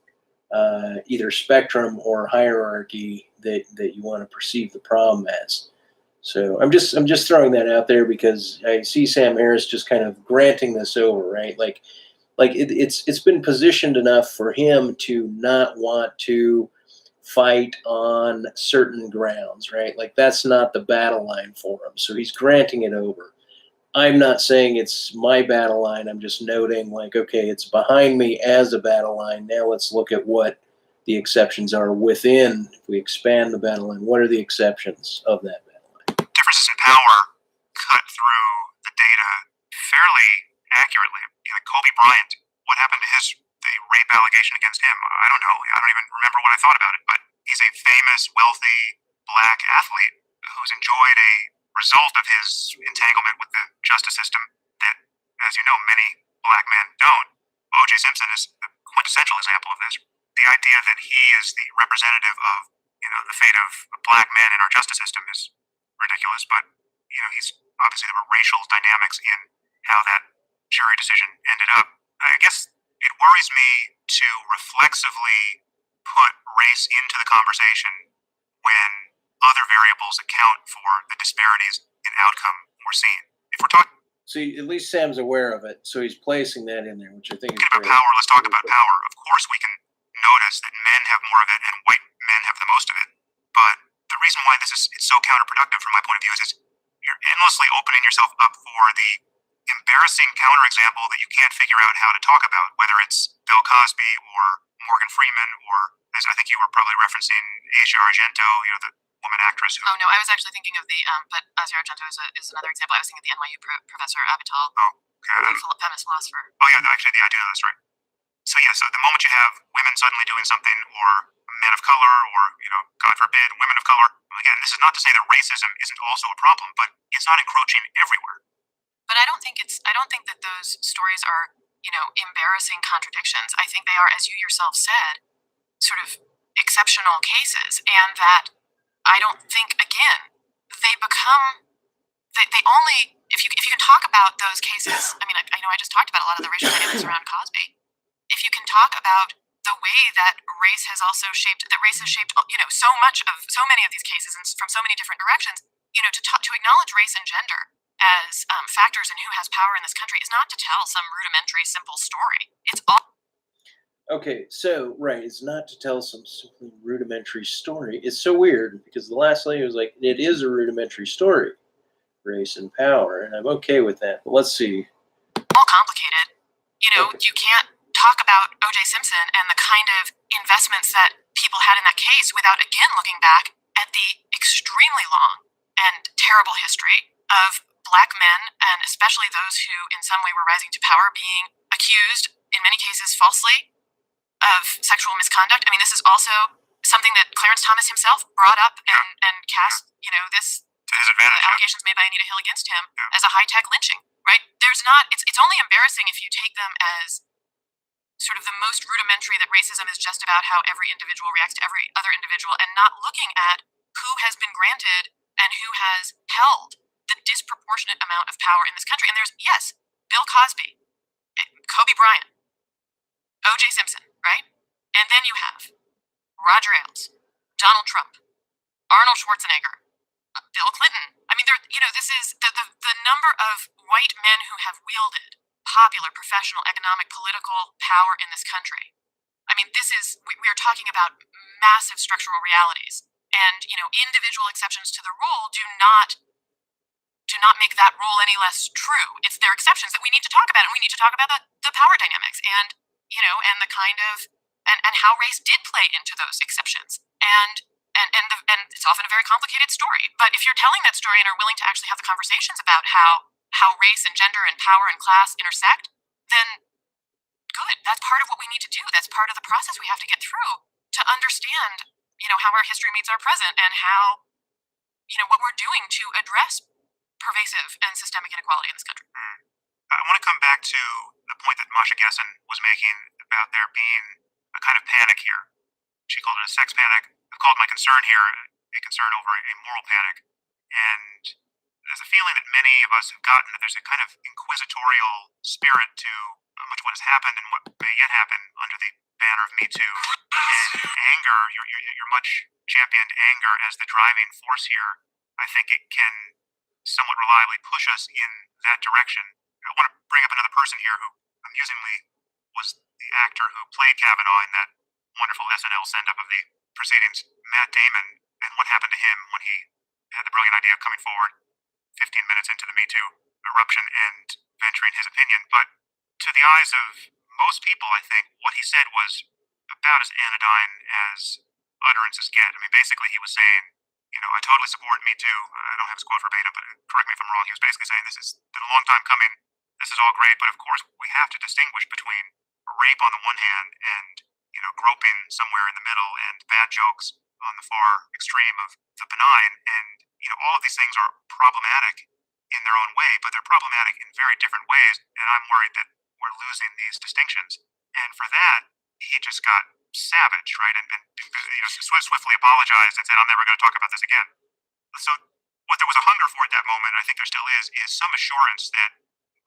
either spectrum or hierarchy that you want to perceive the problem as. So I'm just throwing that out there because I see Sam Harris just kind of granting this over, right? Like it's been positioned enough for him to not want to fight on certain grounds, right? Like that's not the battle line for him. So he's granting it over. I'm not saying it's my battle line. I'm just noting like, okay, it's behind me as a battle line. Now let's look at what the exceptions are within. If we expand the battle line, what are the exceptions of that battle line? Differences in power cut through the data fairly accurately. Like Kobe Bryant, what happened to the rape allegation against him? I don't know. I don't even remember what I thought about it, but he's a famous, wealthy black athlete who's enjoyed a result of his entanglement with the justice system that, as you know, many black men don't. O.J. Simpson is the quintessential example of this. The idea that he is the representative of, the fate of black men in our justice system is ridiculous, but, he's obviously there were racial dynamics in how that jury decision ended up. I guess it worries me to reflexively put race into the conversation when other variables account for the disparities in outcome we're seeing. If we're talking See, at least Sam's aware of it, so he's placing that in there, which I think is about great. power, let's talk about power. Of course, we can notice that men have more of it and white men have the most of it. But the reason why it's so counterproductive from my point of view is you're endlessly opening yourself up for the embarrassing counterexample that you can't figure out how to talk about, whether it's Bill Cosby or Morgan Freeman or, as I think you were probably referencing, Asia Argento, the woman actress who... Oh, no, I was actually thinking of but Asia Argento is another example. I was thinking of the NYU professor, Avital, feminist philosopher. Oh, yeah, actually, I do know that's right. So the moment you have women suddenly doing something, or men of color, or, God forbid, women of color, again, this is not to say that racism isn't also a problem, but it's not encroaching everywhere. But I don't think that those stories are, embarrassing contradictions. I think they are, as you yourself said, sort of exceptional cases, and that I don't think, again, they only, if you can talk about those cases, I mean, I know I just talked about a lot of the racial dynamics around Cosby. If you can talk about the way that race has shaped, so many of these cases and from so many different directions, to acknowledge race and gender as factors in who has power in this country is not to tell some rudimentary, simple story. It's all. Okay, so, right, it's not to tell some simply rudimentary story. It's so weird because the last lady was like, it is a rudimentary story, race and power, and I'm okay with that. But let's see. All complicated. You can't talk about O.J. Simpson and the kind of investments that people had in that case without, again, looking back at the extremely long and terrible history of black men, and especially those who in some way were rising to power, being accused, in many cases falsely, of sexual misconduct. I mean, this is also something that Clarence Thomas himself brought up and cast, this to his advantage, allegations made by Anita Hill against him as a high-tech lynching, right? It's only embarrassing if you take them as sort of the most rudimentary, that racism is just about how every individual reacts to every other individual, and not looking at who has been granted and who has held the disproportionate amount of power in this country. And there's, yes, Bill Cosby, Kobe Bryant, O.J. Simpson, right? And then you have Roger Ailes, Donald Trump, Arnold Schwarzenegger, Bill Clinton. I mean, this is the number of white men who have wielded popular, professional, economic, political power in this country. I mean, we are talking about massive structural realities, and individual exceptions to the rule do not make that rule any less true. It's their exceptions that we need to talk about, and we need to talk about the power dynamics and the kind of and how race did play into those exceptions. And it's often a very complicated story. But if you're telling that story and are willing to actually have the conversations about how how race and gender and power and class intersect, then good. That's part of what we need to do. That's part of the process we have to get through to understand, how our history meets our present and how, what we're doing to address pervasive and systemic inequality in this country. I want to come back to the point that Masha Gessen was making about there being a kind of panic here. She called it a sex panic. I've called my concern here a concern over a moral panic. And there's a feeling that many of us have gotten that there's a kind of inquisitorial spirit to much of what has happened and what may yet happen under the banner of Me Too. And anger, your much championed anger as the driving force here, I think it can somewhat reliably push us in that direction. I want to bring up another person here who amusingly was the actor who played Kavanaugh in that wonderful SNL send-up of the proceedings, Matt Damon, and what happened to him when he had the brilliant idea of coming forward 15 minutes into the Me Too eruption and venturing his opinion. But to the eyes of most people, I think what he said was about as anodyne as utterances get. I mean, basically he was saying, I totally support Me Too. I don't have his quote verbatim, but correct me if I'm wrong. He was basically saying this has been a long time coming. This is all great, but of course we have to distinguish between rape on the one hand and, groping somewhere in the middle and bad jokes on the far extreme of the benign. And, all of these things are problematic in their own way, but they're problematic in very different ways. And I'm worried that we're losing these distinctions. And for that, he just got savage, right? And swiftly apologized and said, I'm never going to talk about this again. So what there was a hunger for at that moment, and I think there still is some assurance that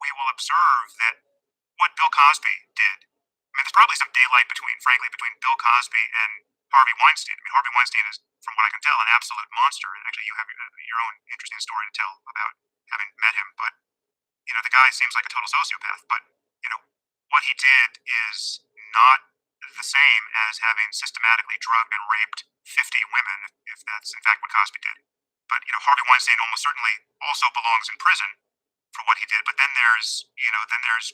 we will observe that what Bill Cosby did. I mean, there's probably some daylight between Bill Cosby and Harvey Weinstein. I mean, Harvey Weinstein is, from what I can tell, an absolute monster. And actually, you have your own interesting story to tell about having met him. But, the guy seems like a total sociopath. But, what he did is not the same as having systematically drugged and raped 50 women, if that's in fact what Cosby did. But, Harvey Weinstein almost certainly also belongs in prison for what he did. But then there's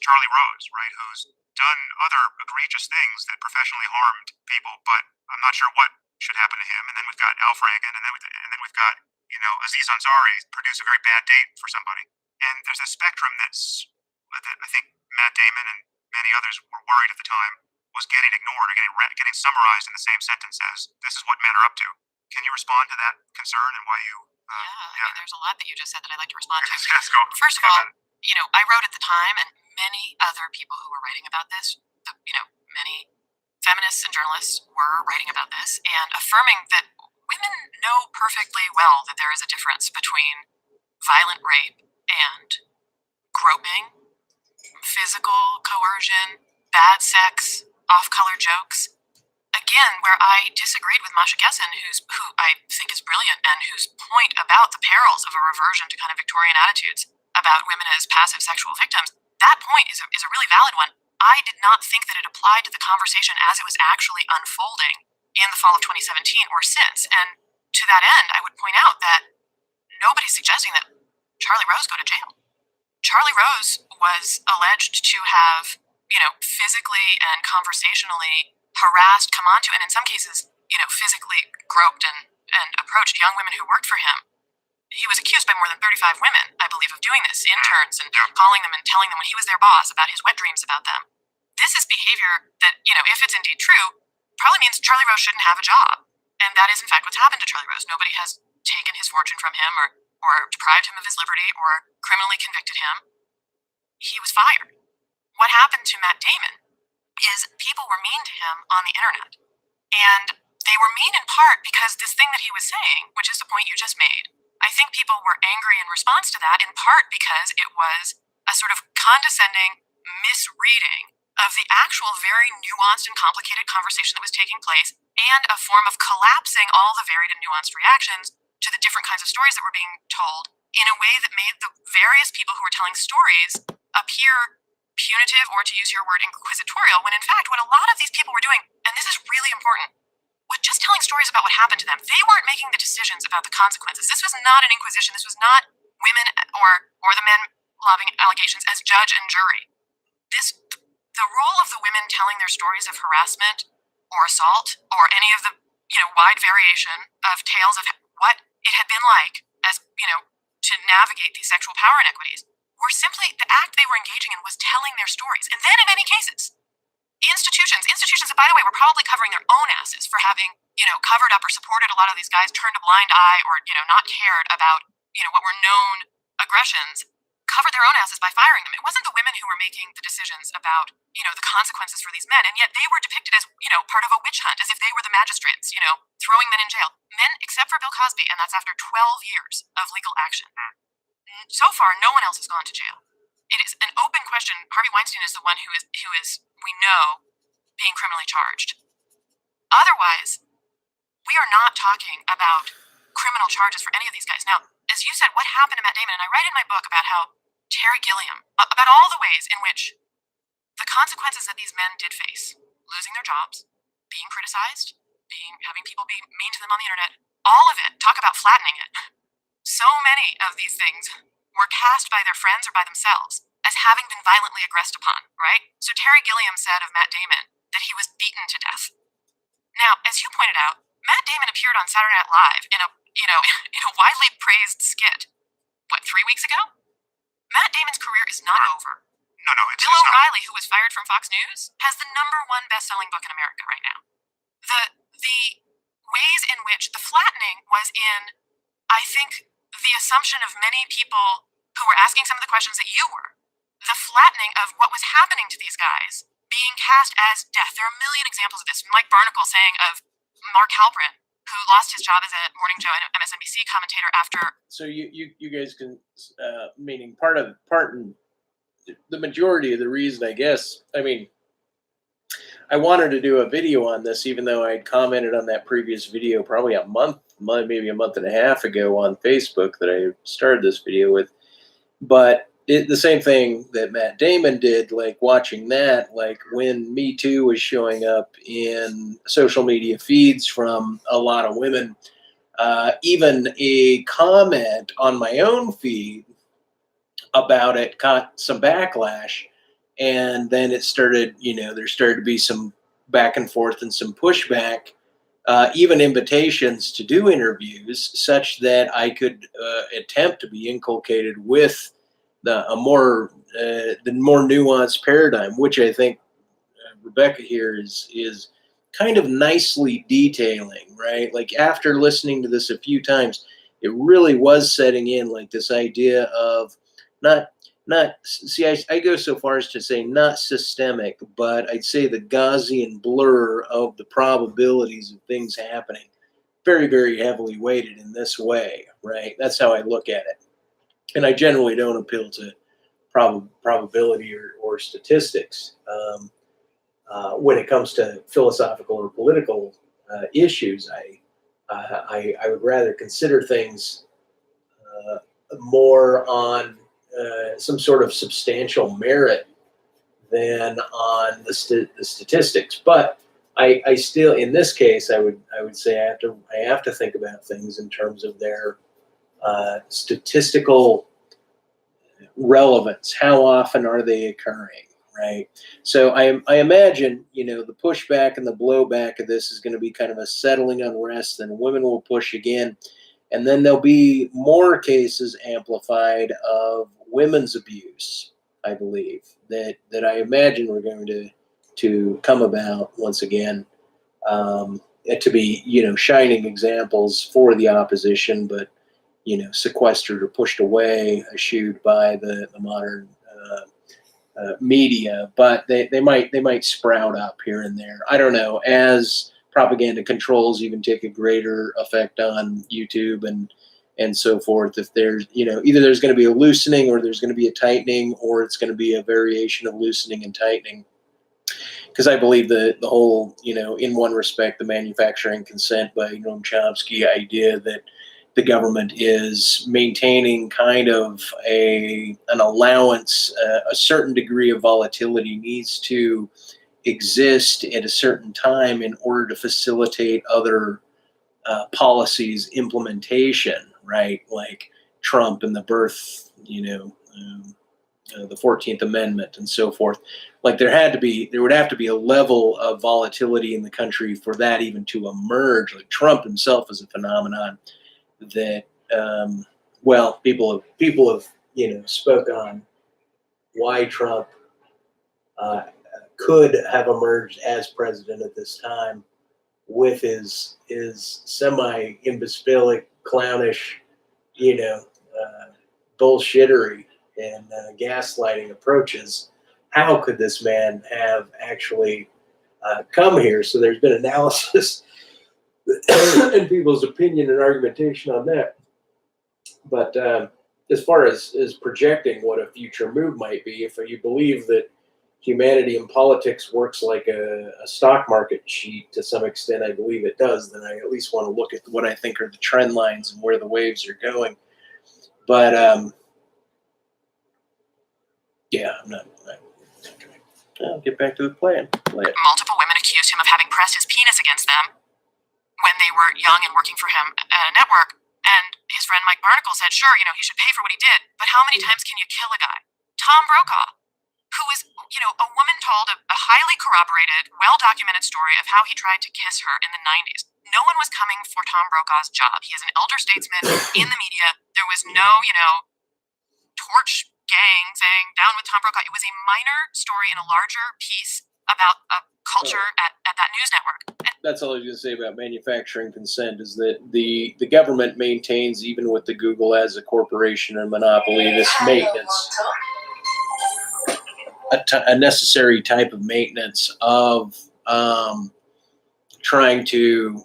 Charlie Rose, right, who's done other egregious things that professionally harmed people, but I'm not sure what should happen to him. And then we've got Al Franken, and then we've got, Aziz Ansari produce a very bad date for somebody. And there's a spectrum that I think Matt Damon and many others were worried at the time was getting ignored or getting summarized in the same sentence as this is what men are up to. Can you respond to that concern and why you? I mean, there's a lot that you just said that I'd like to respond to. Let's go. First of all, I wrote at the time, and many other people who were writing about this, many feminists and journalists were writing about this and affirming that women know perfectly well that there is a difference between violent rape and groping, physical coercion, bad sex, off-color jokes. Again, where I disagreed with Masha Gessen, who I think is brilliant, and whose point about the perils of a reversion to kind of Victorian attitudes about women as passive sexual victims, that point is a really valid one. I did not think that it applied to the conversation as it was actually unfolding in the fall of 2017 or since. And to that end, I would point out that nobody's suggesting that Charlie Rose go to jail. Charlie Rose was alleged to have, physically and conversationally harassed, come onto, and in some cases, physically groped and approached young women who worked for him. He was accused by more than 35 women, I believe, of doing this, interns, and calling them and telling them when he was their boss about his wet dreams about them. This is behavior that, if it's indeed true, probably means Charlie Rose shouldn't have a job. And that is, in fact, what's happened to Charlie Rose. Nobody has taken his fortune from him or deprived him of his liberty or criminally convicted him. He was fired. What happened to Matt Damon is people were mean to him on the internet. And they were mean in part because this thing that he was saying, which is the point you just made, I think people were angry in response to that, in part because it was a sort of condescending misreading of the actual very nuanced and complicated conversation that was taking place, and a form of collapsing all the varied and nuanced reactions to the different kinds of stories that were being told in a way that made the various people who were telling stories appear punitive, or to use your word, inquisitorial, when in fact what a lot of these people were doing, and this is really important, was just telling stories about what happened to them. They weren't making the decisions about the consequences. This was not an inquisition. This was not women or the men lobbing allegations as judge and jury. The role of the women telling their stories of harassment or assault or any of the wide variation of tales of what it had been like as to navigate these sexual power inequities were simply, the act they were engaging in was telling their stories. And then in many cases, institutions that, by the way, were probably covering their own asses for having, covered up or supported a lot of these guys, turned a blind eye, or, not cared about, what were known aggressions, covered their own asses by firing them. It wasn't the women who were making the decisions about, the consequences for these men, and yet they were depicted as, part of a witch hunt, as if they were the magistrates, throwing men in jail. Men, except for Bill Cosby, and that's after 12 years of legal action. So far, no one else has gone to jail. It is an open question. Harvey Weinstein is the one who is, we know, being criminally charged. Otherwise, we are not talking about criminal charges for any of these guys. Now, as you said, what happened to Matt Damon, and I write in my book about how Terry Gilliam, about all the ways in which the consequences that these men did face, losing their jobs, being criticized, having people be mean to them on the internet, all of it, talk about flattening it. So many of these things were cast by their friends or by themselves as having been violently aggressed upon, right? So Terry Gilliam said of Matt Damon that he was beaten to death. Now, as you pointed out, Matt Damon appeared on Saturday Night Live in a, in a widely praised skit, 3 weeks ago? Matt Damon's career is not over. No, it's Bill not. O'Reilly, who was fired from Fox News, has the #1 best-selling book in America right now. The ways in which the flattening was in, I think, the assumption of many people who were asking some of the questions that you were, the flattening of what was happening to these guys being cast as death. There are a million examples of this. Mike Barnacle saying of Mark Halperin, who lost his job as a Morning Joe and MSNBC commentator after. So you guys can, meaning part and the majority of the reason, I guess, I mean, I wanted to do a video on this, even though I'd commented on that previous video probably maybe a month and a half ago on Facebook that I started this video with. But the same thing that Matt Damon did, like watching that, like when Me Too was showing up in social media feeds from a lot of women, even a comment on my own feed about it caught some backlash. And then it started, there started to be some back and forth and some pushback, even invitations to do interviews, such that I could attempt to be inculcated with the more nuanced paradigm, which I think Rebecca here is kind of nicely detailing, right? Like after listening to this a few times, it really was setting in like this idea of I go so far as to say not systemic, but I'd say the Gaussian blur of the probabilities of things happening, very, very heavily weighted in this way, right? That's how I look at it. And I generally don't appeal to probability or statistics when it comes to philosophical or political issues. I would rather consider things more on some sort of substantial merit than on the statistics. But I still, in this case, I would say I have to think about things in terms of their statistical relevance. How often are they occurring, right? So I imagine, the pushback and the blowback of this is going to be kind of a settling unrest, then women will push again. And then there'll be more cases amplified of women's abuse, I believe, that I imagine we're going to come about once again, to be, shining examples for the opposition, but, sequestered or pushed away, eschewed by the modern media. But they might sprout up here and there. I don't know, as propaganda controls even take a greater effect on YouTube and so forth. If there's, either there's going to be a loosening or there's going to be a tightening, or it's going to be a variation of loosening and tightening. Because I believe the whole, in one respect, the manufacturing consent by Noam Chomsky idea that the government is maintaining kind of an allowance, a certain degree of volatility needs to exist at a certain time in order to facilitate other policies implementation, right? Like Trump and the birth, the 14th Amendment and so forth. Like there would have to be a level of volatility in the country for that even to emerge. Like Trump himself is a phenomenon that, people have spoke on why Trump could have emerged as president at this time with his semi-imbecilic, clownish, bullshittery and gaslighting approaches. How could this man have actually come here? So there's been analysis and people's opinion and argumentation on that. But as far as projecting what a future move might be, if you believe that humanity and politics works like a stock market sheet to some extent, I believe it does, then I at least want to look at what I think are the trend lines and where the waves are going. But yeah, I'll get back to the plan. Play it. Multiple women accused him of having pressed his penis against them when they were young and working for him at a network. And his friend Mike Barnacle said, sure, he should pay for what he did, but how many times can you kill a guy? Tom Brokaw, who was, a woman told a highly corroborated, well-documented story of how he tried to kiss her in the 90s. No one was coming for Tom Brokaw's job. He is an elder statesman in the media. There was no, torch gang saying down with Tom Brokaw. It was a minor story in a larger piece about a culture at that news network. That's all I was going to say about manufacturing consent is that the government maintains, even with the Google as a corporation and monopoly, this maintenance, a necessary type of maintenance of trying to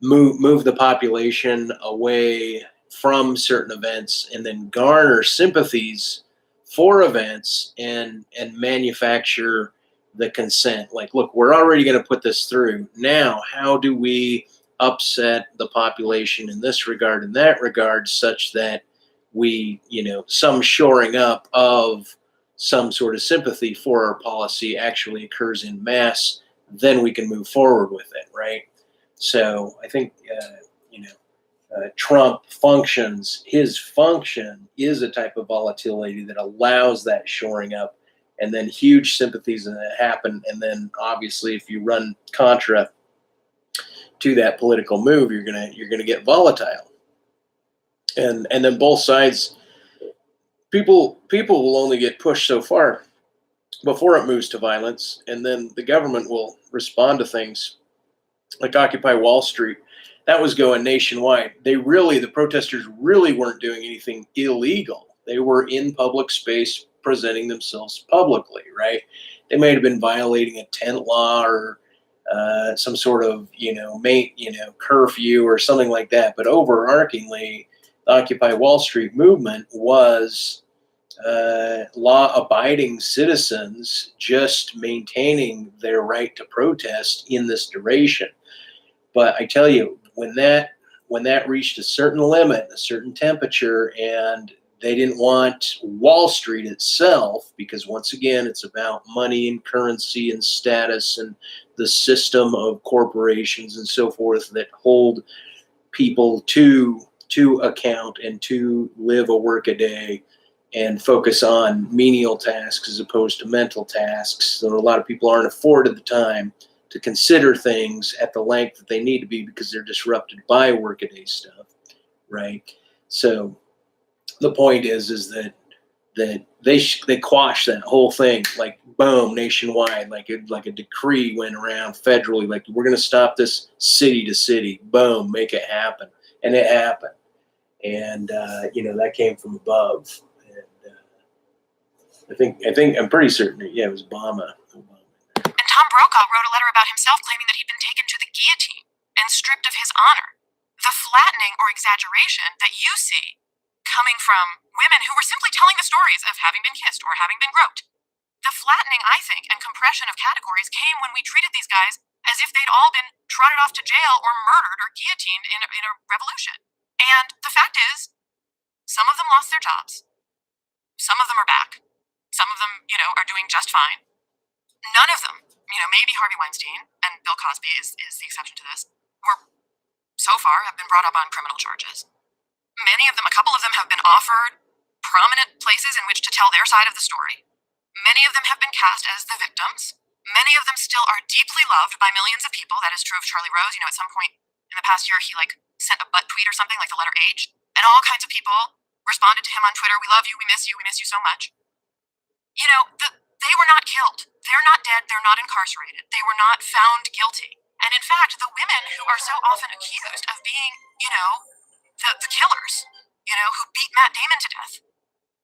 move the population away from certain events and then garner sympathies for events and manufacture the consent. Like, look, we're already going to put this through. Now, how do we upset the population in this regard and that regard such that we, some shoring up of some sort of sympathy for our policy actually occurs in mass, then we can move forward with it, right? So I think, Trump his function is a type of volatility that allows that shoring up and then huge sympathies that happen. And then obviously if you run contra to that political move, you're gonna get volatile. And then both sides, people will only get pushed so far before it moves to violence, and then the government will respond to things like Occupy Wall Street. That was going nationwide. The protesters really weren't doing anything illegal. They were in public space presenting themselves publicly, right? They may have been violating a tent law or some sort of, curfew or something like that. But overarchingly, the Occupy Wall Street movement was law-abiding citizens just maintaining their right to protest in this duration. But I tell you, when that reached a certain limit, a certain temperature, and they didn't want Wall Street itself, because once again, it's about money and currency and status and the system of corporations and so forth that hold people to account and to live a work a day and focus on menial tasks as opposed to mental tasks. So a lot of people aren't afforded the time to consider things at the length that they need to be because they're disrupted by workaday stuff, right? So the point is that they quash that whole thing, like boom, nationwide, like a decree went around federally, like we're going to stop this city to city, boom, make it happen, and it happened, and that came from above, and I'm pretty certain that, it was Obama. And Tom Brokaw wrote a letter about himself claiming that he'd been taken to the guillotine and stripped of his honor. The flattening or exaggeration that you see coming from women who were simply telling the stories of having been kissed or having been groped. The flattening, I think, and compression of categories came when we treated these guys as if they'd all been trotted off to jail or murdered or guillotined in a revolution. And the fact is, some of them lost their jobs. Some of them are back. Some of them, are doing just fine. None of them, maybe Harvey Weinstein and Bill Cosby is the exception to this, so far have been brought up on criminal charges. A couple of them have been offered prominent places in which to tell their side of the story. Many of them have been cast as the victims. Many of them still are deeply loved by millions of people. That is true of Charlie Rose. At some point in the past year, he sent a butt tweet or something like the letter H. And all kinds of people responded to him on Twitter, "We love you, we miss you so much." You know, they were not killed. They're not dead. They're not incarcerated. They were not found guilty. And in fact, the women who are so often accused of being, the killers, who beat Matt Damon to death,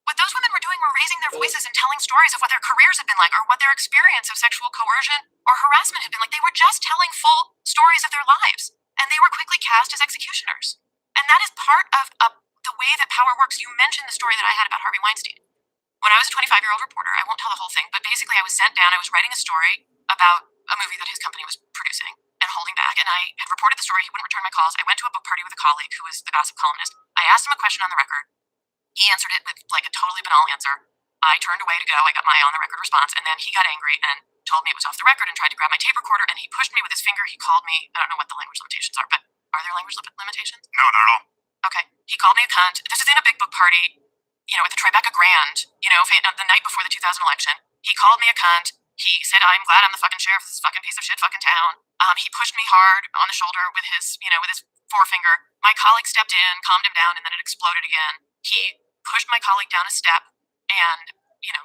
what those women were doing were raising their voices and telling stories of what their careers had been like, or what their experience of sexual coercion or harassment had been like. They were just telling full stories of their lives, and they were quickly cast as executioners. And that is part of the way that power works. You mentioned the story that I had about Harvey Weinstein. When I was a 25-year-old reporter, I won't tell the whole thing, but basically I was sent down. I was writing a story about a movie that his company was producing and holding back, and I had reported the story. He wouldn't return my calls. I went to a book party with a colleague who was the gossip columnist. I asked him a question on the record. He answered it with like a totally banal answer. I turned away to go. I got my on-the-record response, and then he got angry and told me it was off the record and tried to grab my tape recorder, and he pushed me with his finger. He called me, I don't know what the language limitations are, but are there language limitations? No, not at all. Okay. He called me a cunt. This is in a big book party, at the Tribeca Grand, the night before the 2000 election. He called me a cunt. He said, "I'm glad I'm the fucking sheriff of this fucking piece of shit fucking town." He pushed me hard on the shoulder with his forefinger. My colleague stepped in, calmed him down, and then it exploded again. He pushed my colleague down a step, and,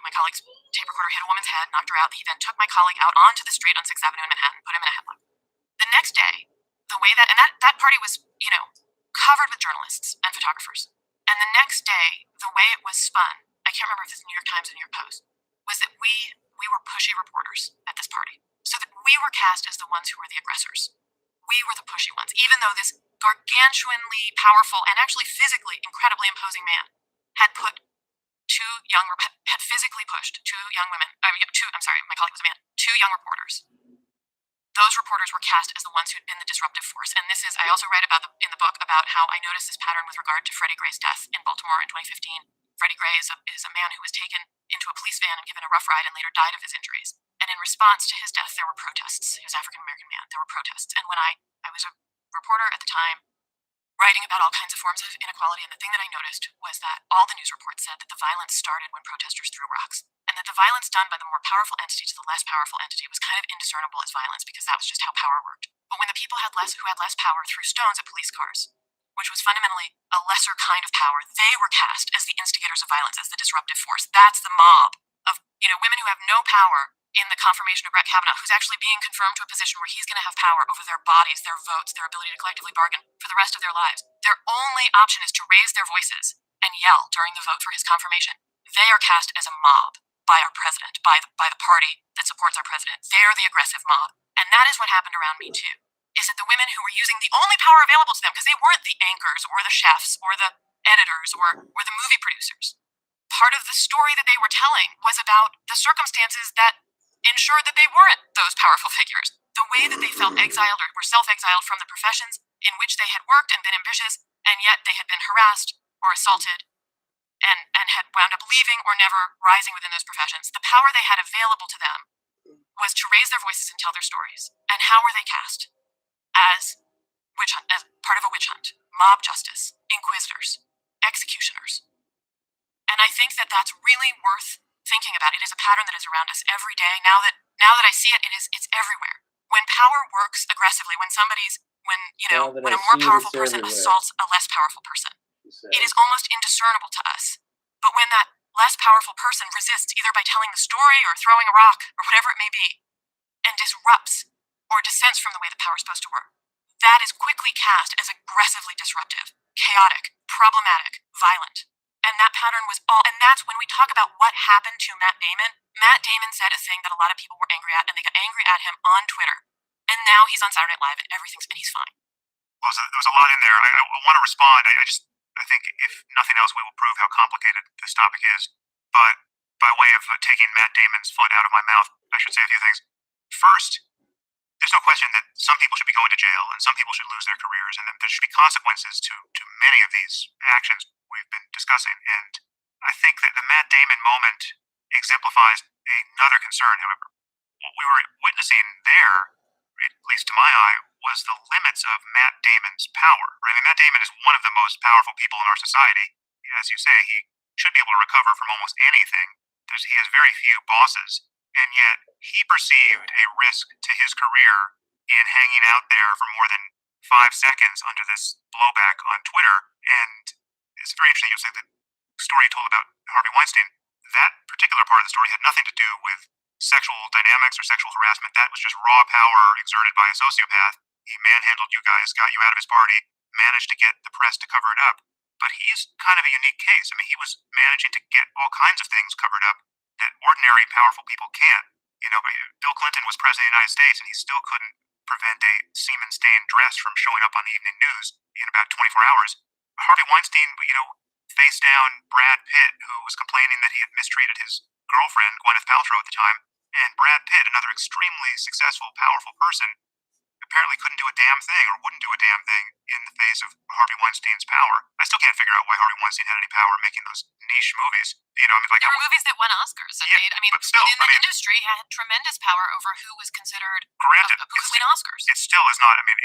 my colleague's tape recorder hit a woman's head, knocked her out. He then took my colleague out onto the street on 6th Avenue in Manhattan, put him in a headlock. The next day, the way that party was, covered with journalists and photographers. And the next day, the way it was spun, I can't remember if it's New York Times or New York Post, was that we were pushy reporters at this party. So that we were cast as the ones who were the aggressors. We were the pushy ones, even though this gargantuanly powerful and actually physically incredibly imposing man had physically pushed two young women, my colleague was a man, two young reporters. Those reporters were cast as the ones who had been the disruptive force. And this is, I also write about in the book about how I noticed this pattern with regard to Freddie Gray's death in Baltimore in 2015. Freddie Gray is a man who was taken into a police van and given a rough ride and later died of his injuries. And in response to his death, there were protests. He was an African-American man. There were protests. And when I was a reporter at the time, writing about all kinds of forms of inequality, and the thing that I noticed was that all the news reports said that the violence started when protesters threw rocks, and that the violence done by the more powerful entity to the less powerful entity was kind of indiscernible as violence because that was just how power worked. But when the people who had less power threw stones at police cars, which was fundamentally a lesser kind of power, they were cast as the instigators of violence, as the disruptive force. That's the mob of women who have no power in the confirmation of Brett Kavanaugh, who's actually being confirmed to a position where he's going to have power over their bodies, their votes, their ability to collectively bargain for the rest of their lives. Their only option is to raise their voices and yell during the vote for his confirmation. They are cast as a mob by our president, by the party that supports our president. They're the aggressive mob. And that is what happened around Me Too, is that the women who were using the only power available to them, because they weren't the anchors or the chefs or the editors or the movie producers, part of the story that they were telling was about the circumstances that ensured that they weren't those powerful figures. The way that they felt exiled or were self-exiled from the professions in which they had worked and been ambitious, and yet they had been harassed or assaulted and had wound up leaving or never rising within those professions. The power they had available to them was to raise their voices and tell their stories. And how were they cast? As part of a witch hunt, mob justice, inquisitors, executioners. And I think that that's really worth thinking about. It is a pattern that is around us every day. Now that I see it, it's everywhere. When power works aggressively, when a more powerful person assaults a less powerful person, it is almost indiscernible to us. But when that less powerful person resists either by telling the story or throwing a rock or whatever it may be, and disrupts or dissents from the way that power is supposed to work, that is quickly cast as aggressively disruptive, chaotic, problematic, violent. And that pattern was and that's when we talk about what happened to Matt Damon. Matt Damon said a thing that a lot of people were angry at, and they got angry at him on Twitter. And now he's on Saturday Night Live, and he's fine. Well, there was a lot in there. I want to respond. I think if nothing else, we will prove how complicated this topic is. But by way of taking Matt Damon's foot out of my mouth, I should say a few things. First, there's no question that some people should be going to jail and some people should lose their careers, and there should be consequences to many of these actions we've been discussing. And I think that the Matt Damon moment exemplifies another concern, however. What we were witnessing there, at least to my eye, was the limits of Matt Damon's power. Right? I mean, Matt Damon is one of the most powerful people in our society. As you say, he should be able to recover from almost anything. He has very few bosses, and yet he perceived a risk to his career in hanging out there for more than 5 seconds under this blowback on Twitter. And it's very interesting you say that story you told about Harvey Weinstein, that particular part of the story had nothing to do with sexual dynamics or sexual harassment. That was just raw power exerted by a sociopath. He manhandled you guys, got you out of his party, managed to get the press to cover it up. But he's kind of a unique case. I mean, he was managing to get all kinds of things covered up that ordinary powerful people can't. You know, Bill Clinton was president of the United States, and he still couldn't prevent a semen-stained dress from showing up on the evening news in about 24 hours. Harvey Weinstein, you know, faced down Brad Pitt, who was complaining that he had mistreated his girlfriend, Gwyneth Paltrow at the time, and Brad Pitt, another extremely successful, powerful person, apparently couldn't do a damn thing or wouldn't do a damn thing in the face of Harvey Weinstein's power. I still can't figure out why Harvey Weinstein had any power making those niche movies. You know, I mean, like there were movies that won Oscars and made. I mean, but still, in the industry, had tremendous power over who was considered granted, who could win Oscars. It still is not. I mean,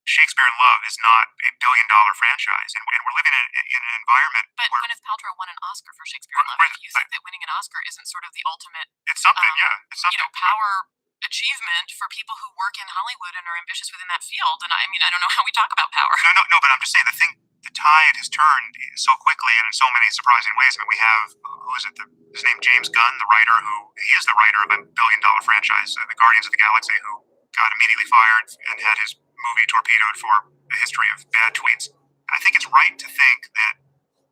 Shakespeare in Love is not a billion-dollar franchise, and we're living in an environment But where Gwyneth Paltrow won an Oscar for Shakespeare in Love. Right, If you think that winning an Oscar isn't sort of the ultimate, it's something, it's something. you know, power achievement for people who work in Hollywood and are ambitious within that field. And I mean, I don't know how we talk about power. No, but I'm just saying the tide has turned so quickly and in so many surprising ways. I mean, we have, who is it, his name James Gunn, the writer he is the writer of a billion-dollar franchise, the Guardians of the Galaxy, who got immediately fired and had his movie torpedoed for a history of bad tweets. I think it's right to think that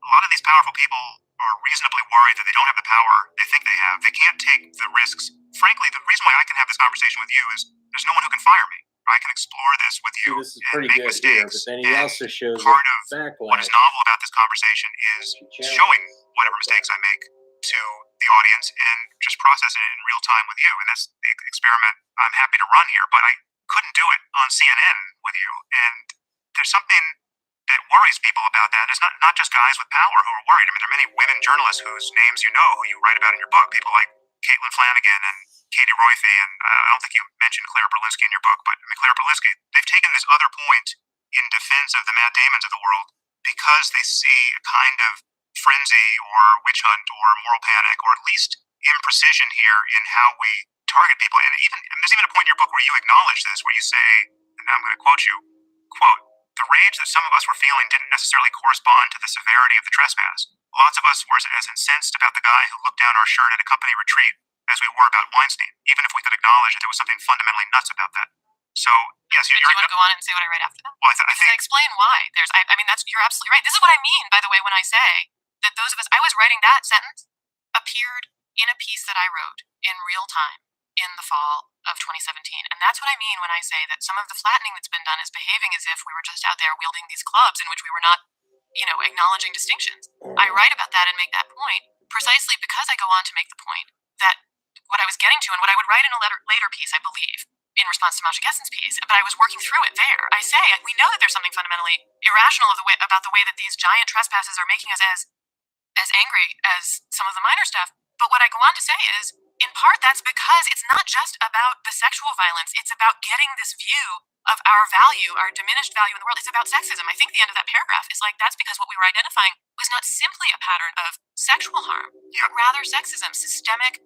a lot of these powerful people are reasonably worried that they don't have the power they think they have. They can't take the risks. Frankly, the reason why I can have this conversation with you is there's no one who can fire me. I can explore this with you. This is and pretty make good here, mistakes. but then he And also shows part of what backlash. is novel about this conversation is showing whatever mistakes I make to the audience and just processing it in real time with you. And that's the experiment I'm happy to run here, but I couldn't do it on CNN with you. And there's something that worries people about that. It's not just guys with power who are worried. I mean, there are many women journalists whose names you know, who you write about in your book, people like Caitlin Flanagan and Katie Royfey, and I don't think you mentioned Claire Berlinski in your book, but I mean, Claire Berlinski, they've taken this other point in defense of the Matt Damons of the world because they see a kind of frenzy or witch hunt or moral panic, or at least imprecision here in how we target people. And there's even a point in your book where you acknowledge this, where you say, and I'm going to quote you, quote, "The rage that some of us were feeling didn't necessarily correspond to the severity of the trespass. Lots of us were as incensed about the guy who looked down our shirt at a company retreat as we were about Weinstein, even if we could acknowledge that there was something fundamentally nuts about that." So, yes, Do you want to go on and say what I write after that? Well, I think I explain why. I mean, you're absolutely right. This is what I mean, by the way, when I say that those of us, I was writing that sentence, appeared in a piece that I wrote in real time in the fall of 2017. And that's what I mean when I say that some of the flattening that's been done is behaving as if we were just out there wielding these clubs in which we were not, you know, acknowledging distinctions. I write about that and make that point precisely because I go on to make the point that what I was getting to, and what I would write in a later piece, I believe, in response to Masha Gessen's piece, but I was working through it there. I say, we know that there's something fundamentally irrational about the way that these giant trespasses are making us as angry as some of the minor stuff. But what I go on to say is, in part, that's because it's not just about the sexual violence. It's about getting this view of our value, our diminished value in the world. It's about sexism. I think the end of that paragraph is like, that's because what we were identifying was not simply a pattern of sexual harm, but rather sexism, systemic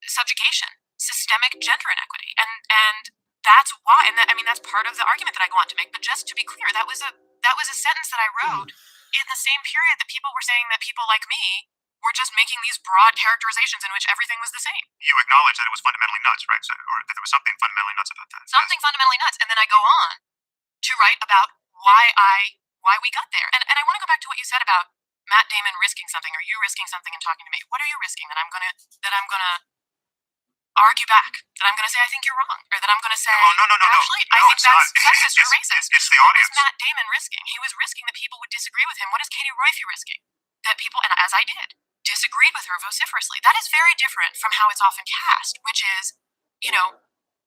subjugation, systemic gender inequity. And that's why, and I mean, that's part of the argument that I go on to make. But just to be clear, that was a sentence that I wrote in the same period that people were saying that people like me were just making these broad characterizations in which everything was the same. you acknowledge that it was fundamentally nuts, right? So, or that there was something fundamentally nuts about that. Something fundamentally nuts. And then I go on to write about why we got there. And I want to go back to what you said about Matt Damon risking something, or you risking something and talking to me. What are you risking that I'm gonna argue back? That I'm gonna say I think you're wrong, or that I'm gonna say No. actually I think that's sexist or racist. It's the What audience. was Matt Damon risking? He was risking that people would disagree with him. What is Katie Royfey risking? That people, and as I did, disagreed with her vociferously. That is very different from how it's often cast, which is, you know,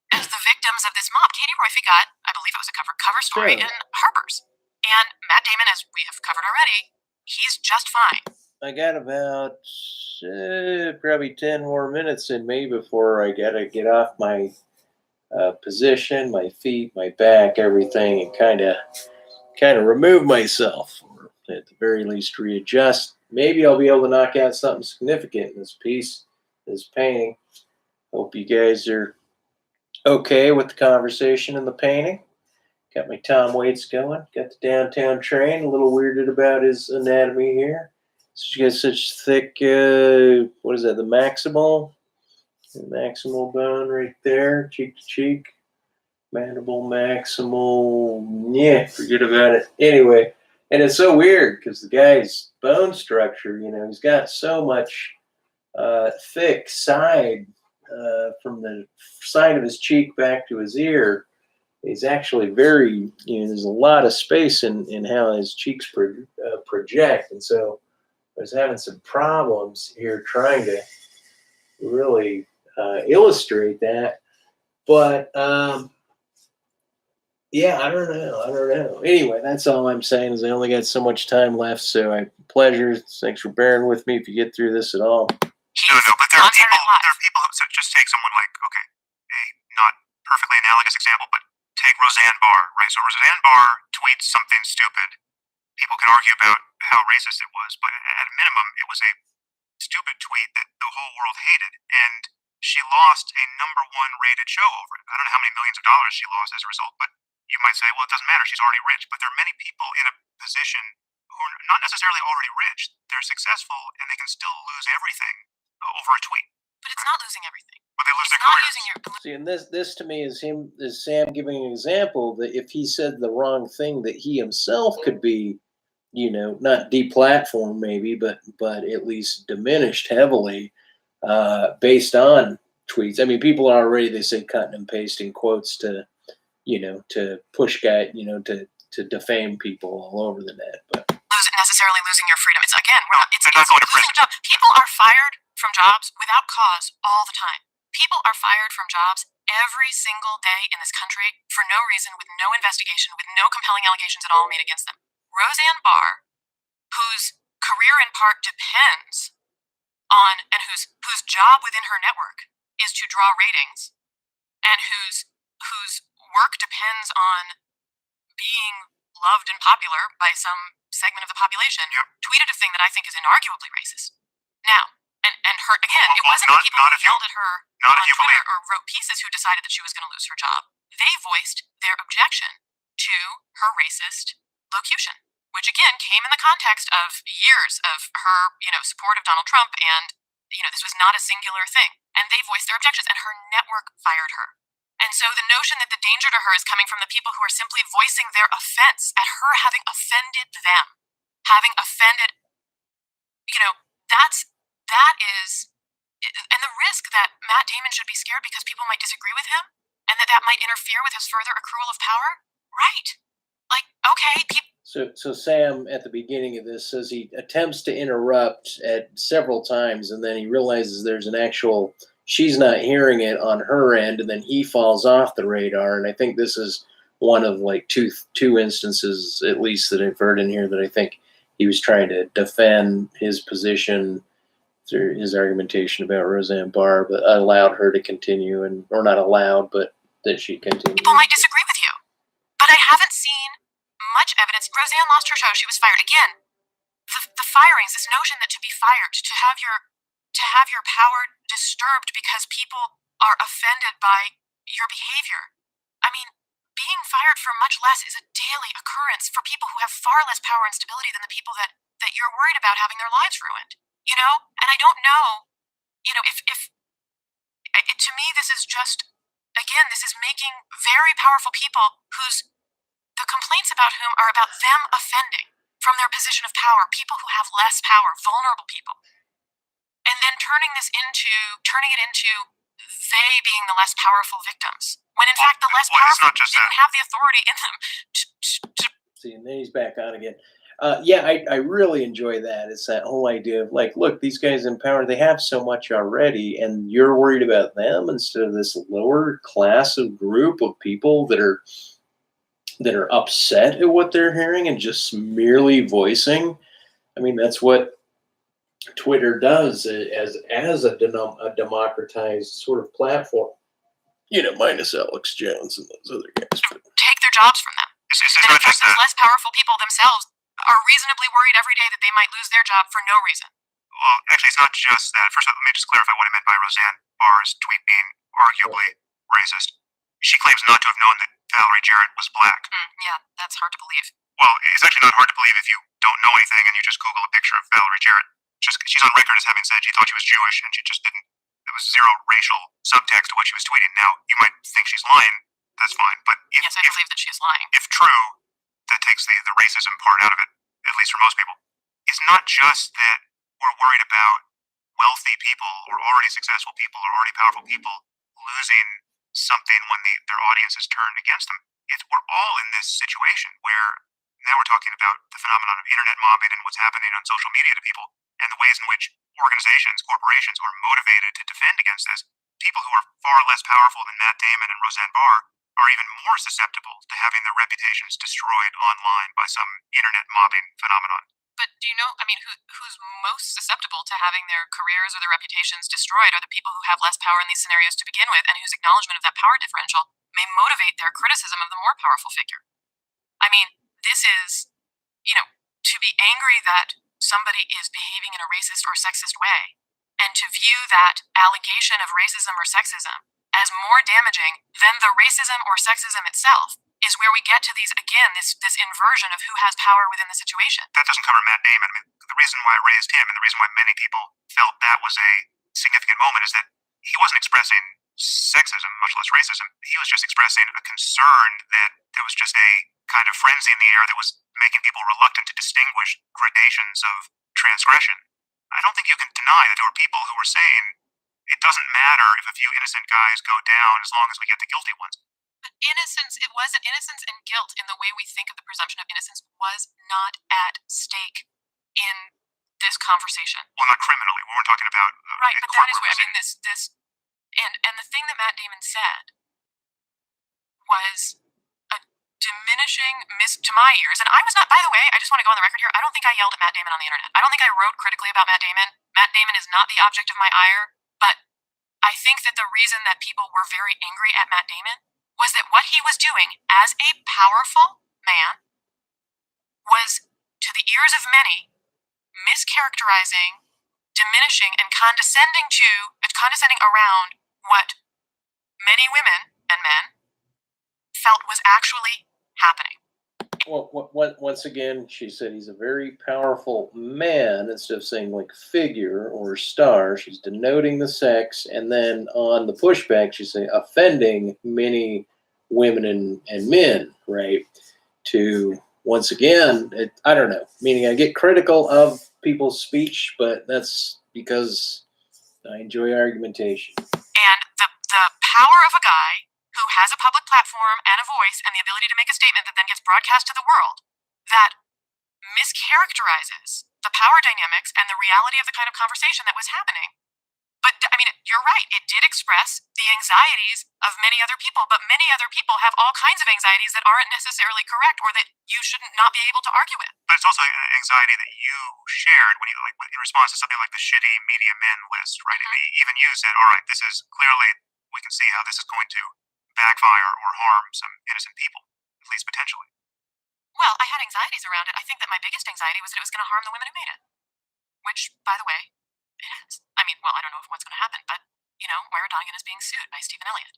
as the victims of this mob. Katie Royfey got, I believe it was a cover story in Harper's. And Matt Damon, as we have covered already, he's just fine. I got about probably 10 more minutes in me before I got to get off my position, my feet, my back, everything, and kind of remove myself, or at the very least readjust. Maybe I'll be able to knock out something significant in this piece, this painting. Hope you guys are okay with the conversation and the painting. Got my Tom Waits going. Got the downtown train. A little weirded about his anatomy here. She got such thick, what is that, the maximal bone right there, cheek to cheek. Mandible, maximal, yeah, forget about it. Anyway, and it's so weird because the guy's bone structure, he's got so much thick side from the side of his cheek back to his ear. He's actually very, there's a lot of space in how his cheeks project. And so I was having some problems here trying to really illustrate that. But yeah, I don't know. Anyway, that's all I'm saying is I only got so much time left. So pleasure. Thanks for bearing with me if you get through this at all. No, but there are people who just take someone like, okay, a not perfectly analogous example, but take Roseanne Barr, right? So Roseanne Barr tweets something stupid. People can argue about how racist it was, but at a minimum, it was a stupid tweet that the whole world hated, and she lost a #1 rated show over it. I don't know how many millions of dollars she lost as a result, but you might say, well, it doesn't matter, she's already rich. But there are many people in a position who are not necessarily already rich. They're successful, and they can still lose everything over a tweet. But it's not losing everything. But they lose their Not careers. using your. See, and this to me is Sam giving an example that if he said the wrong thing, that he himself could be, not deplatformed maybe, but at least diminished heavily based on tweets. I mean, people are already, they say, cutting and pasting quotes to push guy, to defame people all over the net. But Necessarily losing your freedom. It's again, it's They're not going to losing a job. People are fired from jobs without cause all the time. People are fired from jobs every single day in this country for no reason, with no investigation, with no compelling allegations at all made against them. Roseanne Barr, whose career in part depends on, and whose job within her network is to draw ratings, and whose work depends on being loved and popular by some segment of the population, tweeted a thing that I think is inarguably racist. Now, and her, again, it wasn't the people who yelled at her on Twitter or wrote pieces who decided that she was going to lose her job. They voiced their objection to her racist locution, which again came in the context of years of her, support of Donald Trump, and this was not a singular thing. And they voiced their objections, and her network fired her. And so the notion that the danger to her is coming from the people who are simply voicing their offense at her having offended them, having offended, that is, and the risk that Matt Damon should be scared because people might disagree with him, and that might interfere with his further accrual of power. Right. Like, okay, So Sam at the beginning of this says he attempts to interrupt at several times, and then he realizes there's an actual, she's not hearing it on her end, and then he falls off the radar. And I think this is one of like two instances at least that I've heard in here that I think he was trying to defend his position through his argumentation about Roseanne Barr, but allowed her to continue, or not allowed, but that she continued. People might disagree with you, but I haven't seen much evidence. Roseanne lost her show. She was fired. Again, the firings, this notion that to be fired, to have your power disturbed because people are offended by your behavior. I mean, being fired for much less is a daily occurrence for people who have far less power and stability than the people that you're worried about having their lives ruined. And I don't know, if to me, this is just, again, this is making very powerful people the complaints about whom are about them offending from their position of power, people who have less power, vulnerable people. And then turning it into they being the less powerful victims, when in fact the less powerful didn't have the authority in them to See, and then he's back on again. I really enjoy that. It's that whole idea of like, look, these guys in power, they have so much already, and you're worried about them instead of this lower class of group of people that are upset at what they're hearing and just merely voicing. I mean, that's what Twitter does as a democratized sort of platform. Minus Alex Jones and those other guys. Take their jobs from them. And in fact, those less powerful people themselves are reasonably worried every day that they might lose their job for no reason. Well, actually, it's not just that. First, let me just clarify what I meant by Roseanne Barr's tweet being arguably racist. She claims not to have known that Valerie Jarrett was black. Yeah, that's hard to believe. Well, it's actually not hard to believe if you don't know anything and you just Google a picture of Valerie Jarrett. She's on record as having said she thought she was Jewish and she just didn't. There was zero racial subtext to what she was tweeting. Now, you might think she's lying. That's fine. But Yes, I believe that she is lying. if true, that takes the racism part out of it, at least for most people. It's not just that we're worried about wealthy people or already successful people or already powerful people losing something when their audience is turned against them. We're all in this situation where now we're talking about the phenomenon of internet mobbing and what's happening on social media to people and the ways in which organizations, corporations are motivated to defend against this. People who are far less powerful than Matt Damon and Roseanne Barr are even more susceptible to having their reputations destroyed online by some internet mobbing phenomenon. But do you know, I mean, who's most susceptible to having their careers or their reputations destroyed are the people who have less power in these scenarios to begin with and whose acknowledgement of that power differential may motivate their criticism of the more powerful figure. I mean, this is, to be angry that somebody is behaving in a racist or sexist way and to view that allegation of racism or sexism as more damaging than the racism or sexism itself is where we get to these, again, this inversion of who has power within the situation. That doesn't cover Matt Damon. I mean, the reason why I raised him and the reason why many people felt that was a significant moment is that he wasn't expressing sexism, much less racism. He was just expressing a concern that there was just a kind of frenzy in the air that was making people reluctant to distinguish gradations of transgression. I don't think you can deny that there were people who were saying it doesn't matter if a few innocent guys go down as long as we get the guilty ones. But innocence, it wasn't innocence and guilt in the way we think of the presumption of innocence was not at stake in this conversation. Well, not criminally. We weren't talking about right, but that is where I mean this and the thing that Matt Damon said was a diminishing to my ears, and I was not, by the way, I just want to go on the record here, I don't think I yelled at Matt Damon on the internet. I don't think I wrote critically about Matt Damon. Matt Damon is not the object of my ire, but I think that the reason that people were very angry at Matt Damon was that what he was doing as a powerful man was, to the ears of many, mischaracterizing, diminishing, and condescending around what many women and men felt was actually happening. Well, once again, she said he's a very powerful man instead of saying like figure or star. She's denoting the sex, and then on the pushback, she's saying offending many women and men, right? To once again, I don't know, meaning I get critical of people's speech, but that's because I enjoy argumentation. And the power of a guy who has a public platform and a voice and the ability to make a statement that then gets broadcast to the world that mischaracterizes the power dynamics and the reality of the kind of conversation that was happening. But, I mean, you're right, it did express the anxieties of many other people, but many other people have all kinds of anxieties that aren't necessarily correct or that you shouldn't not be able to argue with. But it's also an anxiety that you shared when you, like, in response to something like the shitty media men list, right? Mm-hmm. And even you said, all right, this is clearly, we can see how this is going to backfire or harm some innocent people, at least potentially. Well, I had anxieties around it. I think that my biggest anxiety was that it was going to harm the women who made it. Which, by the way, it has. I mean, well, I don't know what's going to happen, but, Moira Donegan is being sued by Stephen Elliott.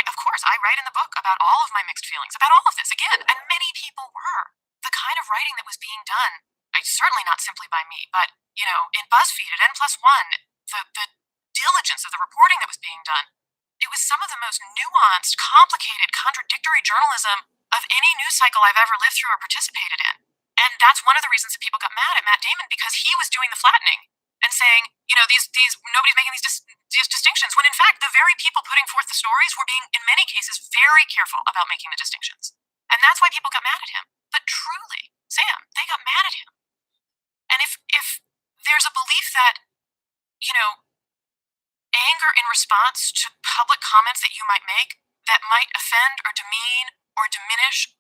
Of course, I write in the book about all of my mixed feelings, about all of this, again, and many people were. The kind of writing that was being done, certainly not simply by me, but, in BuzzFeed at N+1, the diligence of the reporting that was being done, it was some of the most nuanced, complicated, contradictory journalism of any news cycle I've ever lived through or participated in. And that's one of the reasons that people got mad at Matt Damon, because he was doing the flattening and saying, these nobody's making these distinctions, when in fact the very people putting forth the stories were being, in many cases, very careful about making the distinctions. And that's why people got mad at him. But truly, Sam, they got mad at him. And if there's a belief that, anger in response to public comments that you might make that might offend or demean or diminish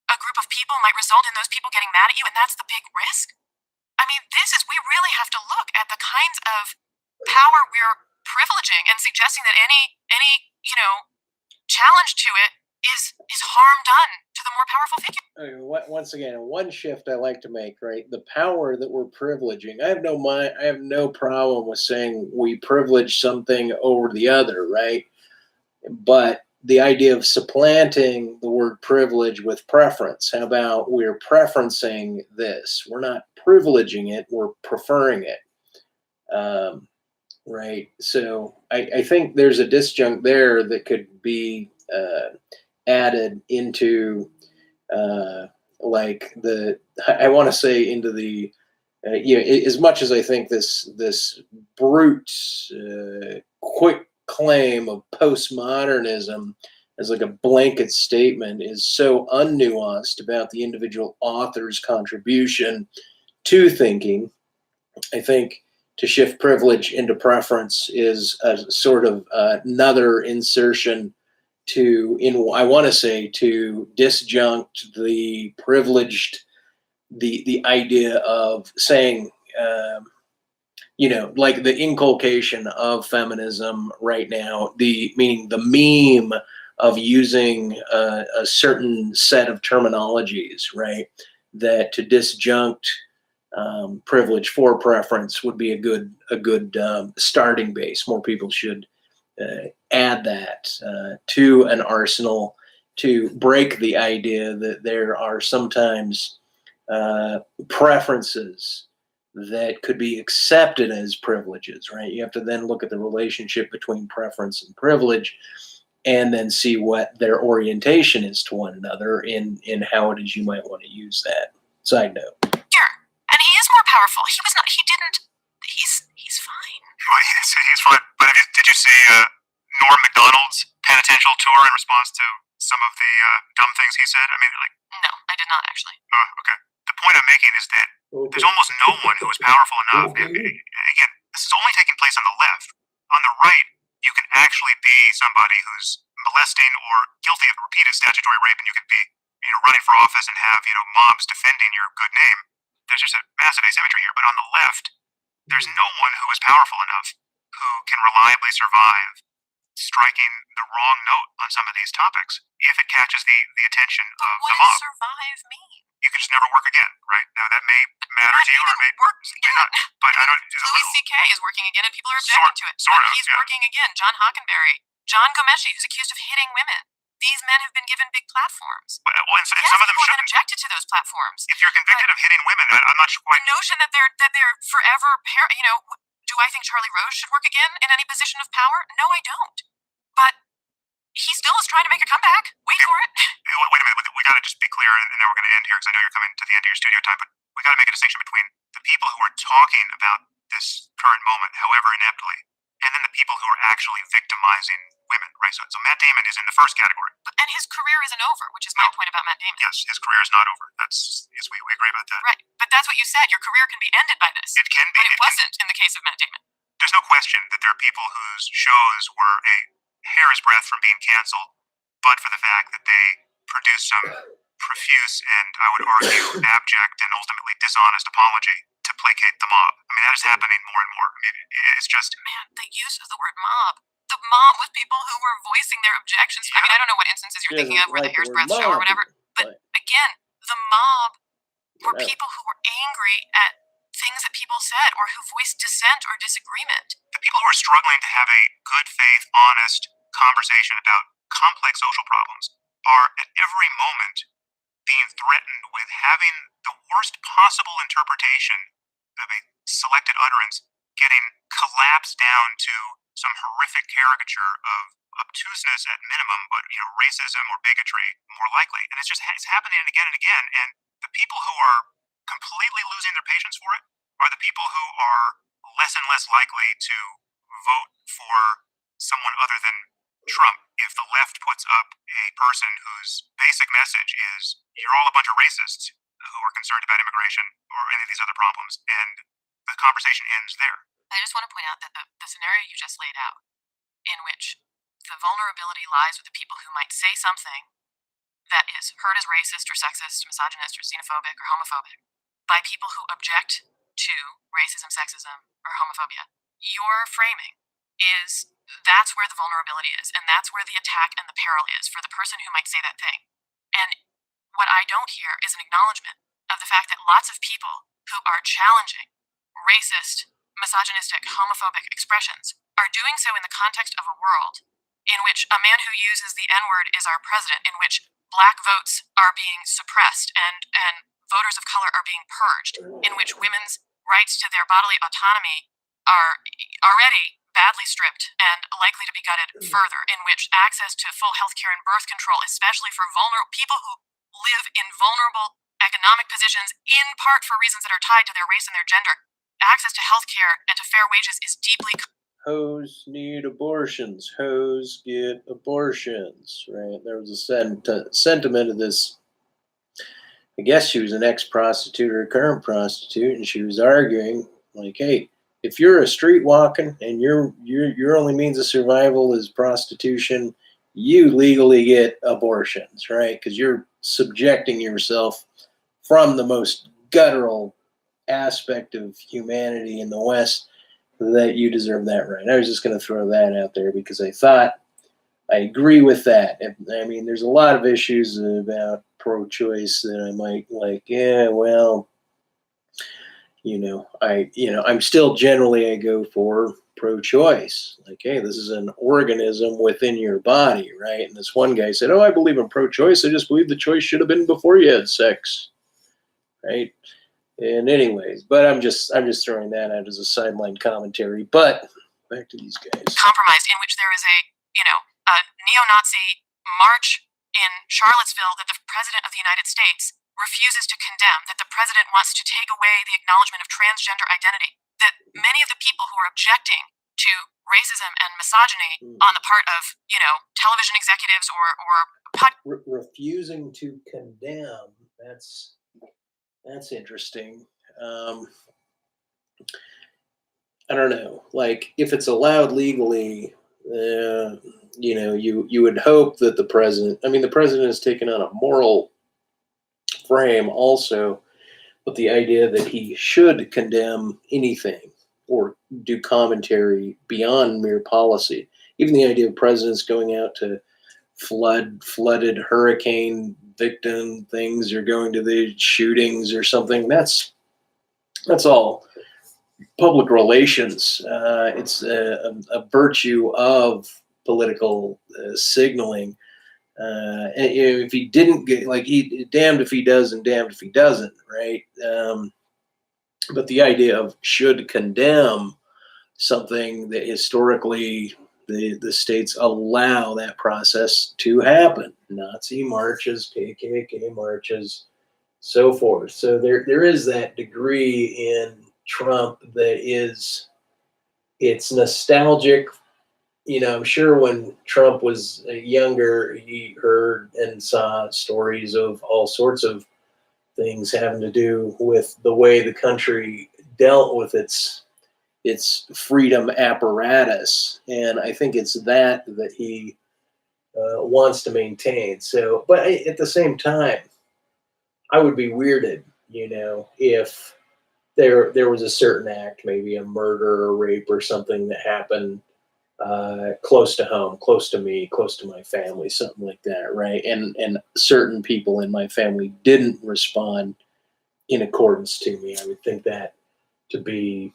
a group of people, might result in those people getting mad at you, and that's the big risk. I mean, we really have to look at the kinds of power we're privileging and suggesting that any challenge to it is harm done to the more powerful figure. Once again, one shift I like to make, right? The power that we're privileging. I have no problem with saying we privilege something over the other, right? But the idea of supplanting the word privilege with preference. How about we're preferencing this? We're not privileging it, we're preferring it. Right. So I think there's a disjunct there that could be added into like I want to say into the as much as I think this brute quick claim of postmodernism as like a blanket statement is so unnuanced about the individual author's contribution to thinking. I think to shift privilege into preference is a sort of another insertion to disjunct the privileged, the idea of saying, like the inculcation of feminism right now, meaning the meme of using a certain set of terminologies, right? That to disjunct privilege for preference would be a good starting base. More people should add that to an arsenal to break the idea that there are sometimes preferences that could be accepted as privileges, right? You have to then look at the relationship between preference and privilege and then see what their orientation is to one another in how it is you might want to use that. Side note. Sure. And he is more powerful. He's fine. Well, he's fine. But did you see Norm Macdonald's penitential tour in response to some of the dumb things he said? I mean, like... No, I did not, actually. Oh, okay. The point I'm making is that there's almost no one who is powerful enough. Again, this is only taking place on the left. On the right, you can actually be somebody who's molesting or guilty of repeated statutory rape, and you could be, running for office and have, mobs defending your good name. There's just a massive asymmetry here. But on the left, there's no one who is powerful enough who can reliably survive striking the wrong note on some of these topics if it catches the attention of the mob. What does survive mean? You can just never work again, right? Now that may matter to you, or may not. But I don't. Louis C.K. is working again, and people are objecting to it. Sort of. He's working again. John Hockenberry, John Gomeshi, who's accused of hitting women. These men have been given big platforms. And some of them people have shouldn't. been objected to those platforms. If you're convicted of hitting women, I'm not sure quite. The notion that they're forever, do I think Charlie Rose should work again in any position of power? No, I don't. But he still is trying to make a comeback. Wait for it. Wait a minute. We got to just be clear, and now we're going to end here because I know you're coming to the end of your studio time. But we got to make a distinction between the people who are talking about this current moment, however ineptly, and then the people who are actually victimizing women, right? So Matt Damon is in the first category. And his career isn't over, which is my point about Matt Damon. Yes, his career is not over. Yes, we agree about that. Right, but that's what you said. Your career can be ended by this. It can be. But it wasn't in the case of Matt Damon. There's no question that there are people whose shows were a hair's breadth from being canceled, but for the fact that they produced some profuse and, I would argue, abject and ultimately dishonest apology to placate the mob. I mean, that is happening more and more. I mean, it's just... Man, the use of the word mob. The mob was people who were voicing their objections. Yeah. I mean, I don't know what instances you're thinking of where the hair's breadth show or whatever. But again, the mob were people who were angry at things that people said or who voiced dissent or disagreement. The people who are struggling to have a good faith, honest conversation about complex social problems are at every moment being threatened with having the worst possible interpretation of a selected utterance getting collapsed down to some horrific caricature of obtuseness at minimum, but racism or bigotry more likely. And it's happening again and again. And the people who are completely losing their patience for it are the people who are less and less likely to vote for someone other than Trump if the left puts up a person whose basic message is you're all a bunch of racists who are concerned about immigration or any of these other problems, and the conversation ends there. I just want to point out that the scenario you just laid out, in which the vulnerability lies with the people who might say something that is heard as racist or sexist, misogynist or xenophobic or homophobic by people who object to racism, sexism, or homophobia. Your framing is that's where the vulnerability is, and that's where the attack and the peril is for the person who might say that thing. And what I don't hear is an acknowledgement of the fact that lots of people who are challenging racist, misogynistic, homophobic expressions are doing so in the context of a world in which a man who uses the N-word is our president, in which black votes are being suppressed and voters of color are being purged, in which women's rights to their bodily autonomy are already badly stripped and likely to be gutted further, in which access to full health care and birth control, especially for people who live in vulnerable economic positions, in part for reasons that are tied to their race and their gender, access to health care and to fair wages is deeply... Hoes need abortions. Hoes get abortions, right? There was a sentiment of this. I guess she was an ex-prostitute or a current prostitute, and she was arguing, like, hey, if you're a street walking and your only means of survival is prostitution, you legally get abortions, right? Because you're subjecting yourself from the most guttural aspect of humanity in the West, that you deserve that right. I was just going to throw that out there because I thought I agree with that. I mean, there's a lot of issues about pro-choice that I might like. Yeah, well, I'm still generally I go for pro-choice. Like, hey, this is an organism within your body, right? And this one guy said, "Oh, I believe in pro-choice. I just believe the choice should have been before you had sex," right? And anyways, but I'm just throwing that out as a sideline commentary. But back to these guys. Compromised, in which there is a neo-Nazi march in Charlottesville that the President of the United States refuses to condemn, that the President wants to take away the acknowledgement of transgender identity, that many of the people who are objecting to racism and misogyny on the part of, television executives or refusing to condemn, that's interesting. I don't know. Like, if it's allowed legally, you would hope that the president has taken on a moral frame also, but the idea that he should condemn anything or do commentary beyond mere policy, even the idea of presidents going out to flooded hurricane victim things or going to the shootings or something, that's all public relations. It's a virtue of political signaling. And if he didn't get, like, he damned if he does and damned if he doesn't, right? But the idea of should condemn something that historically the states allow that process to happen. Nazi marches, KKK marches, so forth. So there is that degree in Trump that it's nostalgic. I'm sure when Trump was younger, he heard and saw stories of all sorts of things having to do with the way the country dealt with its freedom apparatus, and I think it's that he wants to maintain. So, but at the same time, I would be weirded, if there was a certain act, maybe a murder or rape or something that happened close to home, close to me, close to my family, something like that, right? And certain people in my family didn't respond in accordance to me. I would think that to be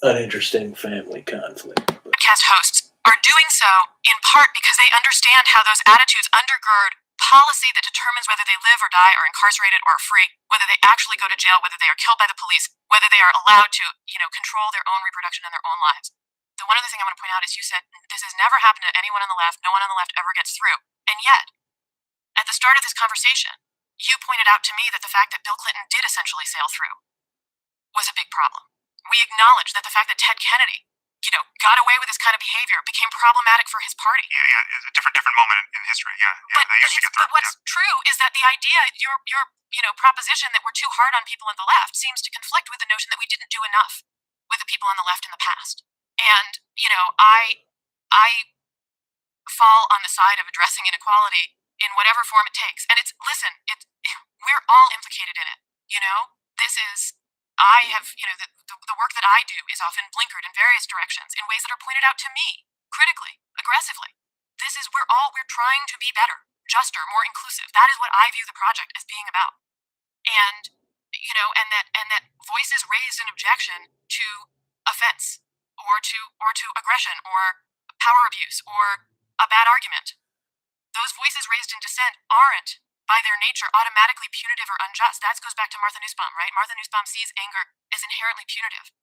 an interesting family conflict. Podcast hosts are doing so in part because they understand how those attitudes undergird policy that determines whether they live or die or incarcerated or are free, whether they actually go to jail, whether they are killed by the police, whether they are allowed to, control their own reproduction and their own lives. The one other thing I want to point out is you said this has never happened to anyone on the left. No one on the left ever gets through. And yet, at the start of this conversation, you pointed out to me that the fact that Bill Clinton did essentially sail through was a big problem. We acknowledge that the fact that Ted Kennedy, got away with this kind of behavior became problematic for his party. Yeah, it's a different moment in history. Yeah, they used to get through. But what's true is that the idea, your proposition that we're too hard on people on the left seems to conflict with the notion that we didn't do enough with the people on the left in the past. And, I fall on the side of addressing inequality in whatever form it takes. And we're all implicated in it, This is, I have, the work that I do is often blinkered in various directions in ways that are pointed out to me, critically, aggressively. We're trying to be better, juster, more inclusive. That is what I view the project as being about. And, and that voices raised in objection to offense or to aggression or power abuse or a bad argument. Those voices raised in dissent aren't, by their nature, automatically punitive or unjust. That goes back to Martha Nussbaum, right? Martha Nussbaum sees anger as inherently punitive.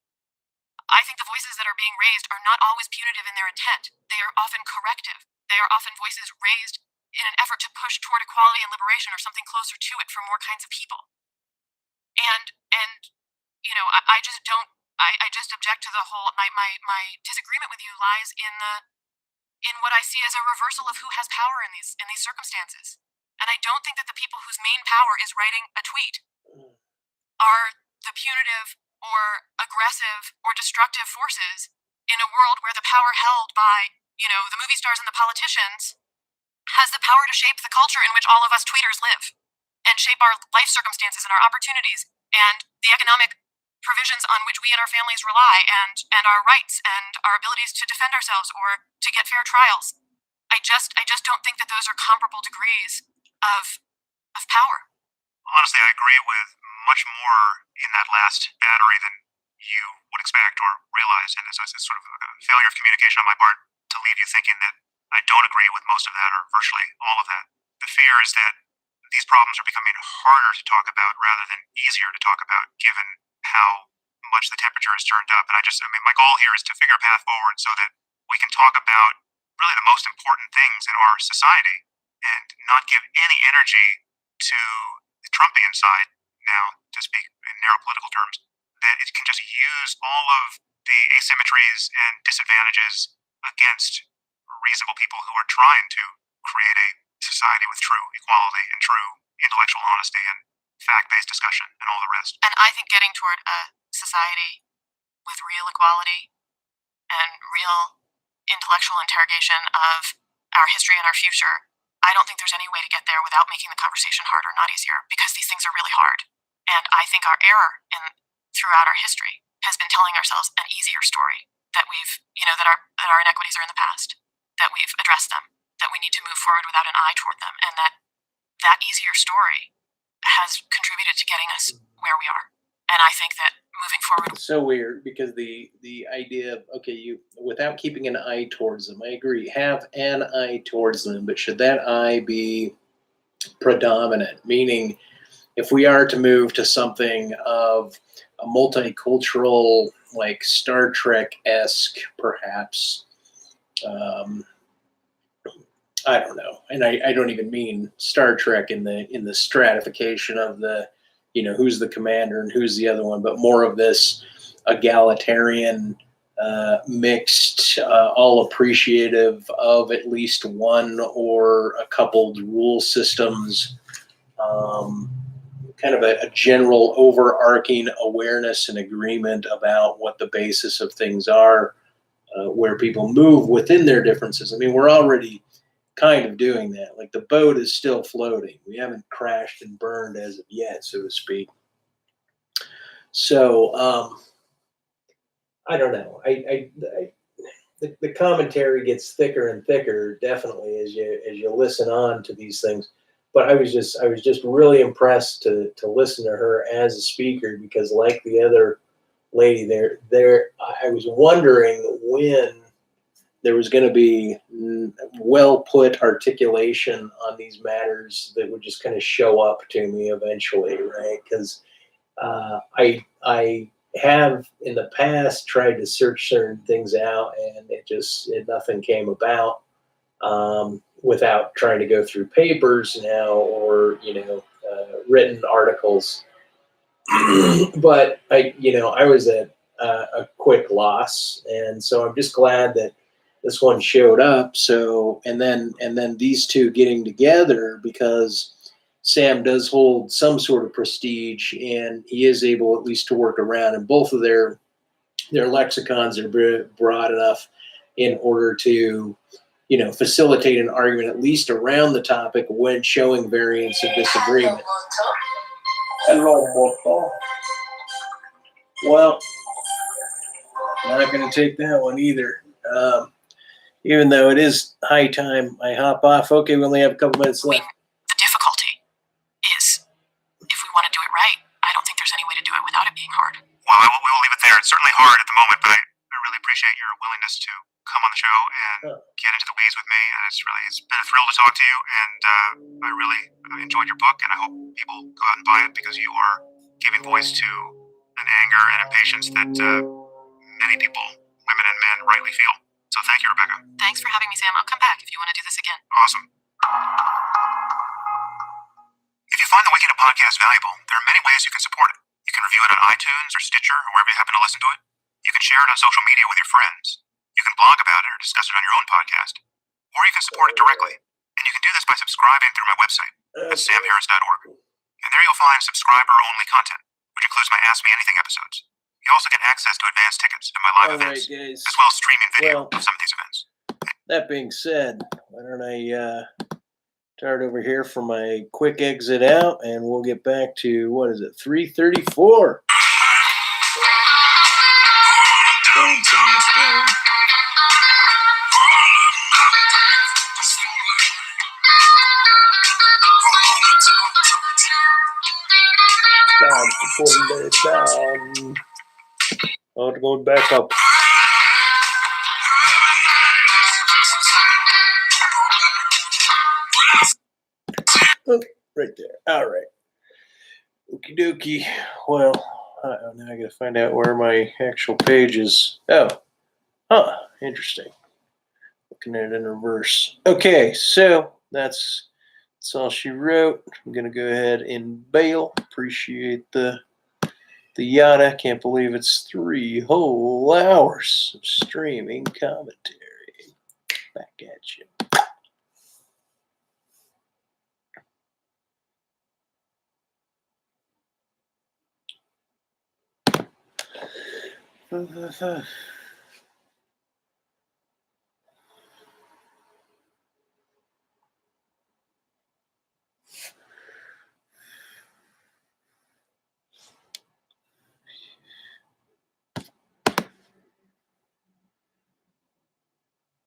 I think the voices that are being raised are not always punitive in their intent. They are often corrective. They are often voices raised in an effort to push toward equality and liberation or something closer to it for more kinds of people. And you know, I just don't, I just object to the whole, my disagreement with you lies in what I see as a reversal of who has power in these circumstances. And I don't think that the people whose main power is writing a tweet are the punitive or aggressive or destructive forces in a world where the power held by, you know, the movie stars and the politicians has the power to shape the culture in which all of us tweeters live and shape our life circumstances and our opportunities and the economic provisions on which we and our families rely and our rights and our abilities to defend ourselves or to get fair trials. I just don't think that those are comparable degrees of power. Honestly, I agree with much more in that last battery than you would expect or realize, and it's sort of a failure of communication on my part to leave you thinking that I don't agree with most of that or virtually all of that. The fear is that these problems are becoming harder to talk about rather than easier to talk about, given how much the temperature has turned up. And my goal here is to figure a path forward so that we can talk about really the most important things in our society and not give any energy to the Trumpian side, now to speak in narrow political terms, that it can just use all of the asymmetries and disadvantages against reasonable people who are trying to create a society with true equality and true intellectual honesty and fact-based discussion and all the rest. And I think getting toward a society with real equality and real intellectual interrogation of our history and our future, I don't think there's any way to get there without making the conversation harder, not easier, because these things are really hard. And I think our error throughout our history has been telling ourselves an easier story, that we've, you know, that our inequities are in the past, that we've addressed them, that we need to move forward without an eye toward them, and that easier story has contributed to getting us where we are. And I think that moving forward. It's so weird because the idea of, okay, you, without keeping an eye towards them, I agree, have an eye towards them, but should that eye be predominant? Meaning, if we are to move to something of a multicultural, like Star Trek-esque, perhaps, I don't know, and I don't even mean Star Trek in the stratification of the, you know, who's the commander and who's the other one, but more of this egalitarian, mixed, all appreciative of at least one or a coupled rule systems, kind of a general overarching awareness and agreement about what the basis of things are, where people move within their differences. I mean, we're already kind of doing that. Like, the boat is still floating. We haven't crashed and burned as of yet, so to speak. So I don't know. The commentary gets thicker and thicker, definitely, as you listen on to these things. But I was just really impressed to listen to her as a speaker, because, like the other lady there, I was wondering when there was going to be well-put articulation on these matters that would just kind of show up to me eventually, right? Because I have in the past tried to search certain things out, and nothing came about without trying to go through papers now, or written articles. But I was at a quick loss, and so I'm just glad that this one showed up. So, and then these two getting together, because Sam does hold some sort of prestige, and he is able at least to work around, and both of their lexicons are broad enough in order to, facilitate an argument at least around the topic when showing variance and disagreement. Well, not going to take that one either. Even though it is high time I hop off. Okay, we only have a couple minutes left. The difficulty is, if we want to do it right, I don't think there's any way to do it without it being hard. Well, we will leave it there. It's certainly hard at the moment, but I really appreciate appreciate your willingness to come on the show and get into the weeds with me. And it's been a thrill to talk to you. And I really enjoyed your book, and I hope people go out and buy it because you are giving voice to an anger and impatience that many people, women and men, rightly feel. So thank you, Rebecca. Thanks for having me, Sam. I'll come back if you want to do this again. Awesome. If you find the Waking Up podcast valuable, there are many ways you can support it. You can review it on iTunes or Stitcher or wherever you happen to listen to it. You can share it on social media with your friends. You can blog about it or discuss it on your own podcast. Or you can support it directly. And you can do this by subscribing through my website at samharris.org. And there you'll find subscriber-only content, which includes my Ask Me Anything episodes. You also get access to advanced tickets to my live events, guys. as well as streaming video of some of these events. That being said, why don't I start over here for my quick exit out, and we'll get back to, 3:34. Down, supporting it down. Oh, going back up. Oh, right there. All right. Okie dokie. Well, now I gotta find out where my actual page is. Oh. Huh. Interesting. Looking at it in reverse. Okay, so that's all she wrote. I'm gonna go ahead and bail. Appreciate the yada. Can't believe it's 3 whole hours of streaming commentary. Back at you.